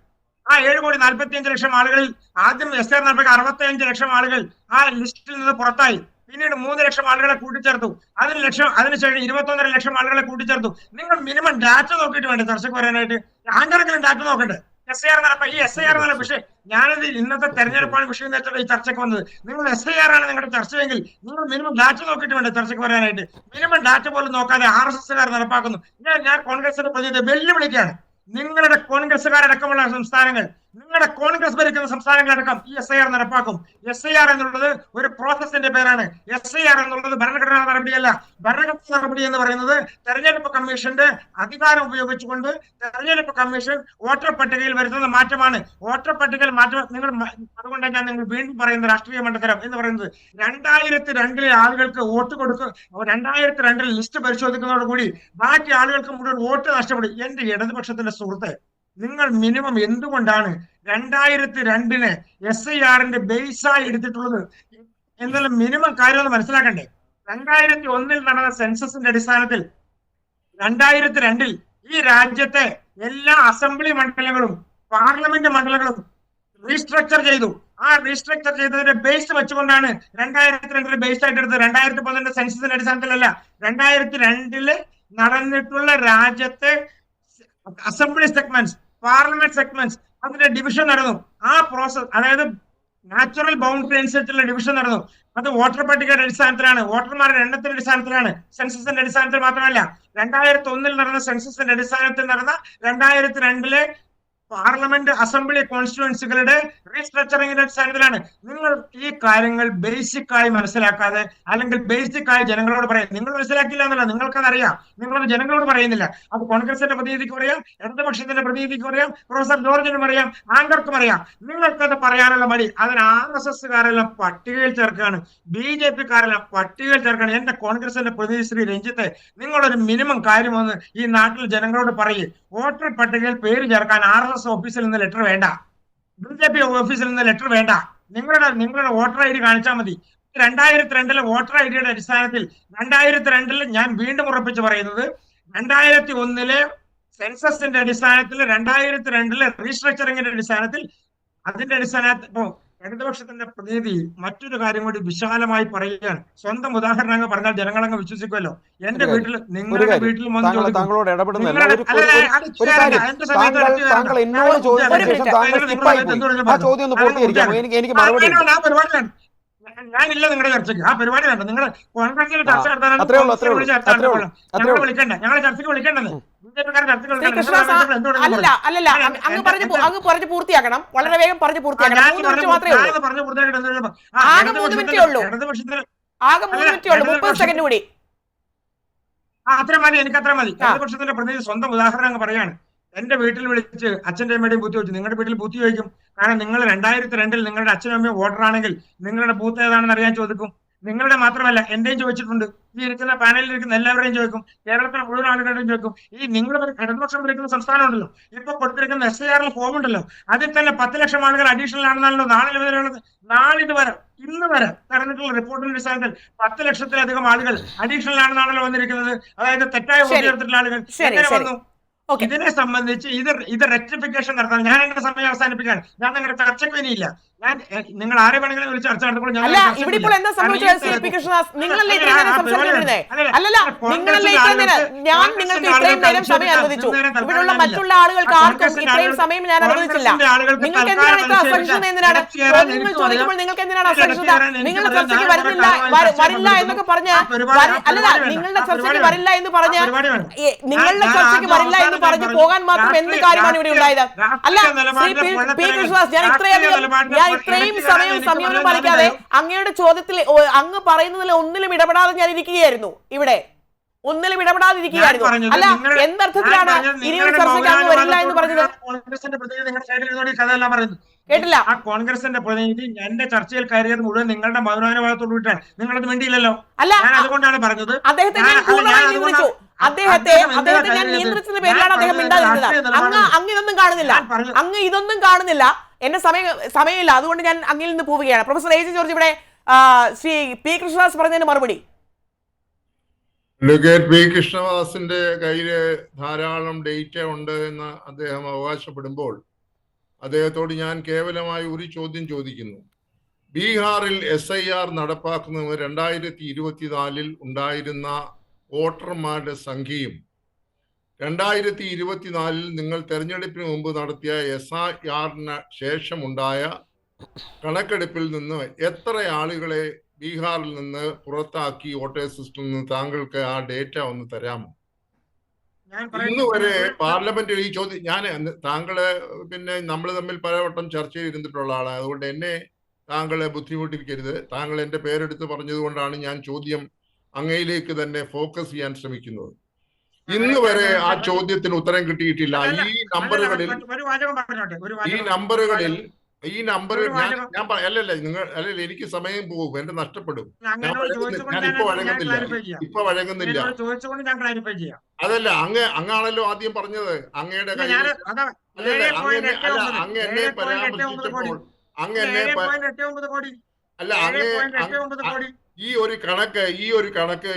ആ 7,45,00,000 ആളുകളിൽ ആദ്യം SIR നടപ്പാക്കിയ 65 ലക്ഷം ആളുകൾ ആ ലിസ്റ്റിൽ നിന്ന് പുറത്തായി. പിന്നീട് 3 ലക്ഷം ആളുകളെ കൂട്ടിച്ചേർത്തു. അതിനുശേഷം 21.5 ലക്ഷം ആളുകളെ കൂട്ടിച്ചേർത്തു. നിങ്ങൾ മിനിമം ഡാറ്റ നോക്കിയിട്ട് വേണ്ടേ ചർച്ചയ്ക്ക് വരാനായിട്ട്? ആങ്കറെങ്കിലും ഡാറ്റ നോക്കട്ടെ. SIR ഈ SIR എന്നുള്ള വിഷയം, ഞാനത് ഇന്നത്തെ തെരഞ്ഞെടുപ്പാണ് വിഷയം വെച്ചിട്ട് ഈ ചർച്ചയ്ക്ക് വന്നത്. നിങ്ങൾ SIR ആണ് നിങ്ങളുടെ ചർച്ചയെങ്കിൽ നിങ്ങൾ മിനിമം ഡാറ്റ നോക്കിയിട്ട് വേണ്ടേ ചർച്ചയ്ക്ക് വരാനായിട്ട്? മിനിമം ഡാറ്റ പോലും നോക്കാതെ RSSകാർ നടപ്പാക്കുന്നു. ഞാൻ കോൺഗ്രസിന്റെ പ്രതിനിധി വെല്ലുവിളിക്കുകയാണ്. നിങ്ങളുടെ കോൺഗ്രസ്സുകാരടക്കമുള്ള സംസ്ഥാനങ്ങൾ, നിങ്ങളുടെ കോൺഗ്രസ് ഭരിക്കുന്ന സംസ്ഥാനങ്ങളടക്കം ഈ SIR നടപ്പാക്കും. SIR എന്നുള്ളത് ഒരു പ്രോസസിന്റെ പേരാണ്. SIR എന്നുള്ളത് ഭരണഘടനാ നടപടിയല്ല. ഭരണഘടനാ നടപടി എന്ന് പറയുന്നത് തെരഞ്ഞെടുപ്പ് കമ്മീഷന്റെ അധികാരം ഉപയോഗിച്ചുകൊണ്ട് തെരഞ്ഞെടുപ്പ് കമ്മീഷൻ വോട്ടർ പട്ടികയിൽ വരുത്തുന്ന മാറ്റമാണ്. വോട്ടർ പട്ടികയിൽ മാറ്റം അതുകൊണ്ടാണ് ഞാൻ നിങ്ങൾ വീണ്ടും പറയുന്ന രാഷ്ട്രീയ മണ്ഡലം എന്ന് പറയുന്നത്. 2002 ആളുകൾക്ക് വോട്ട് കൊടുക്കും. 2002 ലിസ്റ്റ് പരിശോധിക്കുന്നതോടുകൂടി ബാക്കി ആളുകൾക്ക് മുഴുവൻ വോട്ട് നഷ്ടപ്പെടും. എന്റെ ഇടതുപക്ഷത്തിന്റെ സുഹൃത്തെ, നിങ്ങൾ മിനിമം എന്തുകൊണ്ടാണ് 2002 SIR ബേസായി എടുത്തിട്ടുള്ളത് എന്നുള്ള മിനിമം കാര്യം ഒന്ന് മനസ്സിലാക്കണ്ടേ? 2001 നടന്ന സെൻസസിന്റെ അടിസ്ഥാനത്തിൽ 2002 ഈ രാജ്യത്തെ എല്ലാ അസംബ്ലി മണ്ഡലങ്ങളും പാർലമെന്റ് മണ്ഡലങ്ങളും റീസ്ട്രക്ചർ ചെയ്തു. ആ റീസ്ട്രക്ചർ ചെയ്തതിന്റെ ബേസ് വെച്ചുകൊണ്ടാണ് 2002 ബേസ് ആയിട്ട് എടുത്തത്. 2011 സെൻസസിന്റെ അടിസ്ഥാനത്തിലല്ല. 2002 നടന്നിട്ടുള്ള രാജ്യത്തെ അസംബ്ലി സെഗ്മെന്റ്സ്, പാർലമെന്റ് സെഗ്മെന്റ്സ്, അതിന്റെ ഡിവിഷൻ നടന്നു. ആ പ്രോസസ്, അതായത് നാച്ചുറൽ ബൗണ്ടറി അനുസരിച്ചുള്ള ഡിവിഷൻ നടന്നു. അത് വോട്ടർ പട്ടികയുടെ അടിസ്ഥാനത്തിലാണ്, വോട്ടർമാരുടെ എണ്ണത്തിന്റെ അടിസ്ഥാനത്തിലാണ്, സെൻസസിന്റെ അടിസ്ഥാനത്തിൽ മാത്രമല്ല. 2001 നടന്ന സെൻസസിന്റെ അടിസ്ഥാനത്തിൽ നടന്ന 2002 പാർലമെന്റ് അസംബ്ലി കോൺസ്റ്റിറ്റ്യുവൻസികളുടെ റീസ്ട്രക്ചറിംഗിന്റെ അടിസ്ഥാനത്തിലാണ്. നിങ്ങൾ ഈ കാര്യങ്ങൾ ബേസിക് ആയി മനസ്സിലാക്കാതെ, അല്ലെങ്കിൽ ബേസിക് ആയി ജനങ്ങളോട് പറയാം. നിങ്ങൾ മനസ്സിലാക്കില്ല എന്നല്ല, നിങ്ങൾക്കതറിയാം, നിങ്ങളത് ജനങ്ങളോട് പറയുന്നില്ല. അത് കോൺഗ്രസിന്റെ പ്രതിനിധിക്ക് പറയാം, ഇടതുപക്ഷത്തിന്റെ പ്രതിനിധിക്ക് പറയാം, പ്രൊഫസർ ജോർജിനും അറിയാം, ആങ്കർക്കും അറിയാം. നിങ്ങൾക്കത് പറയാനുള്ള മടി. അതിന് RSSകാരെല്ലാം പട്ടികയിൽ ചേർക്കുകയാണ്, BJPക്കാരെല്ലാം പട്ടികയിൽ ചേർക്കുകയാണ്. എന്റെ കോൺഗ്രസിന്റെ പ്രതിനിധി ശ്രീ രഞ്ജിത്തെ, നിങ്ങളൊരു മിനിമം കാര്യമൊന്ന് ഈ നാട്ടിൽ ജനങ്ങളോട് പറയേ. വോട്ടർ പട്ടികയിൽ പേര് ചേർക്കാൻ RSS ഓഫീസിൽ നിന്ന് ലെറ്റർ വേണ്ട, BJP ഓഫീസിൽ നിന്ന് ലെറ്റർ വേണ്ട. നിങ്ങളുടെ വോട്ടർ ID കാണിച്ചാൽ മതി. 2002 വോട്ടർ IDയുടെ അടിസ്ഥാനത്തിൽ, 2002 ഞാൻ വീണ്ടും ഉറപ്പിച്ച് പറയുന്നത്, 2001 സെൻസസിന്റെ അടിസ്ഥാനത്തിൽ, 2002 റീസ്ട്രക്ചറിംഗിന്റെ അടിസ്ഥാനത്തിൽ, അതിന്റെ അടിസ്ഥാനത്തിൽ ഇടതുപക്ഷത്തിന്റെ പ്രതിനിധി മറ്റൊരു കാര്യം കൂടി വിശാലമായി പറയുകയാണ്. സ്വന്തം ഉദാഹരണം അങ്ങ് പറഞ്ഞാൽ ജനങ്ങളങ്ങ് വിശ്വസിക്കുമല്ലോ. എന്റെ വീട്ടിൽ, നിങ്ങളുടെ വീട്ടിൽ താങ്കളോട് ഇടപെടുന്നില്ല. താങ്കൾ എന്നോട് ചോദിച്ചതിന് ശേഷം താങ്കൾ സ്കിപ്പായി പോയി. ആ ചോദ്യം ഒന്ന് പൂർത്തീകരിക്കാമോ? എനിക്ക് മറുപടി ആ പരിപാടി ഞാനില്ല നിങ്ങളുടെ ചർച്ചയ്ക്ക്. ആ പരിപാടി വേണ്ട. നിങ്ങൾ കോൺഗ്രസിൽ ചർച്ച നടത്താനാണ് ഞങ്ങൾ വിളിക്കണ്ട, ഞങ്ങളെ ചർച്ചയ്ക്ക് വിളിക്കേണ്ടത്. അല്ലല്ല, അങ്ങ് പറഞ്ഞു പൂർത്തിയാക്കണം, വളരെ വേഗം പറഞ്ഞു പൂർത്തിയാക്കണം. 3 മിനിറ്റ് മാത്രമേ ഉള്ളൂ, ആകെ 3 മിനിറ്റേ ഉള്ളൂ, 30 സെക്കൻഡ് കൂടി. അത്ര മതി, എനിക്ക് അത്ര മതി. ഇടതുപക്ഷത്തിന്റെ പ്രതിനിധി സ്വന്തം ഉദാഹരണം അങ്ങ് പറയാണ്. എന്റെ വീട്ടിൽ വിളിച്ച് അച്ഛൻ്റെ അമ്മയുടെയും ബൂത്ത് ചോദിച്ചു. നിങ്ങളുടെ വീട്ടിൽ ബൂത്ത് ചോദിക്കും. കാരണം നിങ്ങൾ 2002 നിങ്ങളുടെ അച്ഛനും അമ്മയും വോട്ടറാണെങ്കിൽ നിങ്ങളുടെ ബൂത്ത് ഏതാണെന്ന് അറിയാൻ ചോദിക്കും. നിങ്ങളുടെ മാത്രമല്ല, എന്റെയും ചോദിച്ചിട്ടുണ്ട്. ഈ ഇരിക്കുന്ന പാനലിൽ ഇരിക്കുന്ന എല്ലാവരുടെയും ചോദിക്കും. കേരളത്തിലെ മുഴുവൻ ആളുകളുടെയും ചോദിക്കും. ഈ നിങ്ങൾ ഇടതുപക്ഷം ഭരിക്കുന്ന സംസ്ഥാനം ഉണ്ടല്ലോ, ഇപ്പൊ കൊടുത്തിരിക്കുന്ന SIR ഫോം ഉണ്ടല്ലോ, അതിൽ തന്നെ 10 ലക്ഷം ആളുകൾ അഡീഷണൽ ആണെന്നാണല്ലോ നാളിതുവരെ ഇന്ന് വരെ നടന്നിട്ടുള്ള റിപ്പോർട്ടിന്റെ അടിസ്ഥാനത്തിൽ 10 ലക്ഷത്തിലധികം ആളുകൾ അഡീഷണൽ ആണെന്നാണല്ലോ വന്നിരിക്കുന്നത്. അതായത് തെറ്റായ വോട്ട് ചേർത്തിട്ടുള്ള ആളുകൾ എങ്ങനെ വന്നു? ഇതിനെ സംബന്ധിച്ച് ഇത് റെക്ടിഫിക്കേഷൻ നടത്താൻ ഞാൻ എന്റെ സമയം അവസാനിപ്പിക്കുകയാണ്. ഞാൻ നിങ്ങളുടെ ചർച്ചയ്ക്ക് ഇനിയില്ല. ഞാൻ നിങ്ങൾ ആരെ വേണമെങ്കിലും വിളിച്ച് ചർച്ച നടത്തുമ്പോൾ അല്ല, ഇവിടെ ഇപ്പോൾ എന്താ സംഭവിച്ചത്? നിങ്ങളല്ലേ ഇത്രയും നേരം സംസാരിച്ചിരുന്നേ? അല്ലല്ല, നിങ്ങളല്ലേ ഇത്രയും നേരം, ഞാൻ നിങ്ങൾക്ക് ഇത്രയും നേരം സമയം അനുവദിച്ചു. ഇവിടെയുള്ള മറ്റുള്ള ആളുകൾക്ക് ആർക്കും ഇത്രയും സമയം ഞാൻ അനുവദിച്ചില്ല. നിങ്ങൾക്ക് എന്തിനാണ് ഇത്ര അസഹിഷ്ണുത? എന്തിനാണ് ചോദ്യങ്ങൾ ചോദിക്കുമ്പോൾ നിങ്ങൾക്ക് എന്തിനാണ് അസഹിഷ്ണുത? നിങ്ങളുടെ ചർച്ചയ്ക്ക് വരില്ല എന്നൊക്കെ പറഞ്ഞ്, അല്ലല്ല, നിങ്ങളുടെ ചർച്ചയ്ക്ക് വരില്ല എന്ന് പറഞ്ഞ്, നിങ്ങളുടെ ചർച്ചയ്ക്ക് വരില്ല എന്ന് പറഞ്ഞു പോകാൻ മാത്രം എന്ത് കാര്യമാണ് ഇവിടെ ഉണ്ടായത്? അല്ല, ശ്രീ പി കൃഷ്ണദാസ്, ഞാൻ ഇത്രയും സമയം പാലിക്കാതെ അങ്ങയുടെ ചോദ്യത്തിൽ അങ്ങ് പറയുന്നതിൽ ഒന്നിലും ഇടപെടാതെ ഞാൻ ഇരിക്കുകയായിരുന്നു. ഇവിടെ ഒന്നിലും ഇടപെടാതിരിക്കുകയായിരുന്നു. അല്ല, എന്തർത്ഥത്തിലാണ് ഇനിയൊരു ചർച്ചയ്ക്ക് അങ്ങ് വരില്ല എന്ന് പറഞ്ഞത്? കേട്ടില്ല. ആ കോൺഗ്രസിന്റെ പ്രതിനിധി എന്റെ ചർച്ചയിൽ കയറിയത് മുഴുവൻ നിങ്ങളുടെ മൗനാനുഭാവത്തോട് വിട്ടാണ്. നിങ്ങളത് വേണ്ടിയില്ലല്ലോ. അല്ല, അതുകൊണ്ടാണ് പറഞ്ഞത്. അദ്ദേഹത്തെ ഞാൻ പൂർണ്ണമായി നിയന്ത്രിച്ചു. അദ്ദേഹത്തെ ഞാൻ നിയന്ത്രിച്ചതിന്റെ പേരിലാണ് അദ്ദേഹം മിണ്ടാതിരുന്നത്. അങ്ങ് ഇതൊന്നും കാണുന്നില്ല, അങ്ങ് ഇതൊന്നും കാണുന്നില്ല. എന്റെ സമയമില്ല, അതുകൊണ്ട് ഞാൻ അങ്ങിൽ നിന്ന് പോവുകയാണ്. പ്രൊഫസർ AG ജോർജ്, ഇവിടെ ശ്രീ പി കൃഷ്ണദാസ് പറഞ്ഞതിന് മറുപടി. അഡ്വക്കേറ്റ് പി കൃഷ്ണദാസിന്റെ കയ്യില് ധാരാളം ഡേറ്റ ഉണ്ട് എന്ന് അദ്ദേഹം അവകാശപ്പെടുമ്പോൾ അദ്ദേഹത്തോട് ഞാൻ കേവലമായി ഒരു ചോദ്യം ചോദിക്കുന്നു. ബീഹാറിൽ SIR നടപ്പാക്കുന്നത് 2024 ഉണ്ടായിരുന്ന വോട്ടർമാരുടെ സംഖ്യയും 2024 നിങ്ങൾ തെരഞ്ഞെടുപ്പിന് മുമ്പ് നടത്തിയ SIR ശേഷമുണ്ടായ കണക്കെടുപ്പിൽ നിന്ന് എത്ര ആളുകളെ ബീഹാറിൽ നിന്ന് പുറത്താക്കി വോട്ടേഴ്സ് ലിസ്റ്റിൽ നിന്ന്? താങ്കൾക്ക് ആ ഡേറ്റ ഒന്ന് തരാമോ? ഇന്ന് വരെ പാർലമെന്റിൽ ഈ ചോദ്യം താങ്കള് പിന്നെ നമ്മൾ തമ്മിൽ പലവട്ടം ചർച്ചയിൽ ഇരുന്നിട്ടുള്ള ആളാണ്. അതുകൊണ്ട് എന്നെ താങ്കളെ ബുദ്ധിമുട്ടിക്കരുത്. താങ്കൾ എന്റെ പേരെടുത്ത് പറഞ്ഞതുകൊണ്ടാണ് ഞാൻ ചോദ്യം അങ്ങയിലേക്ക് തന്നെ ഫോക്കസ് ചെയ്യാൻ ശ്രമിക്കുന്നത്. ഇന്ന് വരെ ആ ചോദ്യത്തിന് ഉത്തരം കിട്ടിയിട്ടില്ല. ഈ നമ്പറുകളിൽ എനിക്ക് സമയം പോകും, എന്റെ നഷ്ടപ്പെടും. ഞാൻ ഇപ്പൊ വഴങ്ങുന്നില്ല. അതല്ല, അങ്ങാണല്ലോ ആദ്യം പറഞ്ഞത്. അങ്ങയുടെ അങ്ങ് എന്നെ പരാമർശിച്ചപ്പോൾ ഈ ഒരു കണക്ക്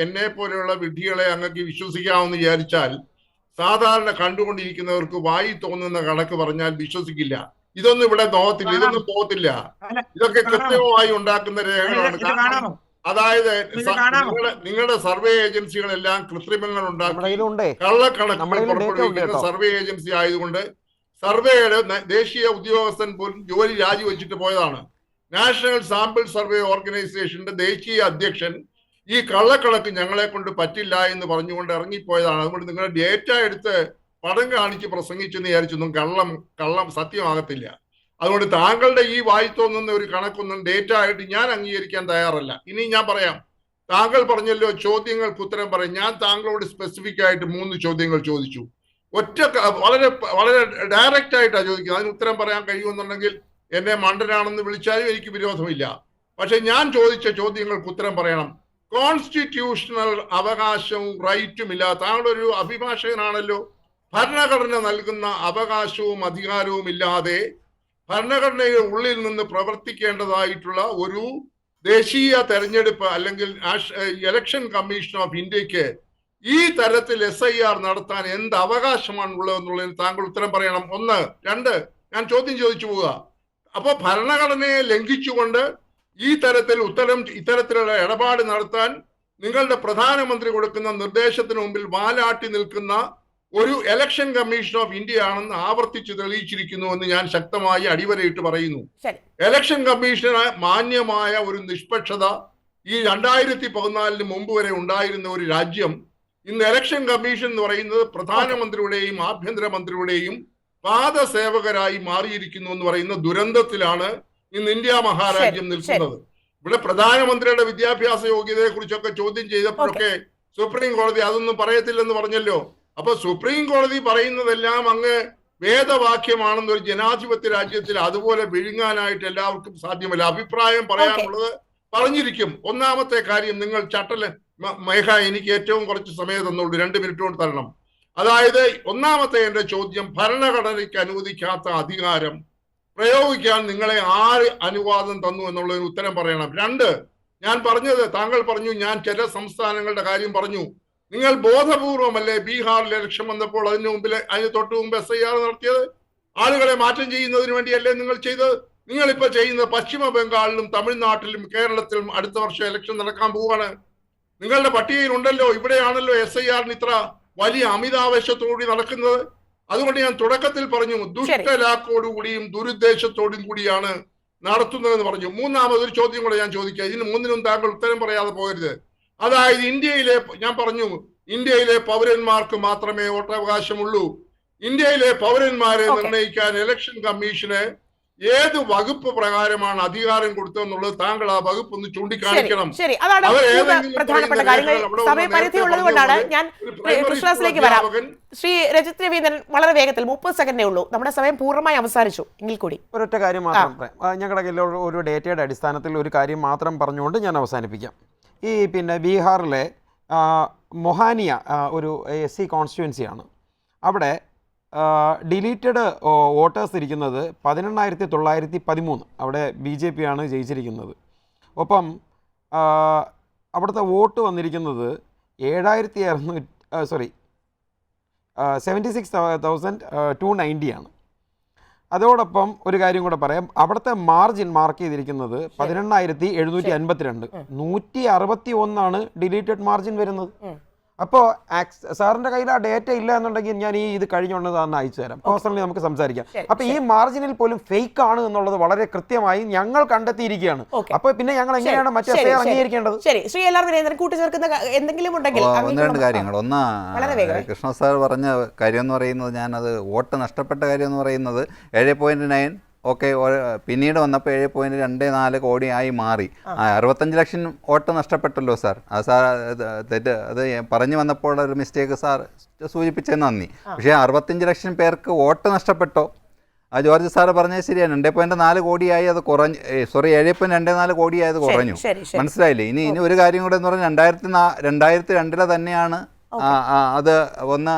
എന്നെ പോലെയുള്ള വിഡ്ഢികളെ അങ്ങക്ക് വിശ്വസിക്കാമെന്ന് വിചാരിച്ചാൽ, സാധാരണ കണ്ടുകൊണ്ടിരിക്കുന്നവർക്ക് വായി തോന്നുന്ന കണക്ക് പറഞ്ഞാൽ വിശ്വസിക്കില്ല. ഇതൊന്നും ഇവിടെ നോകത്തില്ല, ഇതൊന്നും പോകത്തില്ല. ഇതൊക്കെ കൃത്യമായി ഉണ്ടാക്കുന്ന രേഖകളാണ്. അതായത് ഇത് കാണാമോ? നിങ്ങളുടെ സർവേ ഏജൻസികളെല്ലാം കൃത്രിമങ്ങൾ നമ്മുടെ ഉണ്ടാക്കി കയ്യിലുണ്ടേ. കള്ളക്കണക്കുകൾ നമ്മുടെ കയ്യിൽ data ഉണ്ട് പുറപ്പെടുവിക്കുന്ന കേട്ടോ. സർവേ ഏജൻസി ആയതുകൊണ്ട് സർവേയുടെ ദേശീയ ഉദ്യോഗസ്ഥൻ പോലും ജോലി രാജിവെച്ചിട്ട് പോയതാണ്. നാഷണൽ സാമ്പിൾ സർവേ ഓർഗനൈസേഷന്റെ ദേശീയ അധ്യക്ഷൻ ഈ കള്ളക്കണക്ക് ഞങ്ങളെ കൊണ്ട് പറ്റില്ല എന്ന് പറഞ്ഞുകൊണ്ട് ഇറങ്ങിപ്പോയതാണ്. അതുകൊണ്ട് നിങ്ങളുടെ ഡേറ്റ എടുത്ത് പടം കാണിച്ച് പ്രസംഗിച്ചെന്ന് വിചാരിച്ചൊന്നും കള്ളം സത്യമാകത്തില്ല. അതുകൊണ്ട് താങ്കളുടെ ഈ വായി തോന്നുന്ന ഒരു കണക്കൊന്നും ഡേറ്റ ആയിട്ട് ഞാൻ അംഗീകരിക്കാൻ തയ്യാറല്ല. ഇനി ഞാൻ പറയാം, താങ്കൾ പറഞ്ഞല്ലോ ചോദ്യങ്ങൾക്ക് ഉത്തരം പറയും. ഞാൻ താങ്കളോട് സ്പെസിഫിക് ആയിട്ട് 3 ചോദ്യങ്ങൾ ചോദിച്ചു. വളരെ വളരെ ഡയറക്റ്റ് ആയിട്ടാണ് ചോദിക്കുന്നത്. അതിന് ഉത്തരം പറയാൻ കഴിയുമെന്നുണ്ടെങ്കിൽ എന്നെ മണ്ടനാണെന്ന് വിളിച്ചാലും എനിക്ക് വിരോധമില്ല. പക്ഷെ ഞാൻ ചോദിച്ച ചോദ്യങ്ങൾക്ക് ഉത്തരം പറയണം. കോൺസ്റ്റിറ്റ്യൂഷണൽ അവകാശവും റൈറ്റും ഇല്ല. താങ്കളൊരു അഭിഭാഷകനാണല്ലോ. ഭരണഘടന നൽകുന്ന അവകാശവും അധികാരവും ഇല്ലാതെ ഭരണഘടനയുടെ ഉള്ളിൽ നിന്ന് പ്രവർത്തിക്കേണ്ടതായിട്ടുള്ള ഒരു ദേശീയ തെരഞ്ഞെടുപ്പ് അല്ലെങ്കിൽ ഇലക്ഷൻ കമ്മീഷൻ ഓഫ് ഇന്ത്യക്ക് ഈ തരത്തിൽ SIR നടത്താൻ എന്ത് അവകാശമാണ് ഉള്ളതെന്നുള്ളതിന് താങ്കൾ ഉത്തരം പറയണം. 1. 2, ഞാൻ ചോദ്യം ചോദിച്ചു പോവുക. അപ്പൊ ഭരണഘടനയെ ലംഘിച്ചുകൊണ്ട് ഈ തരത്തിൽ ഇത്തരത്തിലുള്ള ഇടപാട് നടത്താൻ നിങ്ങളുടെ പ്രധാനമന്ത്രി കൊടുക്കുന്ന നിർദ്ദേശത്തിന് മുമ്പിൽ വാലാട്ടി നിൽക്കുന്ന ഒരു ഇലക്ഷൻ കമ്മീഷൻ ഓഫ് ഇന്ത്യ ആണെന്ന് ആവർത്തിച്ച് തെളിയിച്ചിരിക്കുന്നു എന്ന് ഞാൻ ശക്തമായി അടിവരയിട്ട് പറയുന്നു. ഇലക്ഷൻ കമ്മീഷന് മാന്യമായ ഒരു നിഷ്പക്ഷത ഈ 2014 മുമ്പ് വരെ ഉണ്ടായിരുന്ന ഒരു രാജ്യം ഇന്ന് ഇലക്ഷൻ കമ്മീഷൻ എന്ന് പറയുന്നത് പ്രധാനമന്ത്രിയുടെയും ആഭ്യന്തരമന്ത്രിയുടെയും പാദസേവകരായി മാറിയിരിക്കുന്നു എന്ന് പറയുന്ന ദുരന്തത്തിലാണ് ഇന്ന് ഇന്ത്യ മഹാരാജ്യം നിൽക്കുന്നത്. ഇവിടെ പ്രധാനമന്ത്രിയുടെ വിദ്യാഭ്യാസ യോഗ്യതയെ കുറിച്ചൊക്കെ ചോദ്യം ചെയ്തപ്പോഴൊക്കെ സുപ്രീം കോടതി അതൊന്നും പറയത്തില്ലെന്ന് പറഞ്ഞല്ലോ. അപ്പൊ സുപ്രീം കോടതി പറയുന്നതെല്ലാം അങ്ങ് വേദവാക്യമാണെന്ന് ഒരു ജനാധിപത്യ രാജ്യത്തിൽ അതുപോലെ വിഴുങ്ങാനായിട്ട് എല്ലാവർക്കും സാധ്യമല്ല. അഭിപ്രായം പറയാനുള്ളത് പറഞ്ഞിരിക്കും. ഒന്നാമത്തെ കാര്യം, നിങ്ങൾ മേഘ എനിക്ക് ഏറ്റവും കുറച്ച് സമയം തന്നുള്ളൂ, 2 മിനിറ്റ് കൊണ്ട് തരണം. അതായത് ഒന്നാമത്തെ എന്റെ ചോദ്യം, ഭരണഘടനയ്ക്ക് അനുവദിക്കാത്ത അധികാരം പ്രയോഗിക്കാൻ നിങ്ങളെ ആര് അനുവാദം തന്നു എന്നുള്ളതിന് ഉത്തരം പറയണം. 2, ഞാൻ പറഞ്ഞത്, താങ്കൾ പറഞ്ഞു ഞാൻ ചില സംസ്ഥാനങ്ങളുടെ കാര്യം പറഞ്ഞു. നിങ്ങൾ ബോധപൂർവമല്ലേ ബീഹാറിൽ ഇലക്ഷൻ വന്നപ്പോൾ അതിന് തൊട്ട് മുമ്പ് SIR നടത്തിയത്? ആളുകളെ മാറ്റം ചെയ്യുന്നതിന് വേണ്ടിയല്ലേ നിങ്ങൾ ചെയ്തത്? നിങ്ങളിപ്പോ ചെയ്യുന്നത് പശ്ചിമ ബംഗാളിലും തമിഴ്നാട്ടിലും കേരളത്തിലും അടുത്ത വർഷം ഇലക്ഷൻ നടക്കാൻ പോവുകയാണ്. നിങ്ങളുടെ പട്ടികയിൽ ഉണ്ടല്ലോ, ഇവിടെയാണല്ലോ SIRന് ഇത്ര വലിയ അമിതാവേശത്തോടുകൂടി നടക്കുന്നത്. അതുകൊണ്ട് ഞാൻ തുടക്കത്തിൽ പറഞ്ഞു, ദുഷ്ടലാക്കോടുകൂടിയും ദുരുദ്ദേശത്തോടും കൂടിയാണ് നടത്തുന്നതെന്ന് പറഞ്ഞു. മൂന്നാമതൊരു ചോദ്യം കൂടെ ഞാൻ ചോദിക്കാം, ഇതിന് 3നും താങ്കൾ ഉത്തരം പറയാതെ പോകരുത്. അതായത് ഞാൻ പറഞ്ഞു ഇന്ത്യയിലെ പൗരന്മാർക്ക് മാത്രമേ വോട്ടവകാശമുള്ളൂ. ഇന്ത്യയിലെ പൗരന്മാരെ നിർണ്ണയിക്കാൻ ഇലക്ഷൻ കമ്മീഷന് ഏത് വകുപ്പ് പ്രകാരമാണ് അധികാരം കൊടുത്തതെന്നുള്ളത് താങ്കൾ ആ വകുപ്പ് ഒന്ന് ചൂണ്ടിക്കാണിക്കണം. ശരി, അതാണ് പ്രധാനപ്പെട്ട കാര്യങ്ങൾ. സമയപരിധി ഉള്ളത് കൊണ്ടാണ് ഞാൻ കൃഷ്ണദാസിലേക്ക് വരാം. ശ്രീ രജിത് രവീന്ദ്രൻ, വളരെ വേഗത്തിൽ 30 സെക്കൻഡേ ഉള്ളൂ, നമ്മുടെ സമയം പൂർണ്ണമായി അവസാനിച്ചു. എങ്കിൽ കൂടി ഒരൊറ്റ കാര്യം മാത്രം പറയാം. ഞങ്ങളുടെ കയ്യിൽ ഒരു ഡേറ്റയുടെ അടിസ്ഥാനത്തിൽ ഒരു കാര്യം മാത്രം പറഞ്ഞുകൊണ്ട് ഞാൻ അവസാനിപ്പിക്കാം. ഈ ബീഹാറിലെ മൊഹാനിയ ഒരു SC കോൺസ്റ്റിറ്റ്യുവൻസിയാണ്. അവിടെ ഡിലീറ്റഡ് വോട്ടേഴ്സ് ഇരിക്കുന്നത് 18,913. അവിടെ BJP ആണ് ജയിച്ചിരിക്കുന്നത്. ഒപ്പം അവിടുത്തെ വോട്ട് വന്നിരിക്കുന്നത് 76,290 ആണ്. അതോടൊപ്പം ഒരു കാര്യം കൂടെ പറയാം, അവിടുത്തെ മാർജിൻ മാർക്ക് ചെയ്തിരിക്കുന്നത് 18,752. 161 ഡിലീറ്റഡ് മാർജിൻ വരുന്നത്. അപ്പോൾ സാറിൻ്റെ കയ്യിൽ ആ ഡേറ്റ ഇല്ല എന്നുണ്ടെങ്കിൽ ഞാൻ ഇത് കഴിഞ്ഞുകൊണ്ട് തന്നെ അയച്ചു തരാം, പേഴ്സണലി നമുക്ക് സംസാരിക്കാം. അപ്പോൾ ഈ മാർജിനിൽ പോലും ഫേക്ക് ആണ് എന്നുള്ളത് വളരെ കൃത്യമായി ഞങ്ങൾ കണ്ടെത്തിയിരിക്കുകയാണ്. അപ്പോൾ പിന്നെ ഞങ്ങൾ എങ്ങനെയാണ് മറ്റേ അംഗീകരിക്കേണ്ടത്? ശരി, ശ്രീ എല്ലാവരും കൂട്ടിച്ചേർക്കുന്ന എന്തെങ്കിലും ഉണ്ടെങ്കിൽ 1-2 കാര്യങ്ങൾ. ഒന്ന്, കൃഷ്ണ സാർ പറഞ്ഞ കാര്യം എന്ന് പറയുന്നത്, ഞാനത് വോട്ട് നഷ്ടപ്പെട്ട കാര്യം എന്ന് പറയുന്നത് 7.9 ഓക്കെ, പിന്നീട് വന്നപ്പോൾ 7.24 കോടിയായി മാറി. 65 ലക്ഷം വോട്ട് നഷ്ടപ്പെട്ടല്ലോ സാർ. അത് സാർ തെറ്റ്, അത് പറഞ്ഞു വന്നപ്പോൾ ഒരു മിസ്റ്റേക്ക് സാർ സൂചിപ്പിച്ചതിന് നന്ദി. പക്ഷേ 65 ലക്ഷം പേർക്ക് വോട്ട് നഷ്ടപ്പെട്ടോ? ജോർജ് സാറ് പറഞ്ഞത് ശരിയാണ്. 2.4 കോടിയായി അത് കുറഞ്ഞു. 7.24 കോടിയായി അത് കുറഞ്ഞു. മനസ്സിലായില്ലേ? ഇനി ഒരു കാര്യം കൂടെ എന്ന് പറഞ്ഞാൽ 2002 തന്നെയാണ് അത് ഒന്ന്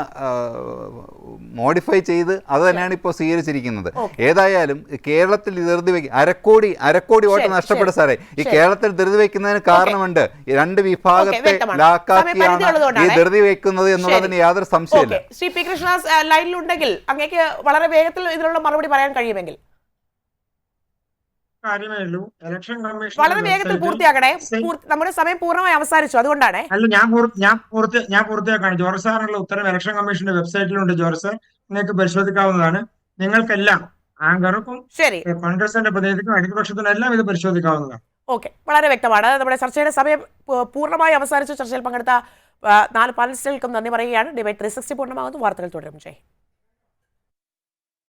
മോഡിഫൈ ചെയ്ത് അത് തന്നെയാണ് ഇപ്പോൾ സ്വീകരിച്ചിരിക്കുന്നത്. ഏതായാലും കേരളത്തിൽ ധൃതി വയ്ക്കും അരക്കോടി വോട്ട് നഷ്ടപ്പെടും സാറേ. ഈ കേരളത്തിൽ ധൃതി വയ്ക്കുന്നതിന് കാരണമുണ്ട്. 2 വിഭാഗത്തെ ലാക്കാക്കിയാണ് ഈ ധൃതി വയ്ക്കുന്നത് എന്നുള്ളതിന് യാതൊരു സംശയമില്ല. ശ്രീ പി കൃഷ്ണദാസ് ലൈനിലുണ്ടെങ്കിൽ അങ്ങേക്ക് വളരെ വേഗത്തിൽ ഇതിനുള്ള മറുപടി പറയാൻ കഴിയുമെങ്കിൽ. കാര്യമേ ഉള്ളൂ. ഇലക്ഷൻ കമ്മീഷൻ വളരെ വേഗത്തിൽ പൂർത്തിയാക്കണേ. നമ്മുടെ സമയം പൂർണ്ണമായി അവസാനിച്ചു, അതുകൊണ്ടാണ്. അല്ല, ഞാൻ പൂർത്തിയാക്കാണ്. ജോർജ് സാറിനുള്ള ഉത്തരം ഇലക്ഷൻ കമ്മീഷന്റെ വെബ്സൈറ്റിലുണ്ട്. ജോർജ് സാർ, നിങ്ങൾക്ക് പരിശോധിക്കാവുന്നതാണ്. നിങ്ങൾക്കെല്ലാം, ആങ്കർക്കും ശരി, കോൺഗ്രസിന്റെ പ്രതിനിധിക്കും ഇടതുപക്ഷത്തിനും എല്ലാം ഇത് പരിശോധിക്കാവുന്നതാണ്. ഓക്കെ, വളരെ വ്യക്തമാണ്. നമ്മുടെ ചർച്ചയുടെ സമയം പൂർണ്ണമായി അവസാനിച്ചു. ചർച്ചയിൽ പങ്കെടുത്ത 4 പാനലിസ്റ്റുകൾക്കും നന്ദി പറയുകയാണ്. ഡിബേറ്റ് 360 പൂർണ്ണമാകുന്നു. വാർത്തകൾ തുടരും. ജയ്.